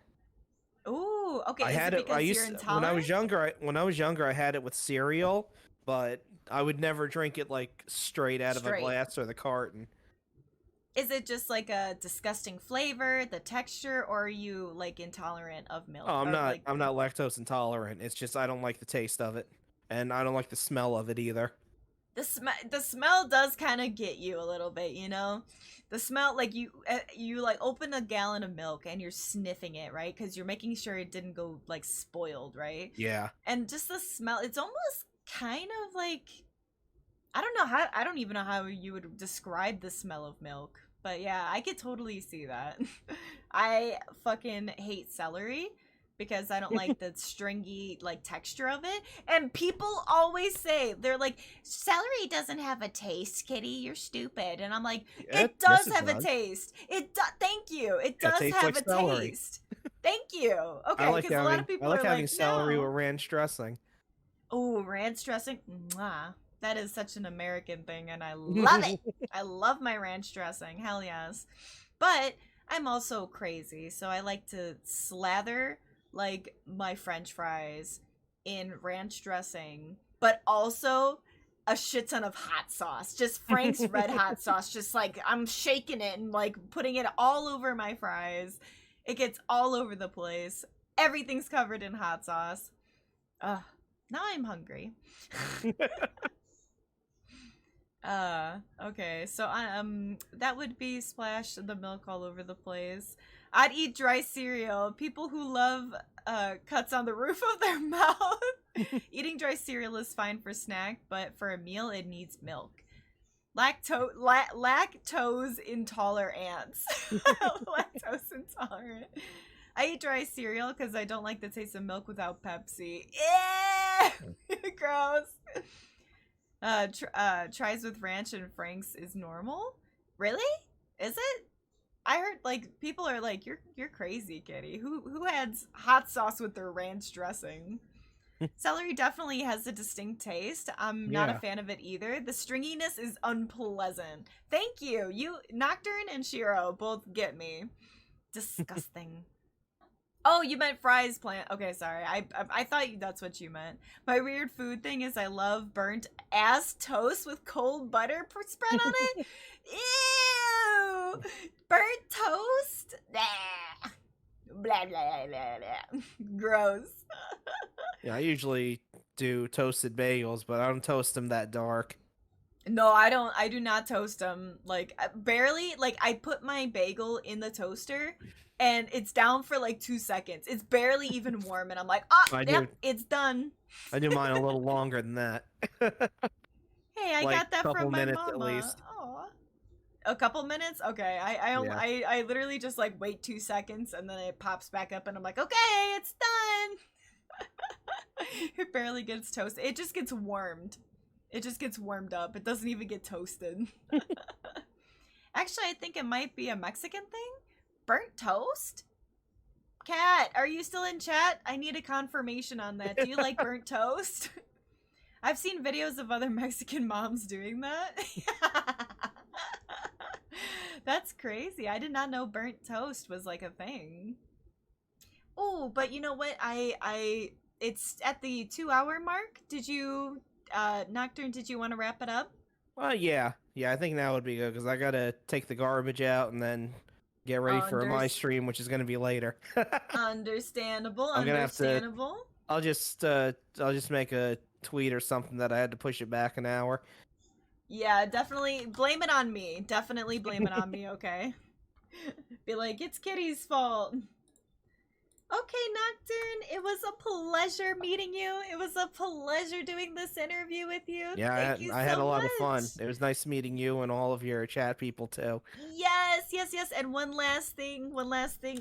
Ooh, okay.
I
Is it
had it. I
because you're
used when I was
intolerant?
younger. When I was younger, I had it with cereal, but I would never drink it like straight out of a
Straight.
glass or the carton.
Is it just like a disgusting flavor, the texture, or are you like intolerant of milk?
Oh, I'm
Or
not.
like
I'm not lactose intolerant. It's just I don't like the taste of it, and I don't like the smell of it either.
the smell does kind of get you a little bit, you know? The smell, like you like open a gallon of milk and you're sniffing it, right? Because you're making sure it didn't go like spoiled, right?
Yeah.
And just the smell, it's almost kind of like, I don't know how, I don't even know how you would describe the smell of milk. But yeah, I could totally see that. I fucking hate celery because I don't like the stringy like texture of it. And people always say, they're like, celery doesn't have a taste, Kitty. You're stupid. And I'm like,
Yes,
it does
it
have a
does.
taste. Thank you. It
Yeah, it
does
tastes
have
like
a
celery.
taste. Thank you.
I
Okay,
like
because a lot of
having I
people
like
are
having
like,
celery with
no.
ranch dressing.
Oh, ranch dressing. Mwah. That is such an American thing, and I love it. I love my ranch dressing. Hell yes. But I'm also crazy, so I like to slather like my French fries in ranch dressing, but also a shit ton of hot sauce. Just Frank's red hot sauce. Just like I'm shaking it and like putting it all over my fries. It gets all over the place. Everything's covered in hot sauce. Ugh. Now I'm hungry. Okay. So that would be splash the milk all over the place. I'd eat dry cereal. People who love cuts on the roof of their mouth. Eating dry cereal is fine for snack, but for a meal it needs milk. Lactose intolerant ants. Lactose intolerant. I eat dry cereal because I don't like the taste of milk without Pepsi. Gross. Tries with ranch and Frank's is normal. Really? Is it? I heard like people are like, you're crazy, Kitty. Who adds hot sauce with their ranch dressing? Celery definitely has a distinct taste. I'm not a
Yeah.
fan of it either. The stringiness is unpleasant. Thank you. You Nocturne and Shiro both get me. Disgusting. Oh, you meant fries plant. Okay, sorry. I thought that's what you meant. My weird food thing is I love burnt ass toast with cold butter spread on it. Ew! Burnt toast? Nah. Blah blah blah blah. Gross.
Yeah, I usually do toasted bagels, but I don't toast them that dark.
No, I don't. I do not toast them. Like barely. Like I put my bagel in the toaster, and it's down for like 2 seconds. It's barely even warm, and I'm like, ah,
I
yep,
do.
it's done.
I do mine a little longer than that.
Hey, I
Like
got that
couple
from my
minutes
mama.
at least.
Aw. A couple minutes? Okay.
Yeah.
I literally just like wait 2 seconds and then it pops back up and I'm like, okay, it's done. It barely gets toasted. It just gets warmed. It just gets warmed up. It doesn't even get toasted. Actually, I think it might be a Mexican thing. Burnt toast? Cat, are you still in chat? I need a confirmation on that. Do you like burnt toast? I've seen videos of other Mexican moms doing that. That's crazy. I did not know burnt toast was like a thing. Oh, but you know what? It's at the 2 hour mark. Did you Nocturne, did you want to wrap it up?
Yeah. Yeah, I think that would be good because I gotta take the garbage out and then get ready for my
Unders-
stream, which is gonna be later.
Understandable,
I'm gonna have to-
understandable.
I'll just make a tweet or something that I had to push it back an hour.
Yeah, definitely blame it on me. Definitely blame it on me, okay? Be like, it's Kitty's fault. Okay, Nocturne, it was a pleasure meeting you. It was a pleasure doing this interview with you.
Yeah,
Thank you
I
so
had a lot of fun.
much.
It was nice meeting you and all of your chat people too.
Yes, yes, yes. And one last thing.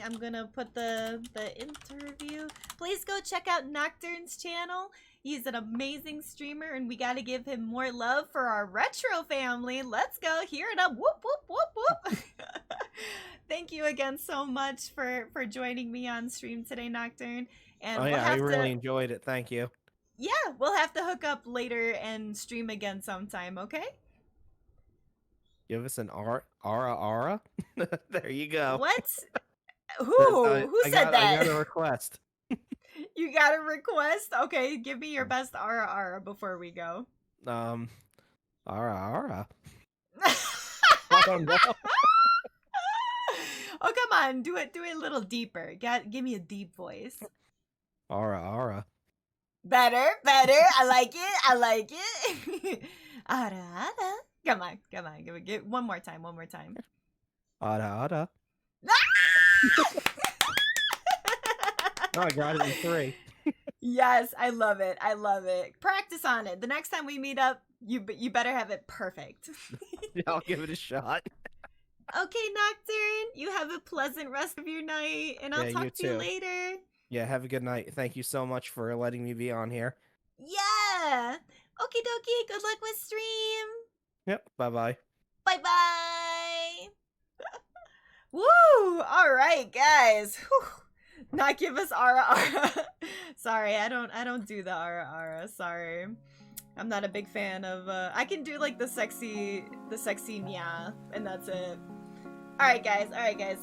I'm gonna put the interview. Please go check out Nocturne's channel. He's an amazing streamer, and we gotta give him more love for our retro family. Let's go, hear it up. Whoop whoop whoop whoop. Thank you again so much for joining me on stream today, Nocturne. And
Oh
we'll
yeah, I
have
really
to,
enjoyed it. Thank you.
yeah, we'll have to hook up later and stream again sometime. Okay?
Give us an ara. There you go.
What?
Who
Who said that?
I got a request.
You got a request? Okay, give me your best ara ara before we go.
Ara. I don't know.
Oh, come on, do it a little deeper. Give me a deep voice.
Ara.
Better. I like it. Ara ara. Come on. Give it one more time.
Ara. Oh, I got it in 3.
Yes, I love it. Practice on it. The next time we meet up, you better have it perfect.
Yeah, I'll give it a shot.
Okay, Nocturne, you have a pleasant rest of your night, and I'll
Yeah,
talk
you
to you
too.
later.
Yeah, have a good night. Thank you so much for letting me be on here.
Yeah. Okie dokie. Good luck with stream.
Yep. Bye-bye.
Bye. Woo! All right, guys. Whew. Not give us ara. Sorry, I don't do the ara. Sorry. I'm not a big fan of I can do like the sexy nya, and that's it. Alright guys,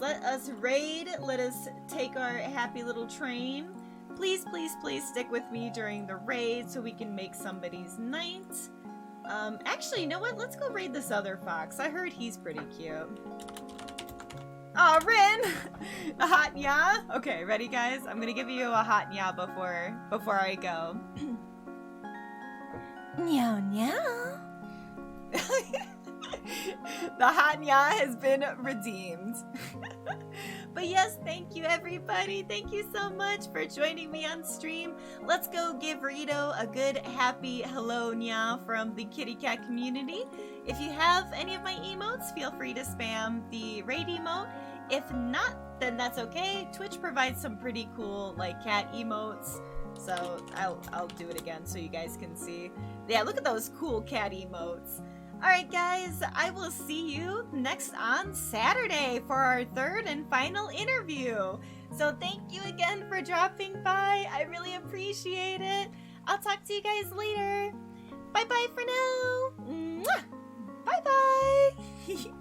let us raid, let us take our happy little train. Please stick with me during the raid so we can make somebody's night. Actually, you know what? Let's go raid this other fox. I heard he's pretty cute. Aw, Rin! A hot nya? Okay, ready guys? I'm gonna give you a hot nya before I go. Meow meow. The hot nya has been redeemed. But yes, thank you everybody. Thank you so much for joining me on stream. Let's go give Rito a good happy hello nya from the kitty cat community. If you have any of my emotes, feel free to spam the raid emote. If not, then that's okay. Twitch provides some pretty cool like cat emotes. So I'll do it again so you guys can see. Yeah, look at those cool cat emotes. Alright guys, I will see you next on Saturday for our third and final interview. So thank you again for dropping by. I really appreciate it. I'll talk to you guys later. Bye bye for now. Mwah! Bye bye.